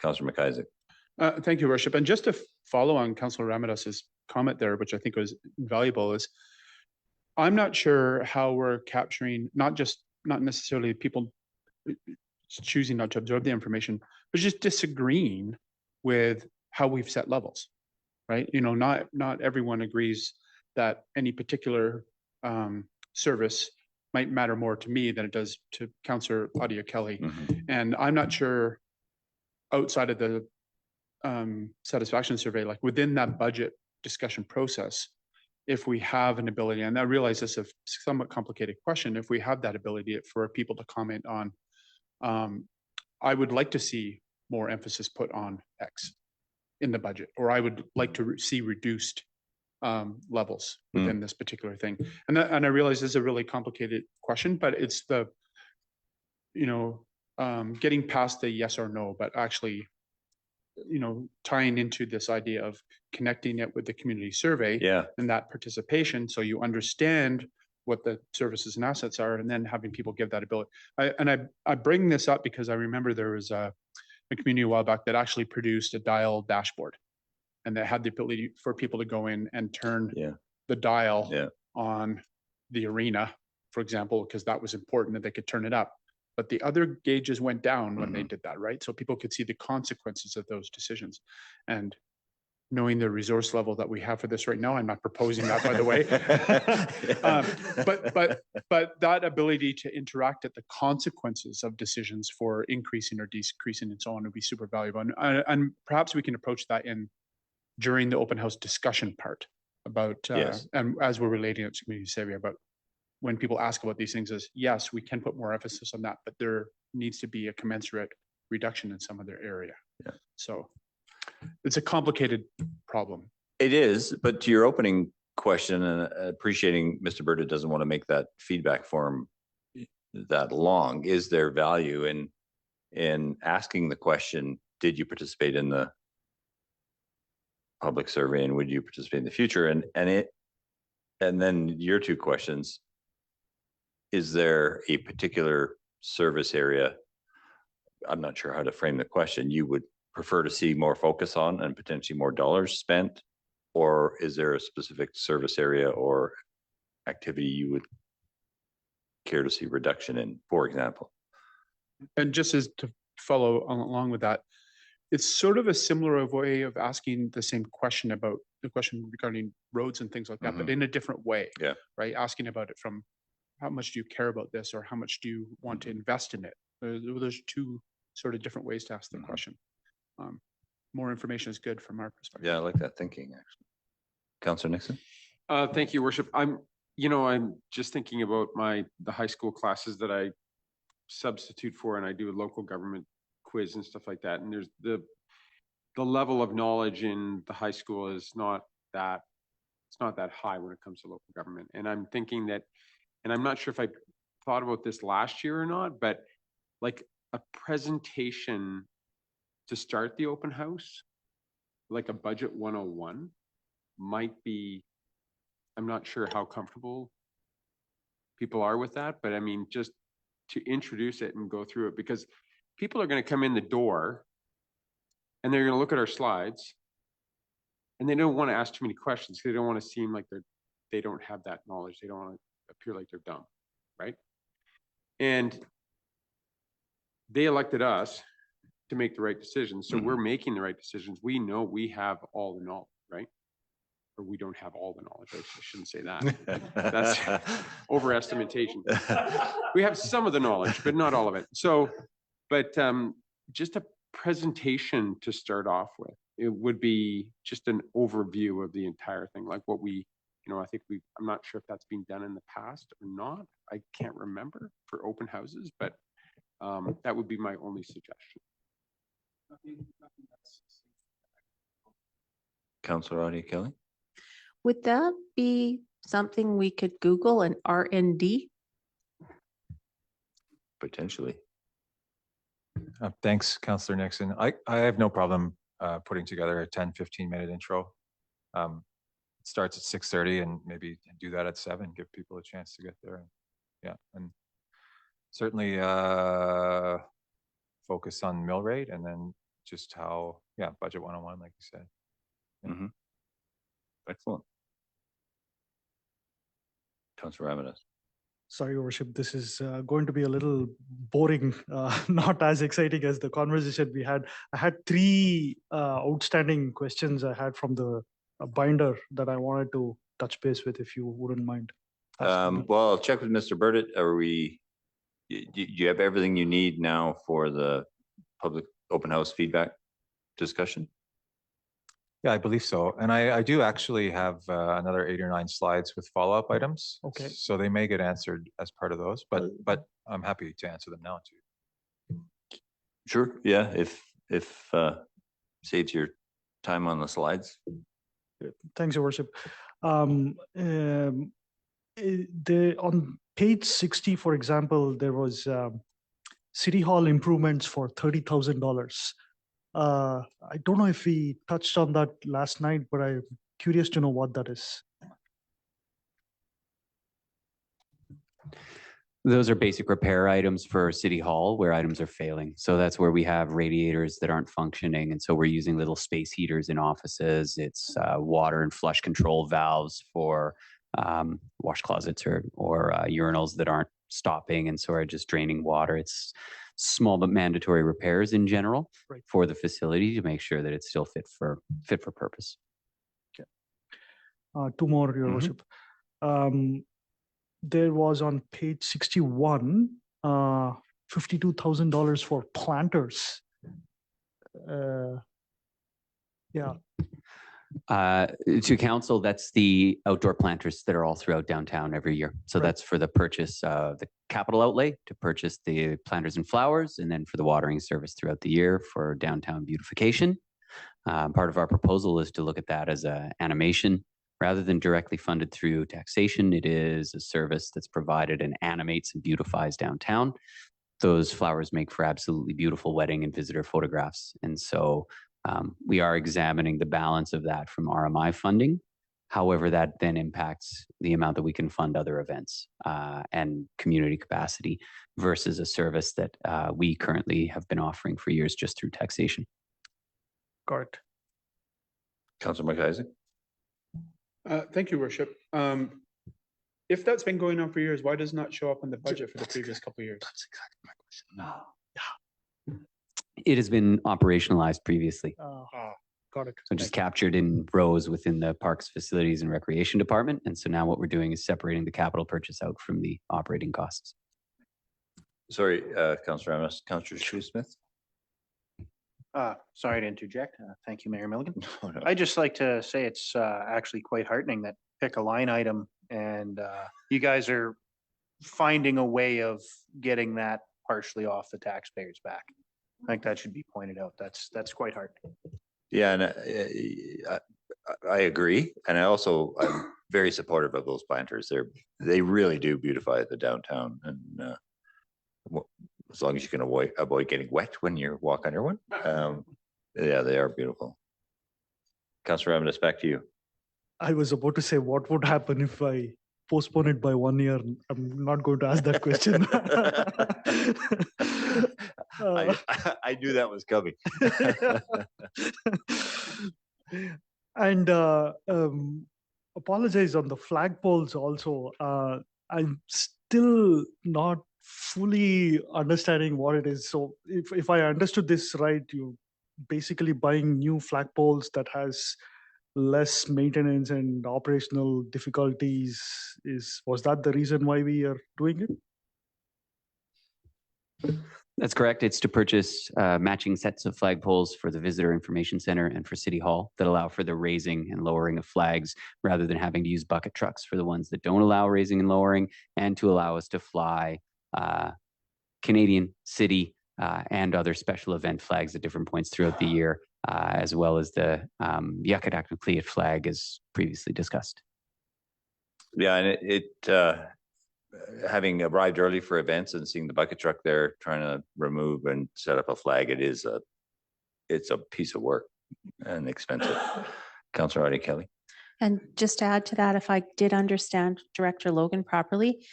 Councillor McIsaac. Thank you, Worship. And just to follow on Councillor Ramirez's comment there, which I think was invaluable, is I'm not sure how we're capturing not necessarily people choosing not to absorb the information, but just disagreeing with how we've set levels, right? Not everyone agrees that any particular service might matter more to me than it does to Councillor Adia Kelly. And I'm not sure outside of the satisfaction survey, like within that budget discussion process, if we have an ability, and I realize this is a somewhat complicated question, if we have that ability for people to comment on, I would like to see more emphasis put on X in the budget, or I would like to see reduced levels within this particular thing. And I realize this is a really complicated question, but it's the, getting past the yes or no, but actually, tying into this idea of connecting it with the community survey and that participation. So you understand what the services and assets are, and then having people give that ability. I bring this up because I remember there was a community a while back that actually produced a dial dashboard, and that had the ability for people to go in and turn the dial on the arena, for example, because that was important that they could turn it up. But the other gauges went down when they did that, right? So people could see the consequences of those decisions. And knowing the resource level that we have for this right now, I'm not proposing that, by the way. But that ability to interact at the consequences of decisions for increasing or decreasing and so on would be super valuable. And perhaps we can approach that during the open house discussion part about, and as we're relating it to community savvy, about when people ask about these things is, yes, we can put more emphasis on that, but there needs to be a commensurate reduction in some other area. So it's a complicated problem. It is, but to your opening question, and appreciating Mr. Berta doesn't want to make that feedback form that long, is there value in asking the question, did you participate in the public survey and would you participate in the future? And then your two questions, is there a particular service area, I'm not sure how to frame the question, you would prefer to see more focus on and potentially more dollars spent? Or is there a specific service area or activity you would care to see reduction in, for example? And just as to follow along with that, it's sort of a similar way of asking the same question about the question regarding roads and things like that, but in a different way, right? Asking about it from how much do you care about this, or how much do you want to invest in it? There's two sort of different ways to ask the question. More information is good from our perspective. Yeah, I like that thinking, actually. Councillor Nixon? Thank you, Worship. I'm just thinking about the high school classes that I substitute for, and I do a local government quiz and stuff like that. And there's the level of knowledge in the high school is not that high when it comes to local government. And I'm thinking that, and I'm not sure if I thought about this last year or not, but like a presentation to start the open house, like a budget 101 might be, I'm not sure how comfortable people are with that, but I mean, just to introduce it and go through it, because people are going to come in the door and they're going to look at our slides and they don't want to ask too many questions because they don't want to seem like they don't have that knowledge. They don't want to appear like they're dumb, right? And they elected us to make the right decisions. So we're making the right decisions. We know we have all the knowledge, right? Or we don't have all the knowledge. I shouldn't say that. That's overestimation. We have some of the knowledge, but not all of it. So, but just a presentation to start off with. It would be just an overview of the entire thing, like what we, I think I'm not sure if that's been done in the past or not. I can't remember for open houses, but that would be my only suggestion. Councillor Audie Kelly? Would that be something we could Google, an R&D? Potentially. Thanks, Councillor Nixon. I have no problem putting together a 10, 15-minute intro. It starts at 6:30 and maybe do that at 7, give people a chance to get there. Yeah, and certainly focus on mill rate and then just how, budget 101, like you said. Yeah. Excellent. Councillor Ramirez. Sorry, Your Worship, this is going to be a little boring, not as exciting as the conversation we had. I had 3 outstanding questions I had from the binder that I wanted to touch base with, if you wouldn't mind. Well, I'll check with Mr. Burdett. Do you have everything you need now for the public open house feedback discussion? Yeah, I believe so. And I do actually have another 8 or 9 slides with follow-up items. Okay. So they may get answered as part of those, but I'm happy to answer them now too. Sure. Yeah. If saves your time on the slides. Thanks, Your Worship. On page 60, for example, there was City Hall improvements for $30,000. I don't know if we touched on that last night, but I'm curious to know what that is. Those are basic repair items for City Hall where items are failing. So that's where we have radiators that aren't functioning. And so we're using little space heaters in offices. It's water and flush control valves for wash closets or urinals that aren't stopping and so are just draining water. It's small but mandatory repairs in general for the facility to make sure that it's still fit for purpose. Two more, Your Worship. There was on page 61, $52,000 for planters. Yeah. To council, that's the outdoor planters that are all throughout downtown every year. So that's for the purchase of the capital outlay to purchase the planters and flowers, and then for the watering service throughout the year for downtown beautification. Part of our proposal is to look at that as an animation rather than directly funded through taxation. It is a service that's provided and animates and beautifies downtown. Those flowers make for absolutely beautiful wedding and visitor photographs. And so we are examining the balance of that from RMI funding. However, that then impacts the amount that we can fund other events and community capacity versus a service that we currently have been offering for years just through taxation. Got it. Councillor McIsaac. Thank you, Worship. If that's been going on for years, why does it not show up in the budget for the previous couple of years? That's exactly my question. It has been operationalized previously. Got it. So just captured in rows within the Parks, Facilities and Recreation Department. And so now what we're doing is separating the capital purchase out from the operating costs. Sorry, Councillor Amos. Councillor Shoesmith. Sorry to interject. Thank you, Mayor Milligan. No, no. I'd just like to say it's actually quite heartening that pick a line item and you guys are finding a way of getting that partially off the taxpayers' back. I think that should be pointed out. That's quite heartening. Yeah, and I agree. And I'm very supportive of those planters. They really do beautify the downtown. And as long as you can avoid getting wet when you walk under one. Yeah, they are beautiful. Councillor Ramirez, back to you. I was about to say, what would happen if I postpone it by 1 year? I'm not going to ask that question. I knew that was coming. And apologize on the flagpoles also. I'm still not fully understanding what it is. So if I understood this right, you basically buying new flagpoles that has less maintenance and operational difficulties. Was that the reason why we are doing it? That's correct. It's to purchase matching sets of flagpoles for the Visitor Information Center and for City Hall that allow for the raising and lowering of flags rather than having to use bucket trucks for the ones that don't allow raising and lowering, and to allow us to fly Canadian, city, and other special event flags at different points throughout the year, as well as the Yucatac flag as previously discussed. Yeah, and having arrived early for events and seeing the bucket truck there trying to remove and set up a flag, it's a piece of work and expensive. Councillor Artie Kelly. And just to add to that, if I did understand Director Logan properly,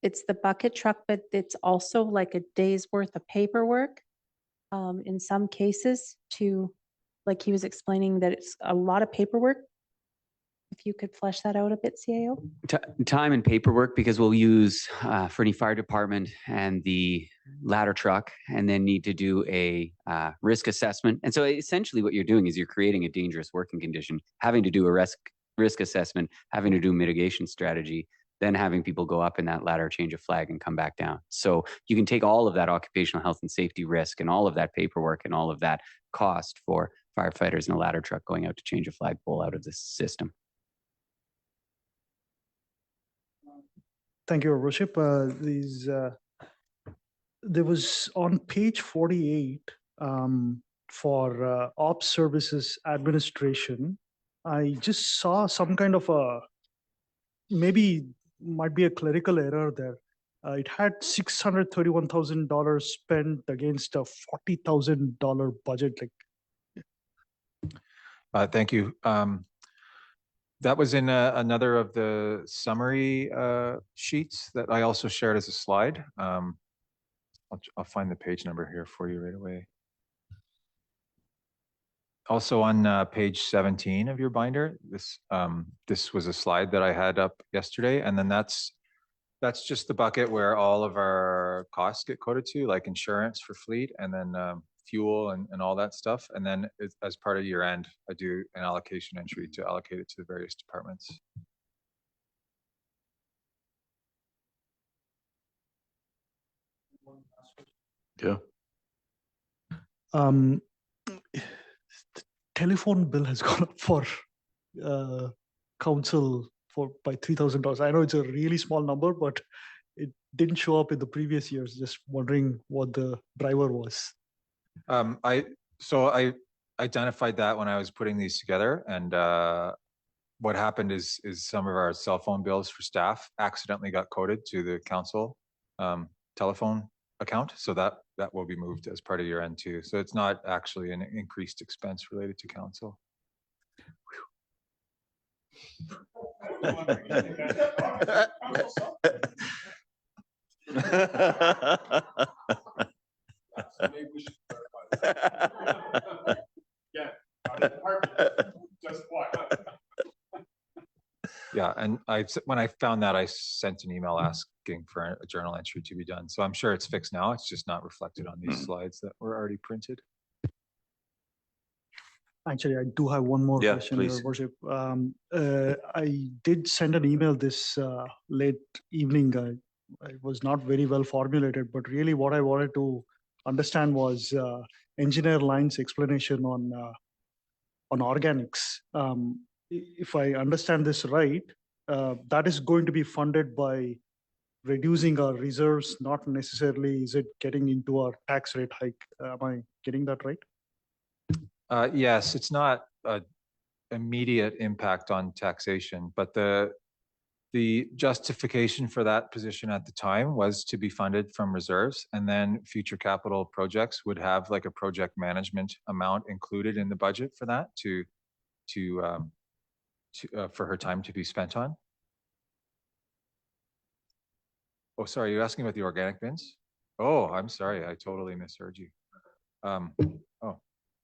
it's the bucket truck, but it's also like a day's worth of paperwork in some cases like he was explaining that it's a lot of paperwork. If you could flesh that out a bit, CAO. Time and paperwork, because we'll use Fernie Fire Department and the ladder truck and then need to do a risk assessment. And so essentially what you're doing is you're creating a dangerous working condition, having to do a risk assessment, having to do mitigation strategy, then having people go up in that ladder, change a flag and come back down. So you can take all of that occupational health and safety risk and all of that paperwork and all of that cost for firefighters in a ladder truck going out to change a flagpole out of this system. Thank you, Your Worship. There was on page 48 for Ops Services Administration, I just saw some kind of might be a clerical error there. It had $631,000 spent against a $40,000 budget. Thank you. That was in another of the summary sheets that I also shared as a slide. I'll find the page number here for you right away. Also on page 17 of your binder, this was a slide that I had up yesterday, and then that's just the bucket where all of our costs get coded to, like insurance for fleet, and then fuel and all that stuff. And then as part of year end, I do an allocation entry to allocate it to the various departments. Yeah. The telephone bill has gone up for council by $3,000. I know it's a really small number, but it didn't show up in the previous years. Just wondering what the driver was. So I identified that when I was putting these together, and what happened is some of our cell phone bills for staff accidentally got coded to the council telephone account. So that will be moved as part of year end too. So it's not actually an increased expense related to council. Yeah, and when I found that, I sent an email asking for a journal entry to be done. So I'm sure it's fixed now. It's just not reflected on these slides that were already printed. Actually, I do have one more question, please. Your Worship. I did send an email this late evening. I was not very well formulated, but really what I wanted to understand was Engineer Line's explanation on organics. If I understand this right, that is going to be funded by reducing our reserves, not necessarily is it getting into our tax rate hike. Am I getting that right? Yes, it's not an immediate impact on taxation, but the justification for that position at the time was to be funded from reserves, and then future capital projects would have like a project management amount included in the budget for that for her time to be spent on. Oh, sorry, you're asking about the organic bins? Oh, I'm sorry, I totally misheard you. Oh,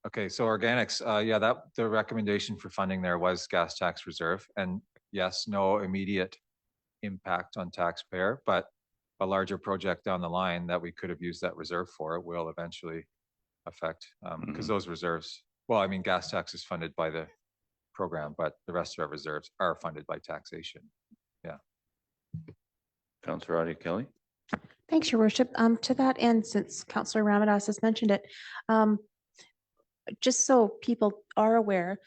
okay, so organics, yeah, the recommendation for funding there was gas tax reserve, and yes, no immediate impact on taxpayer, but a larger project down the line that we could have used that reserve for will eventually affect, because those reserves, well, I mean, gas tax is funded by the program, but the rest of our reserves are funded by taxation. Yeah. Councillor Adia Kelly. Thanks, Your Worship. To that end, since Councillor Ramadas has mentioned it, just so people are aware,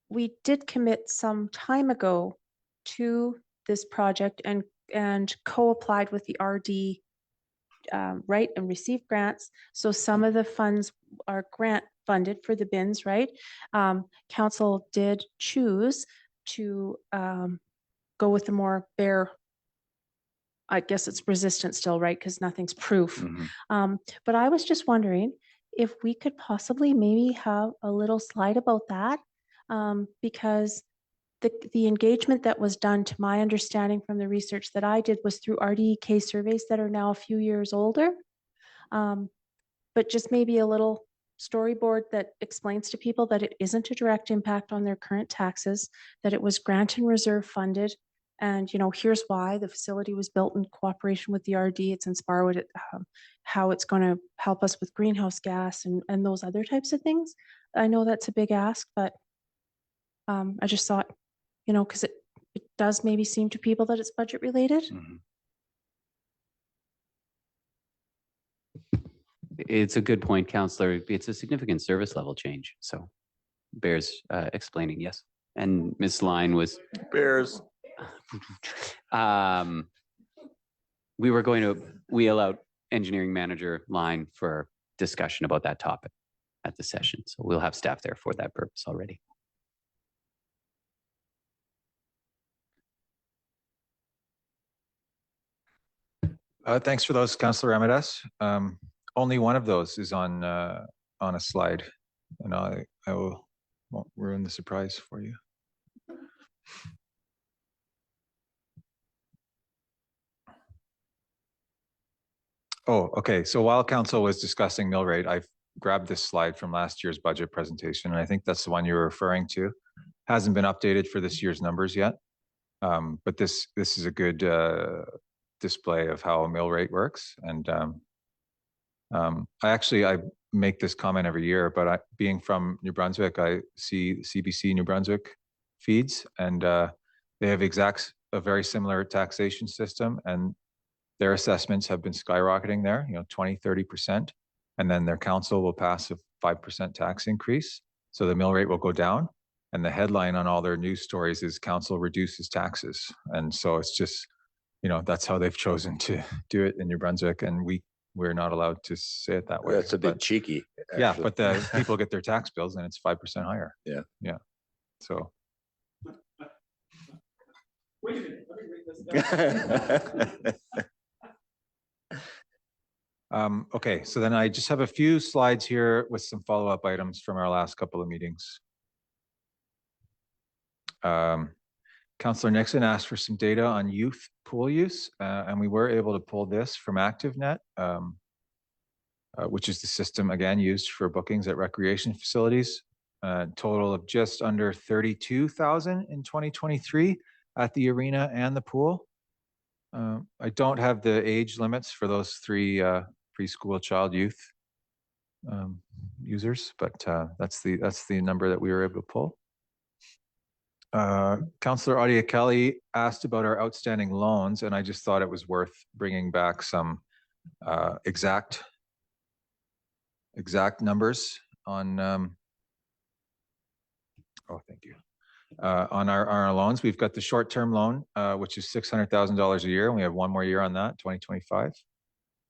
we did commit some time ago to this project and co-applied with the RD, right, and received grants. So some of the funds are grant funded for the bins, right? Council did choose to go with the more bare, I guess it's resistant still, right? Because nothing's proof. But I was just wondering if we could possibly maybe have a little slide about that, because the engagement that was done, to my understanding from the research that I did, was through RDEK surveys that are now a few years older. But just maybe a little storyboard that explains to people that it isn't a direct impact on their current taxes, that it was grant and reserve funded. And, you know, here's why the facility was built in cooperation with the RD. It's inspired how it's going to help us with greenhouse gas and those other types of things. I know that's a big ask, but I just thought, you know, because it does maybe seem to people that it's budget related. It's a good point, Councillor. It's a significant service level change, so bears explaining. Yes, and Ms. Line was bears. We allowed engineering manager Line for discussion about that topic at the session, so we'll have staff there for that purpose already. Thanks for those, Councillor Ramadas. Only one of those is on a slide, and I won't ruin the surprise for you. Oh, okay. So while council was discussing mill rate, I've grabbed this slide from last year's budget presentation, and I think that's the one you were referring to. Hasn't been updated for this year's numbers yet. But this is a good display of how a mill rate works. And I make this comment every year, but being from New Brunswick, I see CBC New Brunswick feeds, and they have a very similar taxation system, and their assessments have been skyrocketing there, 20, 30%. And then their council will pass a 5% tax increase. So the mill rate will go down. And the headline on all their news stories is council reduces taxes. And so it's just, that's how they've chosen to do it in New Brunswick. And we're not allowed to say it that way. That's a bit cheeky. Yeah, actually. but the people get their tax bills and it's 5% higher. Yeah. Yeah. So. Wait a minute, let me read this down. Okay, so then I just have a few slides here with some follow-up items from our last couple of meetings. Councillor Nixon asked for some data on youth pool use, and we were able to pull this from ActiveNet, which is the system, again, used for bookings at recreation facilities. Total of just under 32,000 in 2023 at the arena and the pool. I don't have the age limits for those three preschool child youth users, but that's the number that we were able to pull. Councillor Audia Kelly asked about our outstanding loans, and I just thought it was worth bringing back some exact numbers on. Oh, thank you. On our loans, we've got the short-term loan, which is $600,000 a year, and we have one more year on that, 2025.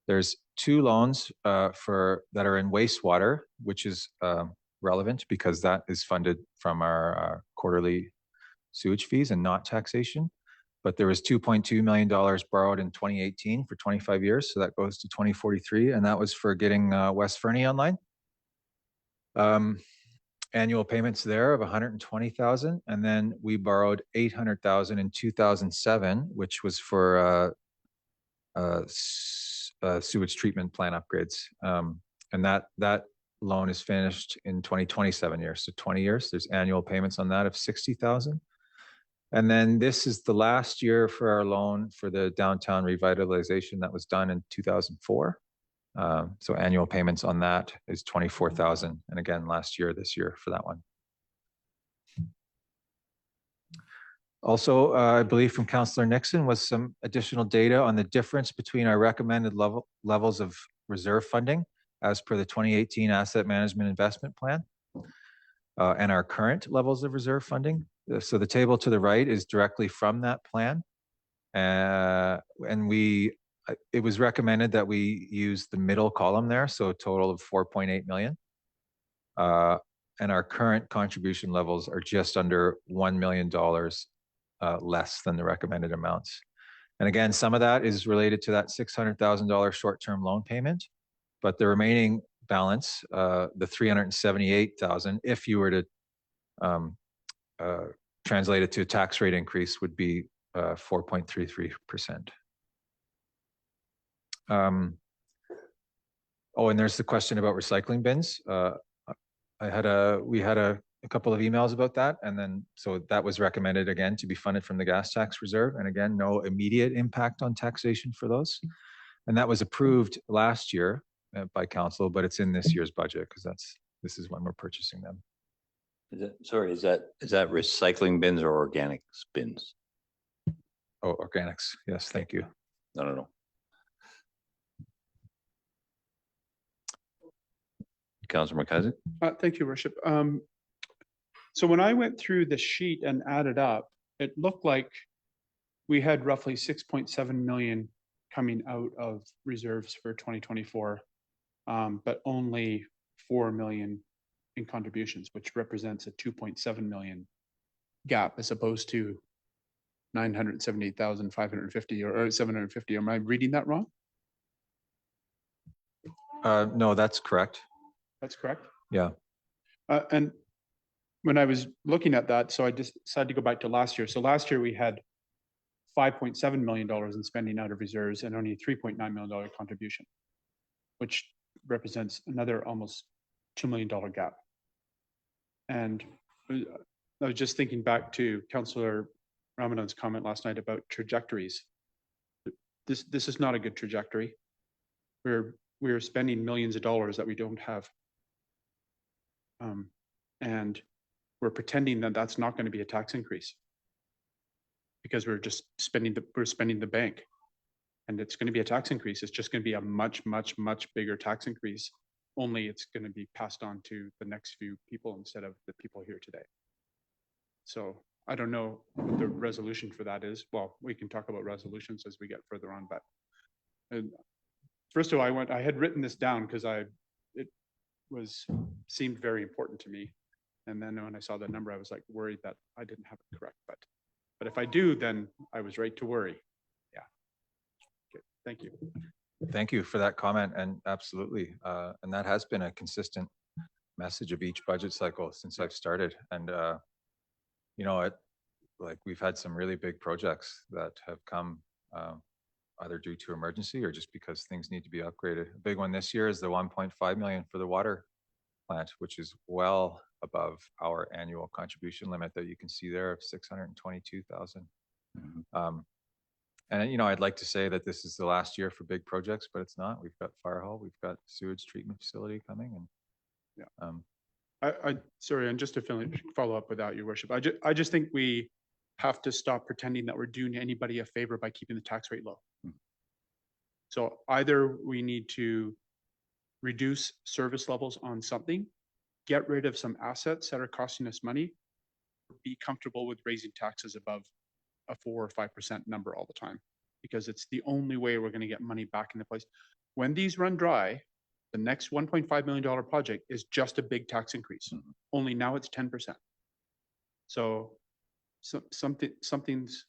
There's two loans that are in wastewater, which is relevant because that is funded from our quarterly sewage fees and not taxation. But there was $2.2 million borrowed in 2018 for 25 years, so that goes to 2043, and that was for getting West Fernie online. Annual payments there of 120,000, and then we borrowed 800,000 in 2007, which was for sewage treatment plant upgrades, and that loan is finished in 2027 years, so 20 years. There's annual payments on that of 60,000, and then this is the last year for our loan for the downtown revitalization that was done in 2004. So annual payments on that is 24,000, and again this year for that one. Also, I believe from Councillor Nixon was some additional data on the difference between our recommended levels of reserve funding as per the 2018 Asset Management Investment Plan and our current levels of reserve funding. So the table to the right is directly from that plan, and it was recommended that we use the middle column there, so a total of 4.8 million. And our current contribution levels are just under $1 million less than the recommended amounts. And again, some of that is related to that $600,000 short-term loan payment, but the remaining balance, the 378,000, if you were to translate it to a tax rate increase, would be 4.33%. Oh, and there's the question about recycling bins. We had a couple of emails about that, and then so that was recommended again to be funded from the gas tax reserve, and again, no immediate impact on taxation for those. And that was approved last year by council, but it's in this year's budget because this is when we're purchasing them. Is that recycling bins or organic bins? Oh, organics. Yes, thank you. No. Councillor McIsaac. Thank you, Worship. So when I went through the sheet and added up, it looked like we had roughly 6.7 million coming out of reserves for 2024, but only 4 million in contributions, which represents a 2.7 million gap as opposed to 978,550 or 750. Am I reading that wrong? No, that's correct. That's correct. Yeah. And when I was looking at that, so I just decided to go back to last year. So last year we had $5.7 million in spending out of reserves and only a $3.9 million contribution, which represents another almost $2 million gap. And I was just thinking back to Councillor Ramadan's comment last night about trajectories. This is not a good trajectory. We're spending millions of dollars that we don't have. And we're pretending that that's not going to be a tax increase because we're just spending the bank, and it's going to be a tax increase. It's just going to be a much, much, much bigger tax increase. Only it's going to be passed on to the next few people instead of the people here today. So I don't know what the resolution for that is. Well, we can talk about resolutions as we get further on, but first of all, I had written this down because it seemed very important to me. And then when I saw the number, I was like worried that I didn't have it correct. But if I do, then I was right to worry. Yeah. Okay. Thank you. Thank you for that comment. And absolutely. And that has been a consistent message of each budget cycle since I've started. And, you know, like we've had some really big projects that have come either due to emergency or just because things need to be upgraded. A big one this year is the 1.5 million for the water plant, which is well above our annual contribution limit that you can see there of 622,000. And, you know, I'd like to say that this is the last year for big projects, but it's not. We've got fire hall, we've got sewage treatment facility coming, and yeah. Sorry, and just to follow up without your worship, I just think we have to stop pretending that we're doing anybody a favor by keeping the tax rate low. So either we need to reduce service levels on something, get rid of some assets that are costing us money, be comfortable with raising taxes above a 4 or 5% number all the time, because it's the only way we're going to get money back into place. When these run dry, the next $1.5 million project is just a big tax increase. Only now it's 10%. So something's,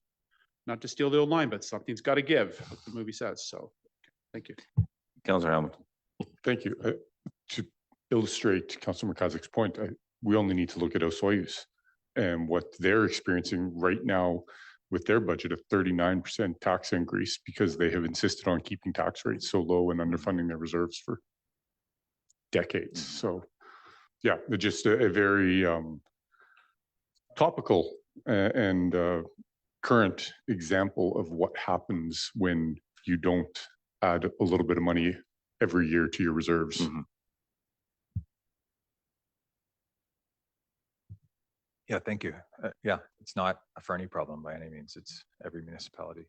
not to steal the old line, but something's got to give, what the movie says. So thank you. Councillor Hamilton. Thank you. To illustrate Councillor McIsaac's point, we only need to look at Osoyoos and what they're experiencing right now with their budget of 39% tax increase because they have insisted on keeping tax rates so low and underfunding their reserves for decades. So yeah, just a very topical and current example of what happens when you don't add a little bit of money every year to your reserves. yeah, thank you. Yeah, it's not a Fernie problem by any means. It's every municipality.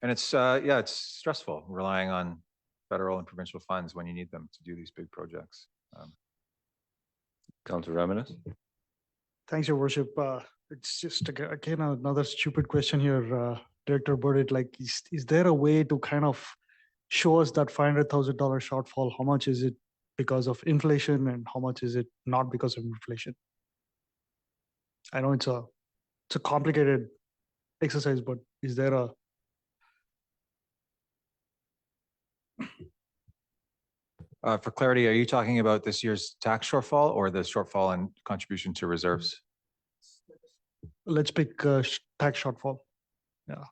And it's, yeah, it's stressful relying on federal and provincial funds when you need them to do these big projects. Councillor Ramadan. Thanks, Your Worship. It's just again another stupid question here, Director Burdett. Like, is there a way to kind of show us that $500,000 shortfall? How much is it because of inflation, and how much is it not because of inflation? I know it's a complicated exercise, but is there a for clarity, are you talking about this year's tax shortfall or the shortfall in contribution to reserves? let's pick tax shortfall? Yeah.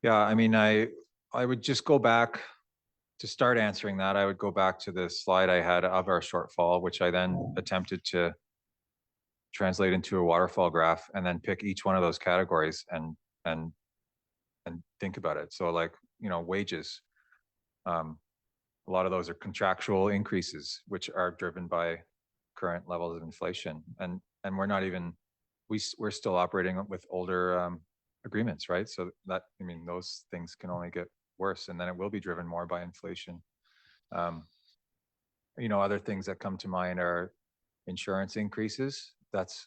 Yeah, I mean, I would just go back to start answering that. I would go back to the slide I had of our shortfall, which I then attempted to translate into a waterfall graph, and then pick each one of those categories and think about it. So, like, you know, wages. A lot of those are contractual increases, which are driven by current levels of inflation, and we're not even we're still operating with older agreements, right? So that, I mean, those things can only get worse, and then it will be driven more by inflation. You know, other things that come to mind are insurance increases. That's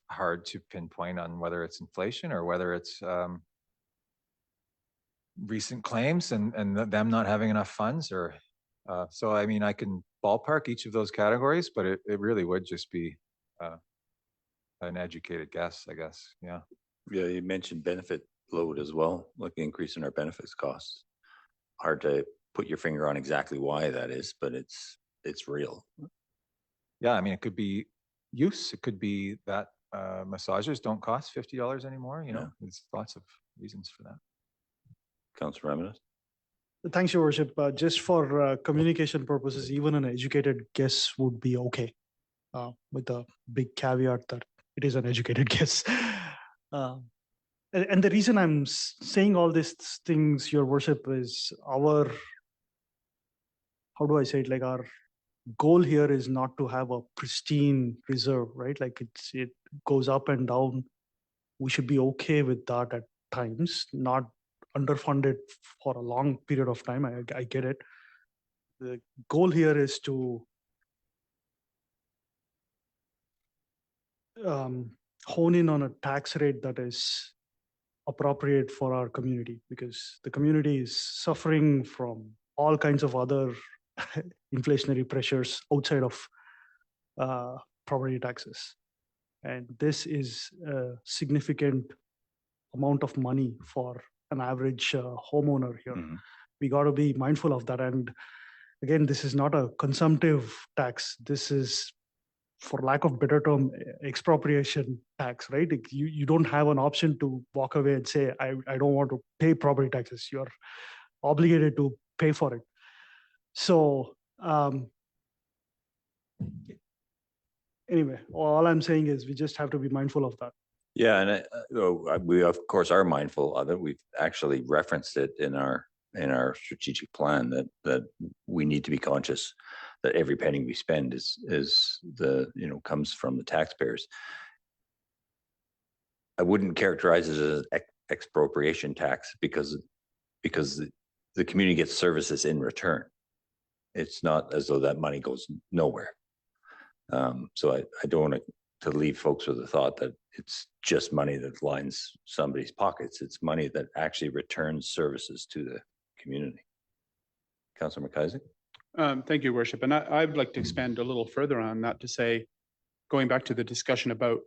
hard to pinpoint on whether it's inflation or whether it's recent claims and them not having enough funds, or so I mean, I can ballpark each of those categories, but it really would just be an educated guess, I guess. Yeah. Yeah, you mentioned benefit load as well, like the increase in our benefits costs. Hard to put your finger on exactly why that is, but it's it's real. Yeah, I mean, it could be use, it could be that massagers don't cost $50 anymore, you know, there's lots of reasons for that. Councillor Ramirez? Thanks, Your Worship. Just for communication purposes, even an educated guess would be okay, with a big caveat that it is an educated guess. And the reason I'm saying all these things, Your Worship, is our, how do I say it, like our goal here is not to have a pristine reserve, right? Like it goes up and down. We should be okay with that at times, not underfunded for a long period of time. I get it. The goal here is to hone in on a tax rate that is appropriate for our community, because the community is suffering from all kinds of other inflationary pressures outside of property taxes. And this is a significant amount of money for an average homeowner here. Mhm. We got to be mindful of that. And again, this is not a consumptive tax. This is, for lack of better term, expropriation tax, right? You don't have an option to walk away and say, I don't want to pay property taxes. You're obligated to pay for it. So anyway, all I'm saying is we just have to be mindful of that. Yeah, and we of course are mindful of it. We've actually referenced it in our strategic plan that we need to be conscious that every penny we spend is the, you know, comes from the taxpayers. I wouldn't characterize it as an expropriation tax because the community gets services in return. It's not as though that money goes nowhere. So I don't want to leave folks with the thought that it's just money that lines somebody's pockets. It's money that actually returns services to the community. Councillor McIsaac? Thank you, Worship. And I'd like to expand a little further on that to say, going back to the discussion about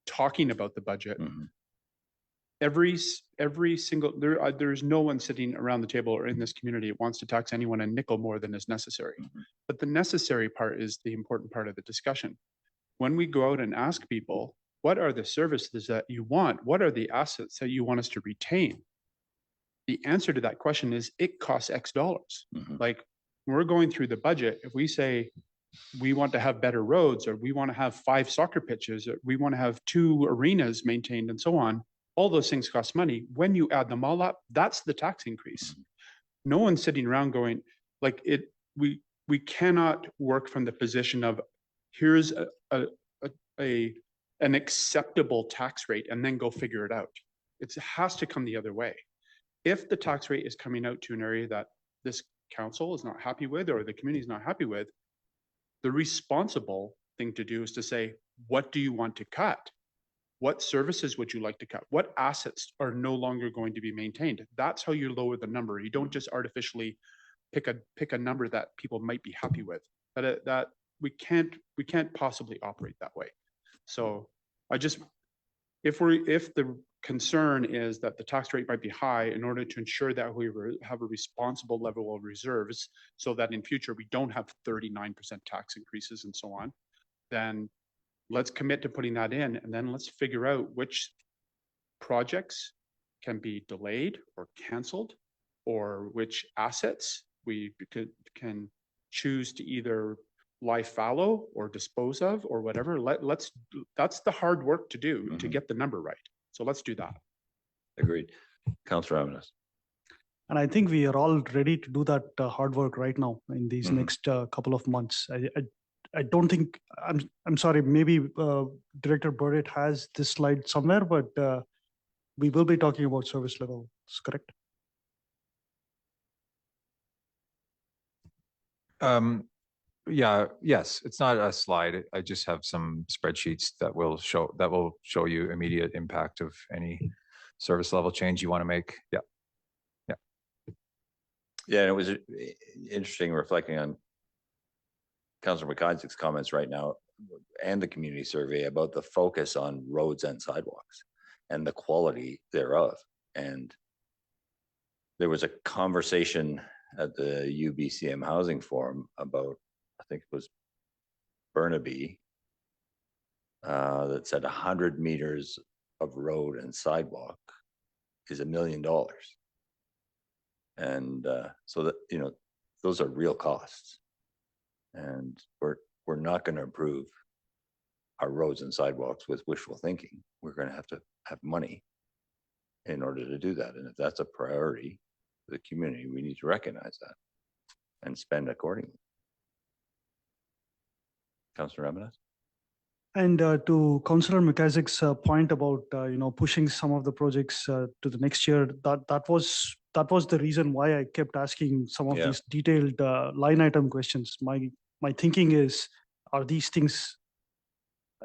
talking about the budget, every single, there's no one sitting around the table or in this community that wants to tax anyone a nickel more than is necessary. But the necessary part is the important part of the discussion. When we go out and ask people, what are the services that you want? What are the assets that you want us to retain? The answer to that question is it costs X dollars. Like, when we're going through the budget, if we say we want to have better roads, or we want to have 5 soccer pitches, or we want to have 2 arenas maintained and so on, all those things cost money. When you add them all up, that's the tax increase. No one's sitting around going like it. We cannot work from the position of here's an acceptable tax rate and then go figure it out. It has to come the other way. If the tax rate is coming out to an area that this council is not happy with, or the community is not happy with, the responsible thing to do is to say, what do you want to cut? What services would you like to cut? What assets are no longer going to be maintained? That's how you lower the number. You don't just artificially pick a number that people might be happy with. That we can't possibly operate that way. So if the concern is that the tax rate might be high, in order to ensure that we have a responsible level of reserves so that in future we don't have 39% tax increases and so on, then let's commit to putting that in, and then let's figure out which projects can be delayed or canceled, or which assets we can choose to either lie fallow or dispose of or whatever. That's the hard work to do to get the number right. So let's do that. Agreed. Councillor Ramirez. And I think we are all ready to do that hard work right now in these next couple of months. I don't think, I'm sorry, maybe Director Burdett has this slide somewhere, but we will be talking about service levels, correct? Yeah, yes, it's not a slide. I just have some spreadsheets that will show you immediate impact of any service level change you want to make. Yeah. Yeah, and it was interesting reflecting on Councillor McIsaac's comments right now and the community survey about the focus on roads and sidewalks and the quality thereof. And there was a conversation at the UBCM Housing Forum about think it was Burnaby, that said 100 meters of road and sidewalk is $1 million. And so that, you know, those are real costs. And we're not going to improve our roads and sidewalks with wishful thinking. We're going to have money in order to do that. And if that's a priority for the community, we need to recognize that and spend accordingly. Councillor Ramanathan? And to Councillor McIsaac's point about pushing some of the projects to the next year, that was the reason why I kept asking some of these detailed line item questions. My thinking is, are these things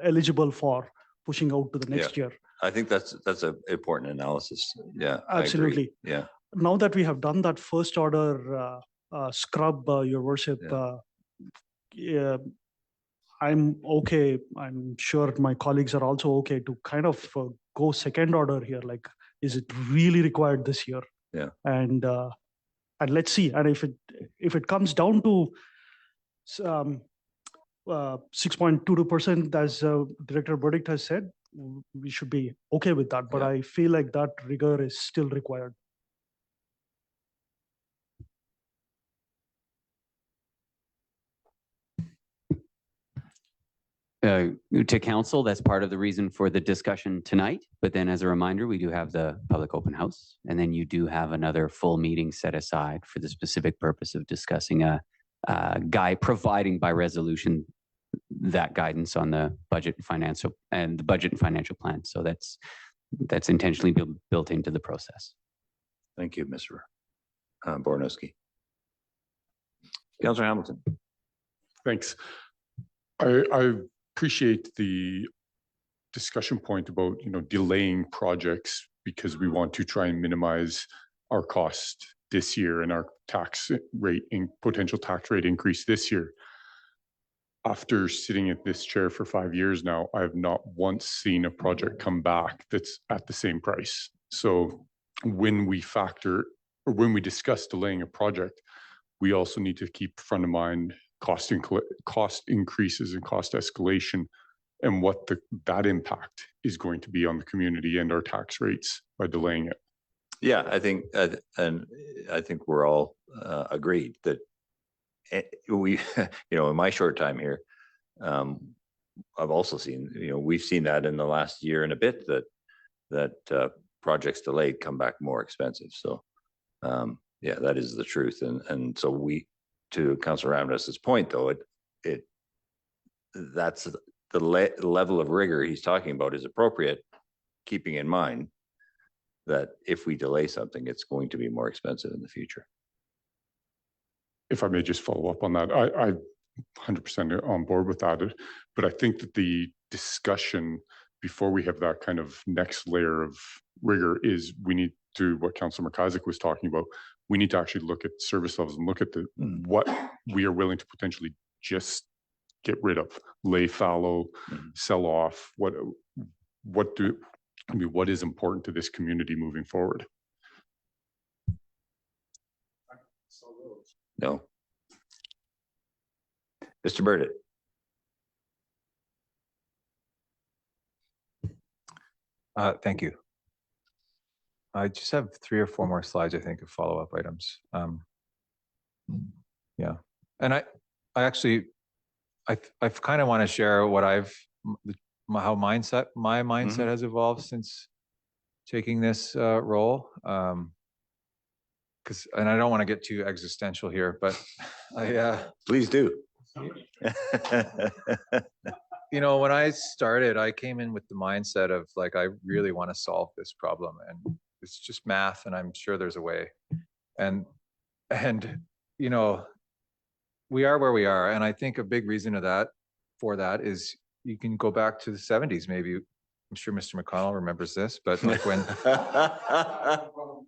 eligible for pushing out to the next year? I think that's an important analysis. Yeah, absolutely. I agree. Yeah. Now that we have done that first order scrub, Your Worship, I'm okay. I'm sure my colleagues are also okay to kind of go second order here. Like, is it really required this year? Yeah. And let's see. And if it comes down to 6.22%, as Director Burdick has said, we should be okay with that. But I feel like that rigor is still required. To council, that's part of the reason for the discussion tonight. But then as a reminder, we do have the public open house, and then you do have another full meeting set aside for the specific purpose of discussing a guide, providing by resolution that guidance on the budget and the budget and financial plan. So that's intentionally built into the process. Thank you, Mr. Bornowski. Councillor Hamilton. Thanks. I appreciate the discussion point about, delaying projects because we want to try and minimize our cost this year and our tax rate and potential tax rate increase this year. After sitting at this chair for 5 years now, I have not once seen a project come back that's at the same price. So when we discuss delaying a project, we also need to keep front of mind cost increases and cost escalation and what that impact is going to be on the community and our tax rates by delaying it. Yeah, I think, and I think we're all agreed that we, in my short time here, I've also seen, we've seen that in the last year and a bit that projects delayed come back more expensive. So, yeah, that is the truth. And so to Councillor Ramdass's point, though, that's the level of rigor he's talking about is appropriate, keeping in mind that if we delay something, it's going to be more expensive in the future. If I may just follow up on that, I 100% on board with that, but I think that the discussion before we have that kind of next layer of rigor is we need to, what Councillor McIsaac was talking about, we need to actually look at service levels and look at what we are willing to potentially just get rid of, lay fallow, sell off, what is important to this community moving forward. No. Mr. Burdett. Thank you. I just have 3 or 4 more slides, I think, of follow-up items. Yeah, and I actually kind of want to share what how my mindset has evolved since taking this role. And I don't want to get too existential here, but please do. When I started, I came in with the mindset of like, I really want to solve this problem, and it's just math, and I'm sure there's a way. And we are where we are, and I think a big reason for that is you can go back to the 70s, maybe. I'm sure Mr. McConnell remembers this, but like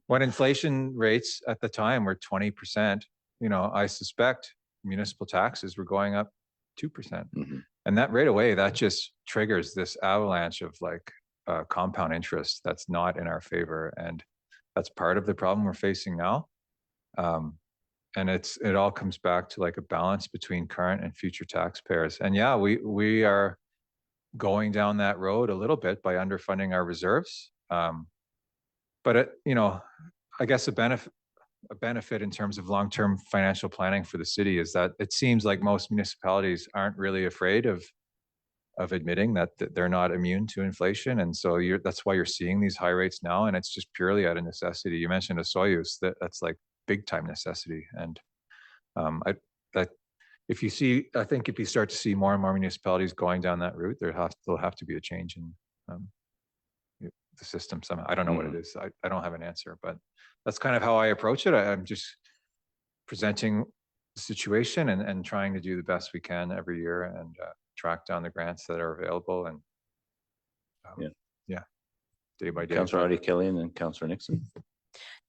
when inflation rates at the time were 20%, I suspect municipal taxes were going up 2%. And that right away, that just triggers this avalanche of like compound interest that's not in our favor. And that's part of the problem we're facing now. And it all comes back to like a balance between current and future taxpayers. And yeah, we are going down that road a little bit by underfunding our reserves. But I guess a benefit in terms of long-term financial planning for the city is that it seems like most municipalities aren't really afraid of admitting that they're not immune to inflation. And so that's why you're seeing these high rates now. And it's just purely out of necessity. You mentioned a Soyuz, that's like big time necessity. And I think if you start to see more and more municipalities going down that route, there'll have to be a change in the system somehow. I don't know what it is. I don't have an answer, but that's kind of how I approach it. I'm just presenting the situation and trying to do the best we can every year and track down the grants that are available and day by day. Councillor Audie Kelly and then Councillor Nixon.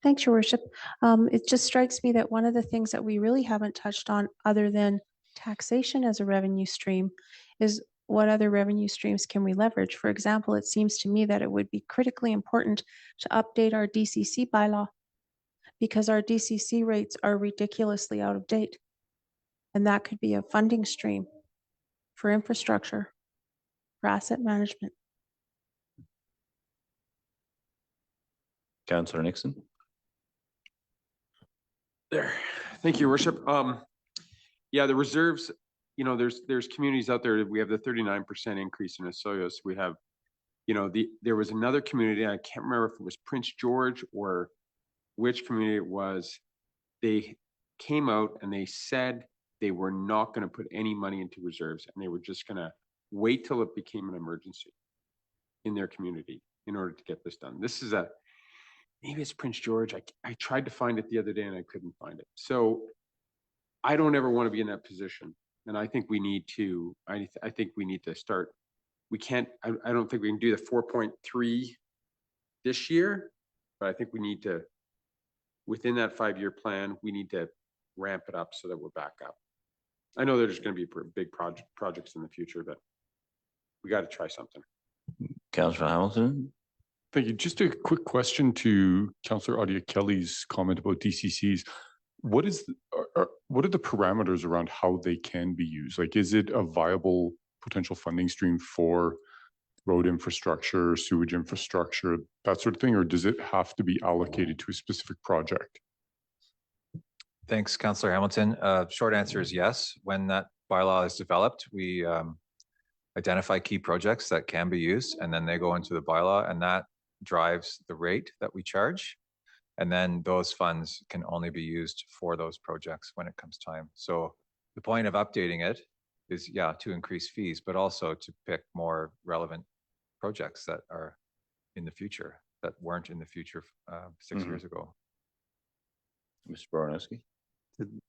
Thanks, Your Worship. It just strikes me that one of the things that we really haven't touched on, other than taxation as a revenue stream, is what other revenue streams can we leverage? For example, it seems to me that it would be critically important to update our DCC bylaw because our DCC rates are ridiculously out of date. And that could be a funding stream for infrastructure, for asset management. Councillor Nixon. There. Thank you, Your Worship. Yeah, the reserves, there's communities out there. We have the 39% increase in Osoyoos. We have, there was another community, I can't remember if it was Prince George or which community it was. They came out and they said they were not going to put any money into reserves and they were just going to wait till it became an emergency in their community in order to get this done. This is maybe it's Prince George. I tried to find it the other day and I couldn't find it. So I don't ever want to be in that position. And I think we need to, I think we need to start, we can't, I don't think we can do the 4.3 this year, but I think we need to, within that 5-year plan, we need to ramp it up so that we're back up. I know there's going to be big projects in the future, but we got to try something. Councillor Hamilton. Thank you. Just a quick question to Councillor Audie Kelly's comment about DCCs. What are the parameters around how they can be used? Like, is it a viable potential funding stream for road infrastructure, sewage infrastructure, that sort of thing, or does it have to be allocated to a specific project? Thanks, Councillor Hamilton. Short answer is yes. When that bylaw is developed, we identify key projects that can be used, and then they go into the bylaw, and that drives the rate that we charge. And then those funds can only be used for those projects when it comes time. So the point of updating it is, to increase fees, but also to pick more relevant projects that are in the future that weren't in the future 6 years ago. Mr. Borowski.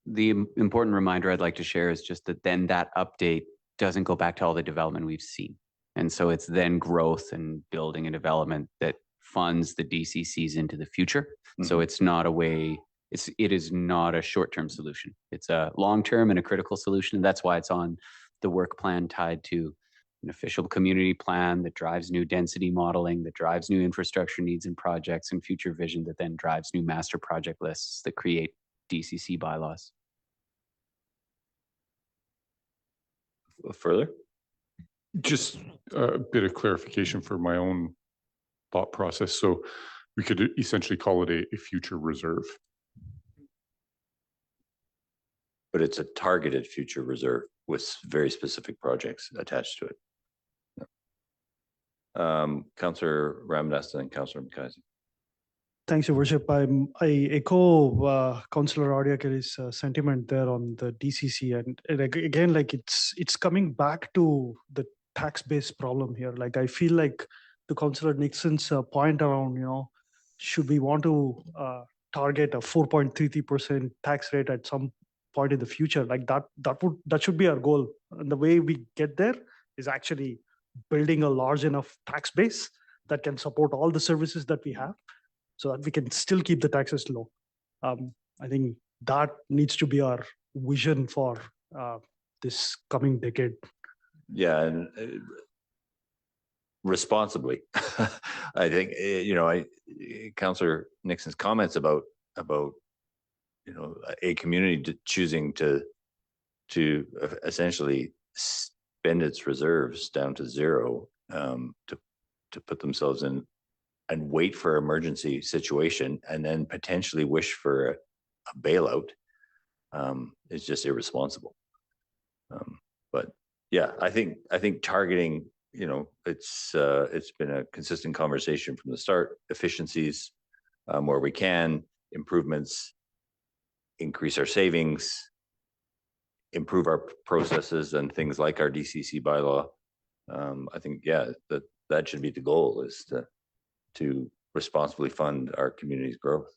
The important reminder I'd like to share is just that then that update doesn't go back to all the development we've seen. And so it's then growth and building and development that funds the DCCs into the future. So it's not a way, it is not a short-term solution. It's a long-term and a critical solution. And that's why it's on the work plan tied to an official community plan that drives new density modeling, that drives new infrastructure needs and projects and future vision that then drives new master project lists that create DCC bylaws. Further? Just a bit of clarification for my own thought process. So we could essentially call it a future reserve. But it's a targeted future reserve with very specific projects attached to it. Councillor Ramdas and Councillor McKenzie. Thanks, Your Worship. I echo Councillor Audie Kelly's sentiment there on the DCC, and again, like it's coming back to the tax-based problem here. Like I feel like to Councillor Nixon's point around, should we want to target a 4.33% tax rate at some point in the future? Like that should be our goal. And the way we get there is actually building a large enough tax base that can support all the services that we have, so that we can still keep the taxes low. I think that needs to be our vision for this coming decade. Yeah, and responsibly. I think, Councillor Nixon's comments about a community choosing to essentially spend its reserves down to zero, to put themselves in and wait for emergency situation and then potentially wish for a bailout, is just irresponsible. But yeah, I think targeting, it's been a consistent conversation from the start. Efficiencies, where we can, improvements, increase our savings, improve our processes and things like our DCC bylaw. I think, yeah, that should be the goal, is to responsibly fund our community's growth.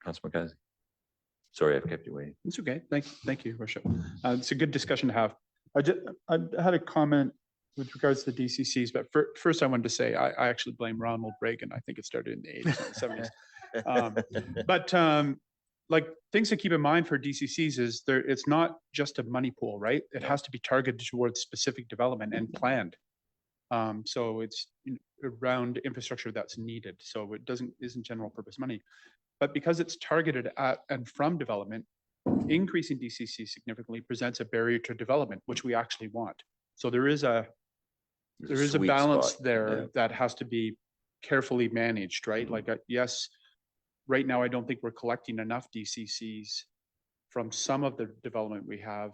Councilor McKenzie. Sorry, I've kept you waiting. It's okay. Thank you, Worship. It's a good discussion to have. I had a comment with regards to the DCCs, but first I wanted to say I actually blame Ronald Reagan. I think it started in the 80s and 70s. But like, things to keep in mind for DCCs is it's not just a money pool, right? It has to be targeted towards specific development and planned. So it's around infrastructure that's needed. So it isn't general purpose money. But because it's targeted at and from development, increasing DCC significantly presents a barrier to development, which we actually want. So there is a sweet balance spot there that has to be carefully managed, right? Like, yes, right now I don't think we're collecting enough DCCs from some of the development we have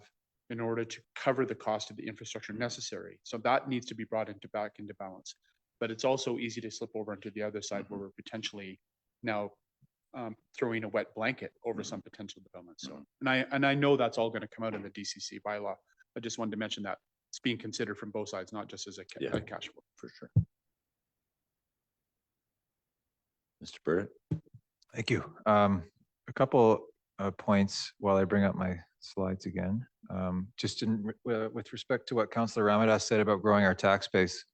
in order to cover the cost of the infrastructure necessary. So that needs to be brought back into balance. But it's also easy to slip over into the other side where we're potentially now throwing a wet blanket over some potential development. So, and I know that's all going to come out in the DCC bylaw. I just wanted to mention that it's being considered from both sides, not just as a cash flow. For sure. Mr. Burdick. Thank you. A couple points while I bring up my slides again. Just with respect to what Councillor Ramadas said about growing our tax base,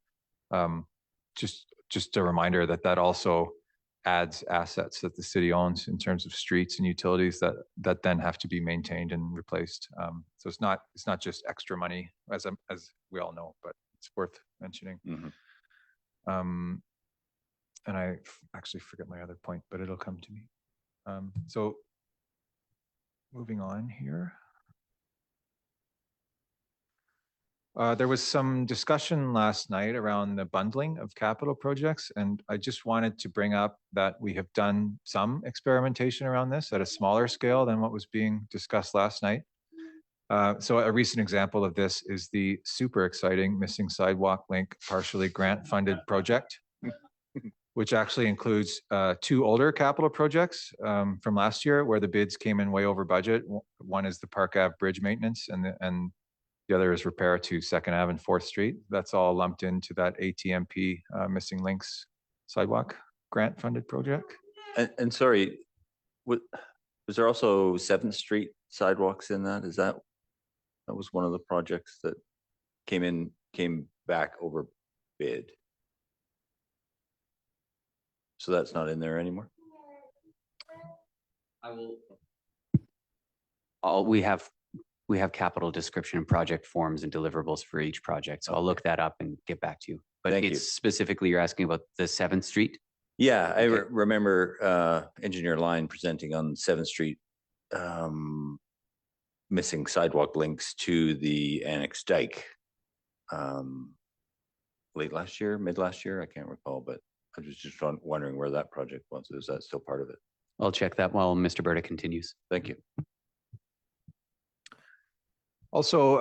just a reminder that also adds assets that the city owns in terms of streets and utilities that then have to be maintained and replaced. So it's not just extra money, as we all know, but it's worth mentioning. And I actually forget my other point, but it'll come to me. So moving on here. There was some discussion last night around the bundling of capital projects, and I just wanted to bring up that we have done some experimentation around this at a smaller scale than what was being discussed last night. So a recent example of this is the super exciting Missing Sidewalk Link partially grant-funded project, which actually includes 2 older capital projects from last year where the bids came in way over budget. One is the Park Ave Bridge maintenance, and the other is repair to 2nd Ave and 4th Street. That's all lumped into that ATMP Missing Links Sidewalk grant funded project. And sorry, was there also 7th Street sidewalks in that? That was one of the projects that came back over bid. So that's not in there anymore? We have capital description and project forms and deliverables for each project. So I'll look that up and get back to you. But Thank you. Specifically, you're asking about the 7th Street? Yeah, I remember Engineer Line presenting on 7th Street, missing sidewalk links to the Annex Dike late last year, mid last year, I can't recall, but I was just wondering where that project was. Is that still part of it? I'll check that while Mr. Burdick continues. Thank you. Also,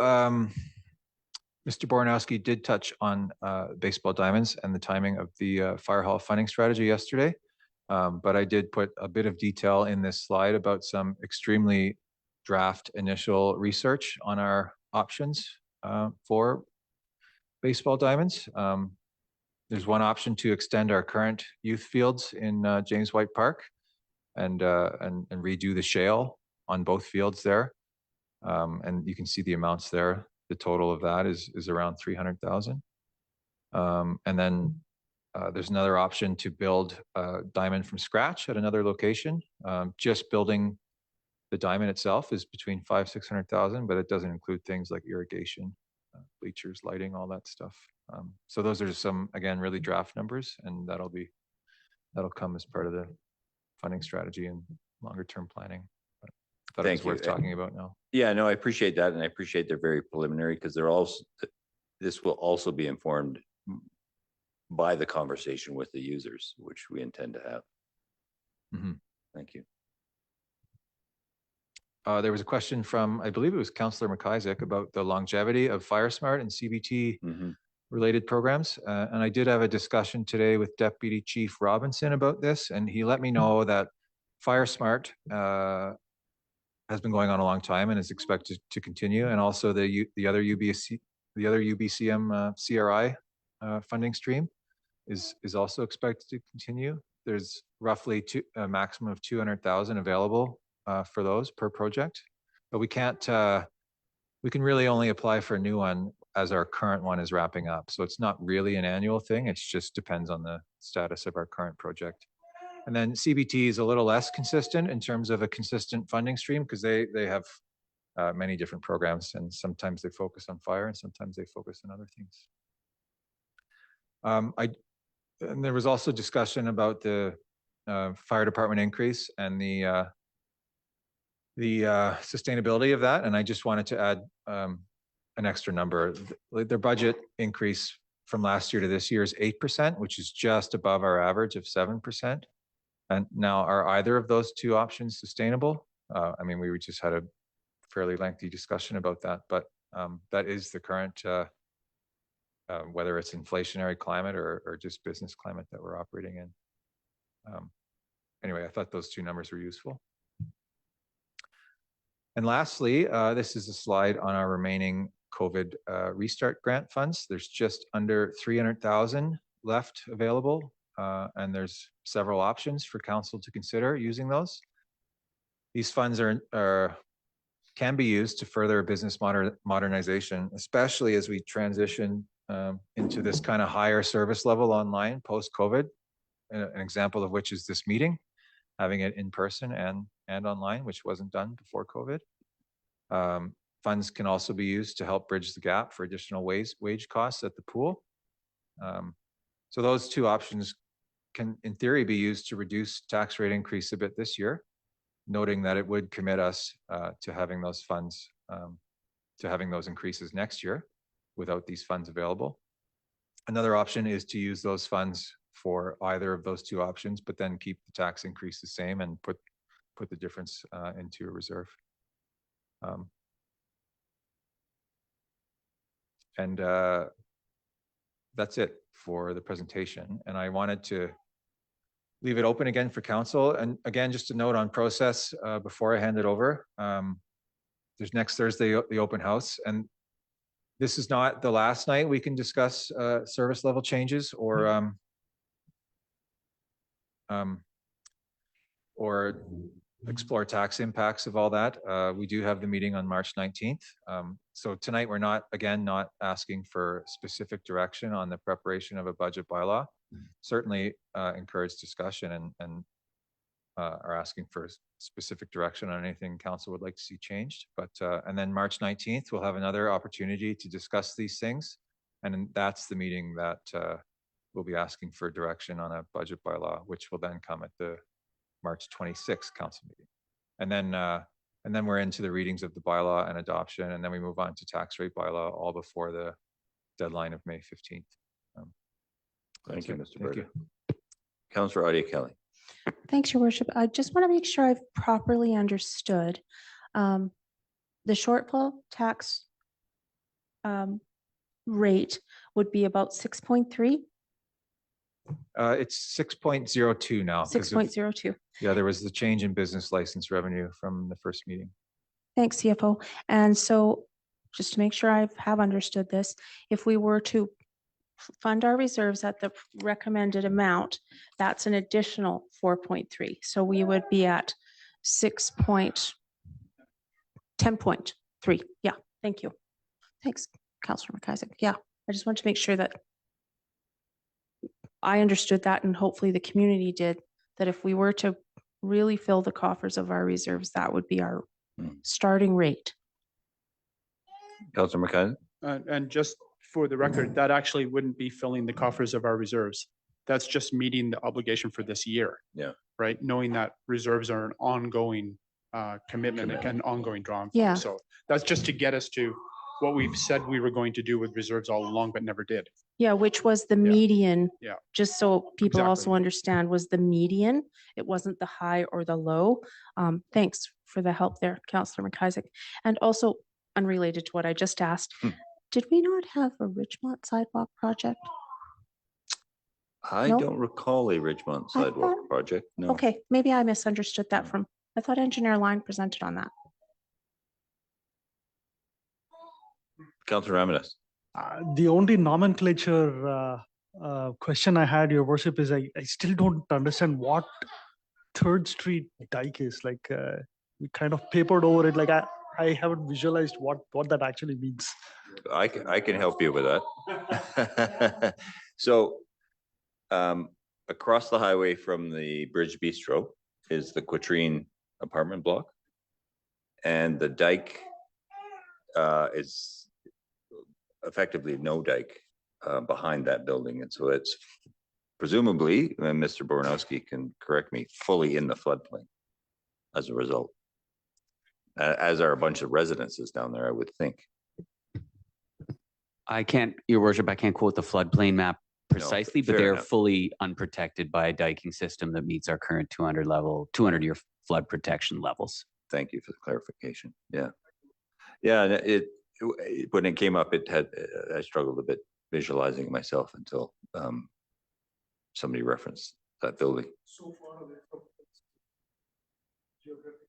Mr. Bornowski did touch on baseball diamonds and the timing of the fire hall funding strategy yesterday. But I did put a bit of detail in this slide about some extremely draft initial research on our options for baseball diamonds. There's one option to extend our current youth fields in James White Park and redo the shale on both fields there. And you can see the amounts there. The total of that is around 300,000. And then there's another option to build a diamond from scratch at another location. Just building the diamond itself is between 500,000-600,000, but it doesn't include things like irrigation, bleachers, lighting, all that stuff. So those are some, again, really draft numbers, and that'll come as part of the funding strategy and longer term planning. But I thought it Thank was worth you. talking about now. Yeah, no, I appreciate that. And I appreciate they're very preliminary because they're also, this will also be informed by the conversation with the users, which we intend to have. Mhm. Thank you. There was a question from, I believe it was Councillor McIsaac about the longevity of FireSmart and CBT related programs. And I did have a discussion today with Deputy Chief Robinson about this, and he let me know that FireSmart has been going on a long time and is expected to continue. And also the other UBCM CRI funding stream is also expected to continue. There's roughly a maximum of 200,000 available for those per project, but we can't. We can really only apply for a new one as our current one is wrapping up. So it's not really an annual thing. It just depends on the status of our current project. And then CBT is a little less consistent in terms of a consistent funding stream because they have many different programs, and sometimes they focus on fire and sometimes they focus on other things. And there was also discussion about the fire department increase and the sustainability of that. And I just wanted to add an extra number. Their budget increase from last year to this year is 8%, which is just above our average of 7%. And now, are either of those two options sustainable? I mean, we just had a fairly lengthy discussion about that, but that is the current, whether it's inflationary climate or just business climate that we're operating in. Anyway, I thought those two numbers were useful. And lastly, this is a slide on our remaining COVID restart grant funds. There's just under 300,000 left available, and there's several options for council to consider using those. These funds can be used to further business modernization, especially as we transition into this kind of higher service level online post-COVID. An example of which is this meeting, having it in person and online, which wasn't done before COVID. Funds can also be used to help bridge the gap for additional wage costs at the pool. So those two options can, in theory, be used to reduce tax rate increase a bit this year, noting that it would commit us to having those funds, to having those increases next year without these funds available. Another option is to use those funds for either of those two options, but then keep the tax increase the same and put the difference into a reserve. And that's it for the presentation. And I wanted to leave it open again for council. And again, just a note on process before I hand it over. There's next Thursday, the open house. And this is not the last night we can discuss service level changes or explore tax impacts of all that. We do have the meeting on March 19th. So tonight we're not asking for specific direction on the preparation of a budget bylaw. Certainly encourage discussion and are asking for specific direction on anything council would like to see changed. But and then March 19th, we'll have another opportunity to discuss these things. And that's the meeting that we'll be asking for direction on a budget bylaw, which will then come at the March 26th council meeting. And then we're into the readings of the bylaw and adoption, and then we move on to tax rate bylaw all before the deadline of May 15th. Thank you, Mr. Thank you. Councillor Audia Kelly. Thanks, Your Worship. I just want to make sure I've properly understood. The shortfall tax rate would be about 6.3? It's 6.02 now. 6.02. Yeah, there was the change in business license revenue from the first meeting. Thanks, CFO. And so just to make sure I have understood this, if we were to fund our reserves at the recommended amount, that's an additional 4.3. So we would be at 10.3. Yeah, thank you. Thanks, Councillor McIsaac. Yeah, I just want to make sure that I understood that, and hopefully the community did, that if we were to really fill the coffers of our reserves, that would be our starting rate. Councillor McIsaac. And just for the record, that actually wouldn't be filling the coffers of our reserves. That's just meeting the obligation for this year. Yeah. right? Knowing that reserves are an ongoing commitment and ongoing draw. Yeah. So that's just to get us to what we've said we were going to do with reserves all along, but never did. Yeah, which was the median. Yeah. Just so people also Exactly. understand, was the median. It wasn't the high or the low. Thanks for the help there, Councillor McIsaac. And also, unrelated to what I just asked, did we not have a Richmond sidewalk project? I No? don't recall a Ridgemont I sidewalk thought- project, no. Okay, maybe I misunderstood that from, I thought Engineer Line presented on that. Councillor Ramirez. The only nomenclature question I had, Your Worship, is I still don't understand what Third Street dike is. Like, we kind of papered over it. Like, I haven't visualized what that actually means. I can help you with that. So across the highway from the Bridge Bistro is the Quatrine apartment block. And the dike is effectively no dike behind that building. And so it's presumably, and Mr. Bornowski can correct me, fully in the floodplain as a result. As are a bunch of residences down there, I would think. I can't, Your Worship, I can't quote the floodplain map precisely, but fair they're enough. fully unprotected by a diking system that meets our current 200-year flood protection levels. Thank you for the clarification. Yeah. Yeah, and it when it came up, it had, I struggled a bit visualizing it myself until somebody referenced that building. So far away from geographical.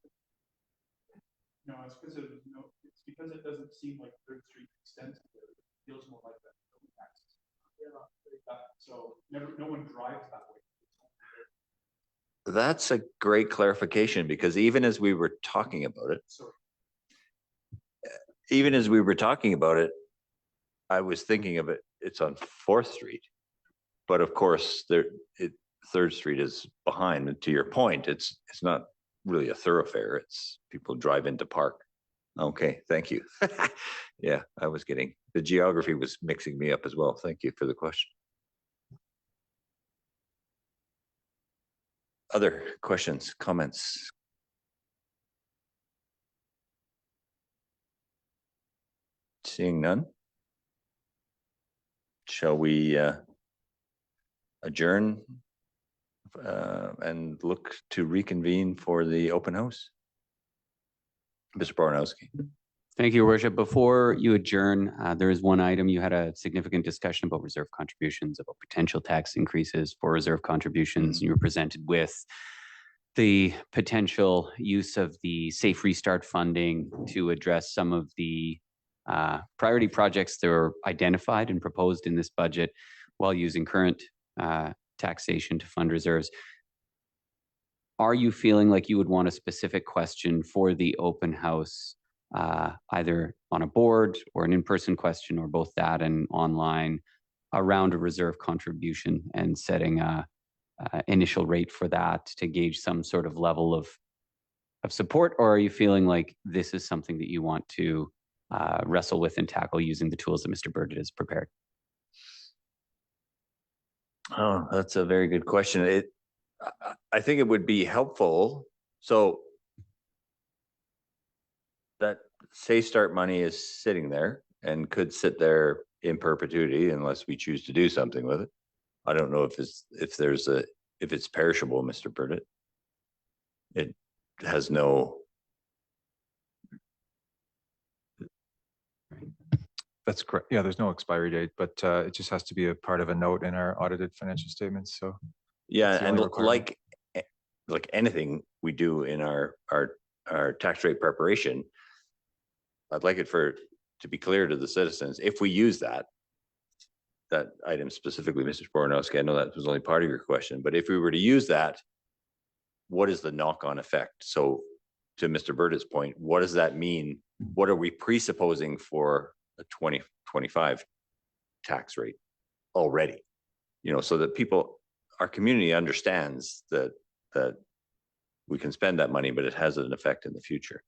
No, it's because of, it's because it doesn't seem like Third Street extends to it. It feels more like that. So no one drives that way. That's a great clarification, because even as we were talking about it, I was thinking of it, it's on 4th Street. But of course, Third Street is behind. And to your point, it's not really a thoroughfare. It's people drive into park. Okay, thank you. Yeah, I was getting, the geography was mixing me up as well. Thank you for the question. Other questions, comments? Seeing none. Shall we adjourn and look to reconvene for the open house? Mr. Bornowski. Thank you, Your Worship. Before you adjourn, there is one item. You had a significant discussion about reserve contributions, about potential tax increases for reserve contributions. And you were presented with the potential use of the Safe Restart funding to address some of the priority projects that were identified and proposed in this budget while using current taxation to fund reserves. Are you feeling like you would want a specific question for the open house, either on a board or an in-person question, or both that and online, around a reserve contribution and setting a initial rate for that to gauge some sort of level of support? Or are you feeling like this is something that you want to wrestle with and tackle using the tools that Mr. Burgett has prepared? Oh, that's a very good question. I think it would be helpful. So that Safe Start money is sitting there and could sit there in perpetuity unless we choose to do something with it. I don't know if it's perishable, Mr. Burdett. It has no. That's correct. Yeah, there's no expiry date, but it just has to be a part of a note in our audited financial statements. So Yeah, that's the and only requirement. like anything we do in our tax rate preparation, I'd like it to be clear to the citizens, if we use that item specifically, Mr. Bornowski, I know that was only part of your question, but if we were to use that, what is the knock-on effect? So to Mr. Burdett's point, what does that mean? What are we presupposing for a 2025 tax rate already? So that our community understands that we can spend that money, but it has an effect in the future.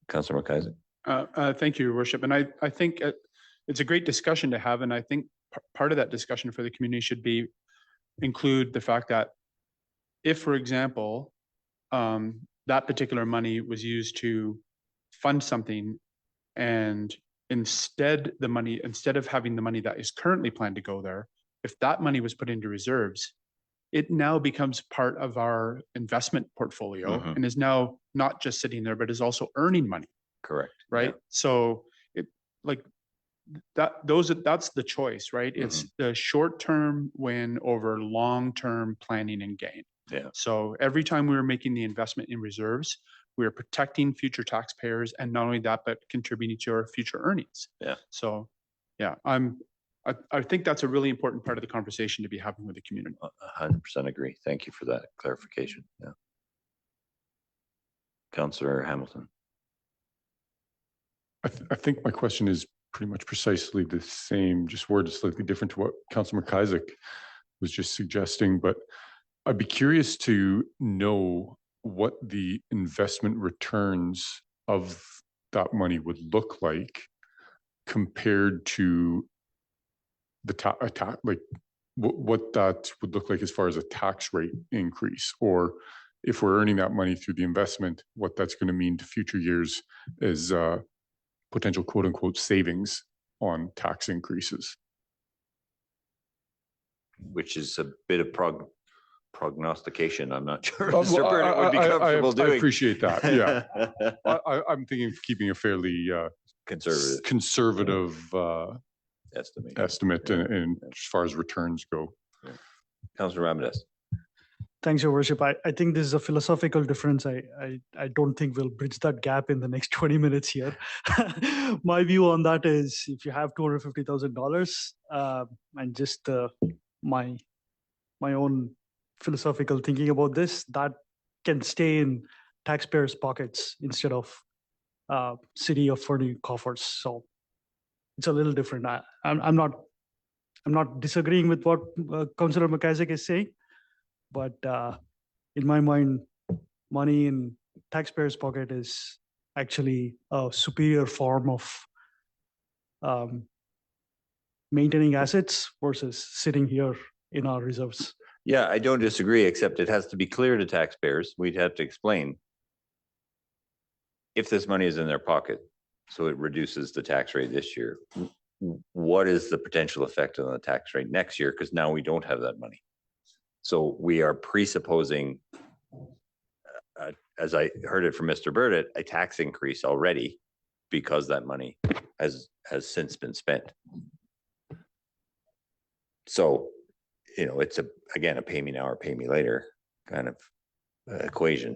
Councillor McIsaac. Thank you, Your Worship. And I think it's a great discussion to have. And I think part of that discussion for the community should include the fact that if, for example, that particular money was used to fund something, and instead of having the money that is currently planned to go there, if that money was put into reserves, it now becomes part of our investment portfolio and is now not just sitting there, but is also earning money, Correct. right? So it like that's the choice, right? It's the short-term win over long-term planning and gain. Yeah. So every time we were making the investment in reserves, we are protecting future taxpayers, and not only that, but contributing to our future earnings. Yeah. So, yeah, I think that's a really important part of the conversation to be having with the community. 100% agree. Thank you for that clarification. Yeah. Councillor Hamilton. I think my question is pretty much precisely the same, just worded slightly different to what Councillor McIsaac was just suggesting, but I'd be curious to know what the investment returns of that money would look like compared to the like what that would look like as far as a tax rate increase, or if we're earning that money through the investment, what that's going to mean to future years as potential quote unquote savings on tax increases. Which is a bit of prognostication. I'm not sure Well, Mr. Burnett would be comfortable I doing. appreciate that. Yeah, I'm thinking of keeping a fairly conservative estimate in as far as returns go. Yeah. Councillor Ramirez. Thanks, Your Worship. I think this is a philosophical difference. I don't think we'll bridge that gap in the next 20 minutes here. My view on that is, if you have $250,000, and just my own philosophical thinking about this, that can stay in taxpayers' pockets instead of city of Fernie coffers. So it's a little different. I'm not disagreeing with what Councillor McIsaac is saying, but in my mind, money in taxpayers' pocket is actually a superior form of maintaining assets versus sitting here in our reserves. Yeah, I don't disagree, except it has to be clear to taxpayers. We'd have to explain if this money is in their pocket, so it reduces the tax rate this year, what is the potential effect on the tax rate next year? Because now we don't have that money. So we are presupposing, as I heard it from Mr. Burdett, a tax increase already because that money has since been spent. So, you know, it's again, a pay me now or pay me later kind of equation.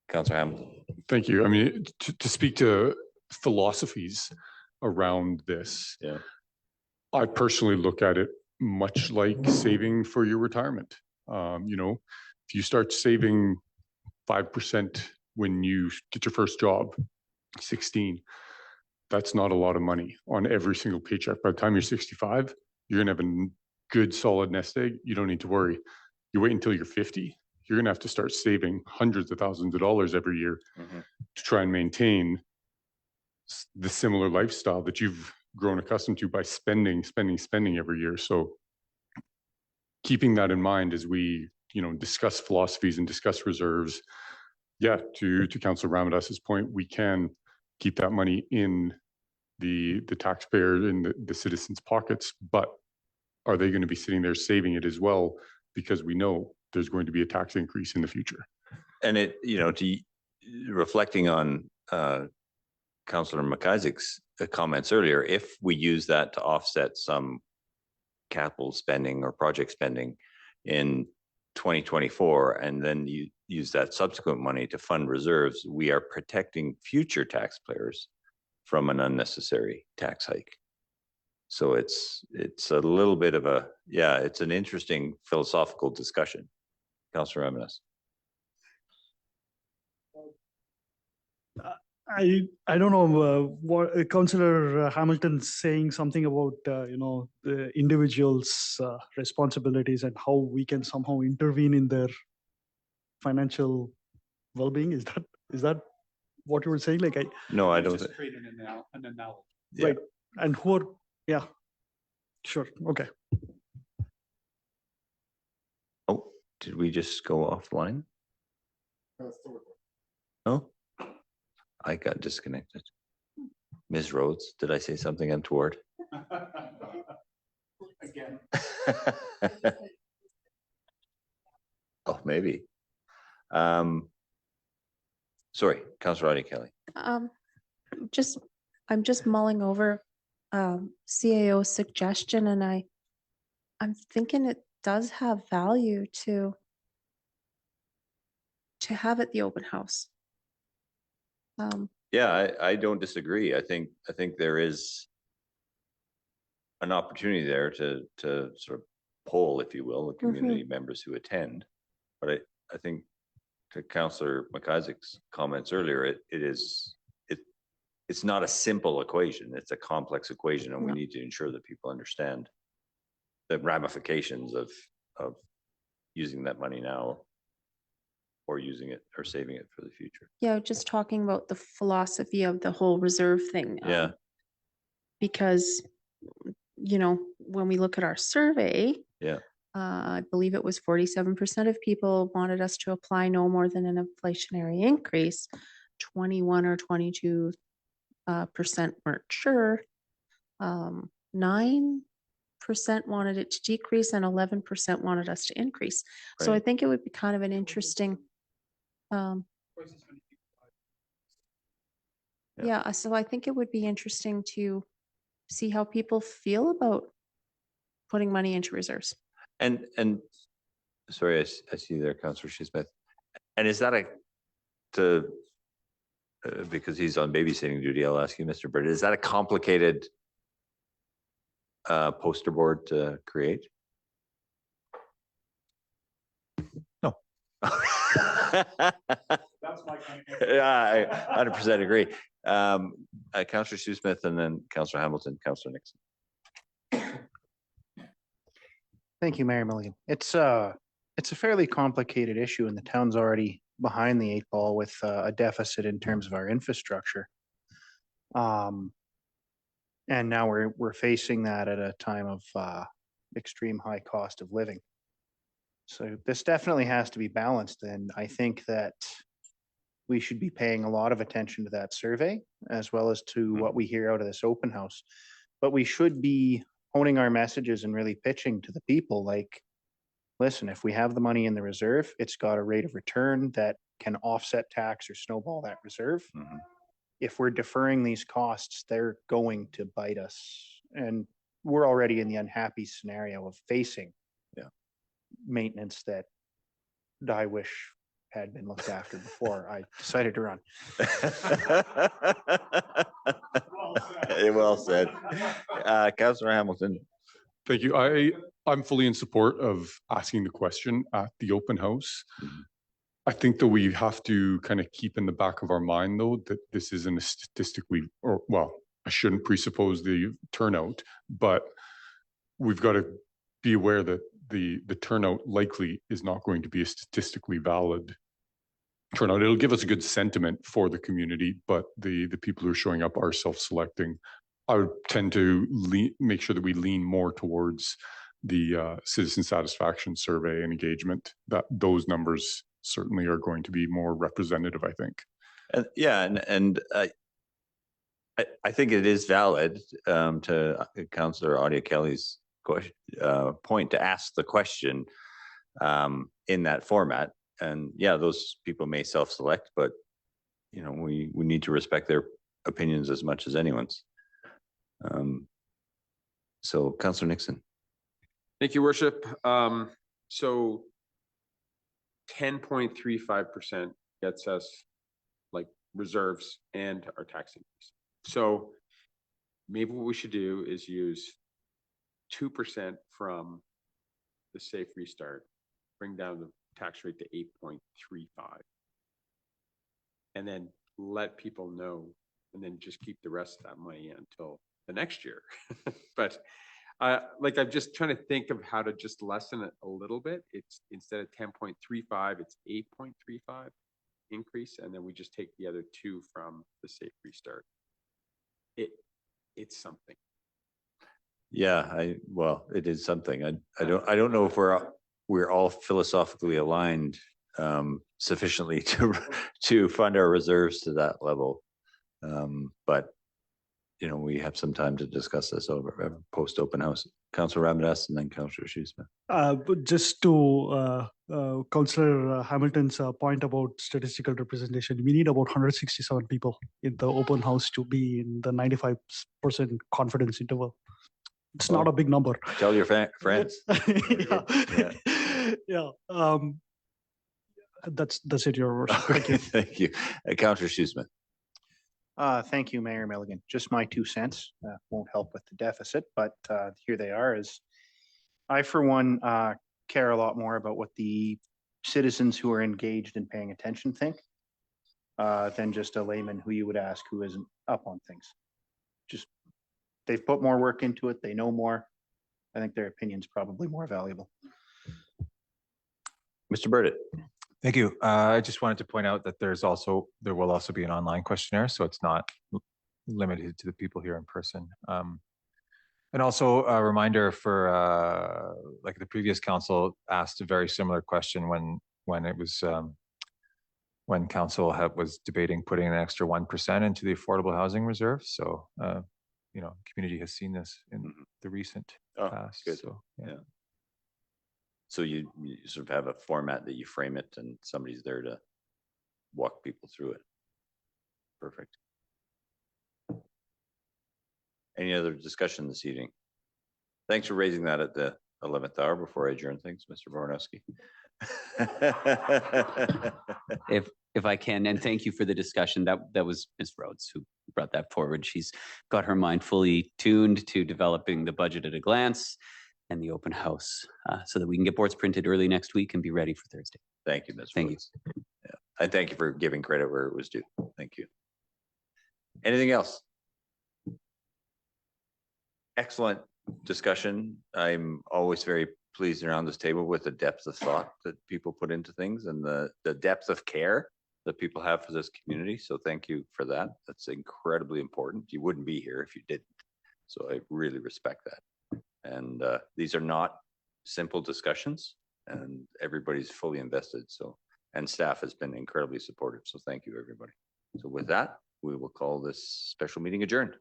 Councillor Hamilton. Thank you. I mean, to speak to philosophies around this, yeah, I personally look at it much like saving for your retirement. You know, if you start saving 5% when you get your first job, 16, that's not a lot of money on every single paycheck. By the time you're 65, you're gonna have a good solid nest egg. You don't need to worry. You wait until you're 50, you're gonna have to start saving hundreds of thousands of dollars every year to try and maintain the similar lifestyle that you've grown accustomed to by spending every year. So keeping that in mind as we, you know, discuss philosophies and discuss reserves, yeah, to Councillor Ramadas's point, we can keep that money in the taxpayer, in the citizens' pockets, but are they going to be sitting there saving it as well? Because we know there's going to be a tax increase in the future. And it, you know, reflecting on Councillor McIsaac's comments earlier, if we use that to offset some capital spending or project spending in 2024, and then you use that subsequent money to fund reserves, we are protecting future taxpayers from an unnecessary tax hike. So it's a little bit of a, yeah, it's an interesting philosophical discussion. Councillor Ramirez. I don't know what Councillor Hamilton's saying something about you know, the individuals' responsibilities and how we can somehow intervene in their financial well-being. Is that what you were saying? Like, no, I don't. Just create an analogy. Right, and who are, yeah, sure, okay. Oh, Did we just go offline? No? I got disconnected. Ms. Rhodes, did I say something untoward? Again. Oh, maybe. Sorry, Councillor Audie Kelly. I'm just mulling over CAO's suggestion, and I'm thinking it does have value to have at the open house. Yeah, I don't disagree. I think there is an opportunity there to sort of poll, if you will, the community members who attend. But I think to Councillor McIsaac's comments earlier, it's not a simple equation. It's a complex equation, and we need to ensure that people understand the ramifications of using that money now, or using it or saving it for the future. Yeah, just talking about the philosophy of the whole reserve thing. Yeah. Because, you know, when we look at our survey, Yeah. I believe it was 47% of people wanted us to apply no more than an inflationary increase. 21 or 22% weren't sure. 9% wanted it to decrease, and 11% wanted us to increase. So I Right. think it would be kind of an interesting. Yeah, so I think it would be interesting to see how people feel about putting money into reserves. And sorry, I see you there, Councillor Smith. And is that because he's on babysitting duty, I'll ask you, Mr. Bird, is that a complicated poster board to create? No. That's my kind of. Yeah, I 100% agree. Councillor Sue Smith, and then Councillor Hamilton, Councillor Nixon. Thank you, Mayor Milligan. It's a fairly complicated issue, and the town's already behind the 8 ball with a deficit in terms of our infrastructure. And now we're facing that at a time of extreme high cost of living. So this definitely has to be balanced, and I think that we should be paying a lot of attention to that survey as well as to what we hear out of this open house. But we should be honing our messages and really pitching to the people like, listen, if we have the money in the reserve, it's got a rate of return that can offset tax or snowball that reserve. If we're deferring these costs, they're going to bite us. And we're already in the unhappy scenario of facing maintenance that I wish had been looked after before I decided to run. Well said. Councillor Hamilton. Thank you. I'm fully in support of asking the question at the open house. I think that we have to kind of keep in the back of our mind, though, that this isn't a statistically, or well, I shouldn't presuppose the turnout, but we've got to be aware that the turnout likely is not going to be a statistically valid turnout. It'll give us a good sentiment for the community, but the people who are showing up are self-selecting. I would tend to make sure that we lean more towards the citizen satisfaction survey and engagement, that those numbers certainly are going to be more representative, I think. And I think it is valid to Councillor Audie Kelly's point to ask the question in that format. And yeah, those people may self-select, but you know, we need to respect their opinions as much as anyone's. So Councillor Nixon. Thank you, Worship. So 10.35% gets us like reserves and our tax increase. So maybe what we should do is use 2% from the safe restart, bring down the tax rate to 8.35, and then let people know, and then just keep the rest of that money until the next year. But like, I'm just trying to think of how to just lessen it a little bit. It's instead of 10.35, it's 8.35 increase, and then we just take the other 2 from the safe restart. It's something. Yeah, well, it is something. I don't know if we're we're all philosophically aligned sufficiently to fund our reserves to that level. But we have some time to discuss this over post open house. Councillor Ramirez and then Councillor Schussman. But just to Councillor Hamilton's point about statistical representation, we need about 167 people in the open house to be in the 95% confidence interval. It's not a big number. Tell your friends. Yeah. That's it, Your Worship. Thank you. Thank you. Councillor Schussman. Thank you, Mayor Milligan. Just my 2 cents. Won't help with the deficit, but here they are. Is I, for one, care a lot more about what the citizens who are engaged in paying attention think than just a layman who you would ask who isn't up on things. Just they've put more work into it. They know more. I think their opinion's probably more valuable. Mr. Burdett. Thank you. I just wanted to point out that there will also be an online questionnaire, so it's not limited to the people here in person. And also a reminder for like the previous council asked a very similar question when it was when council was debating putting an extra 1% into the affordable housing reserve. So community has seen this in the recent past. Good. So yeah. So you sort of have a format that you frame it and somebody's there to walk people through it. Perfect. Any other discussion this evening? Thanks for raising that at the 11th hour before I adjourn things, Mr. Voronowski. If I can, and thank you for the discussion. That was Ms. Rhodes who brought that forward. She's got her mind fully tuned to developing the budget at a glance and the open house so that we can get boards printed early next week and be ready for Thursday. Thank you, Ms. Thank Rhodes. You. Yeah. And thank you for giving credit where it was due. Thank you. Anything else? Excellent discussion. I'm always very pleased around this table with the depth of thought that people put into things and the depth of care that people have for this community. So thank you for that. That's incredibly important. You wouldn't be here if you didn't. So I really respect that. And these are not simple discussions and everybody's fully invested. So, and staff has been incredibly supportive. So thank you, everybody. So with that, we will call this special meeting adjourned.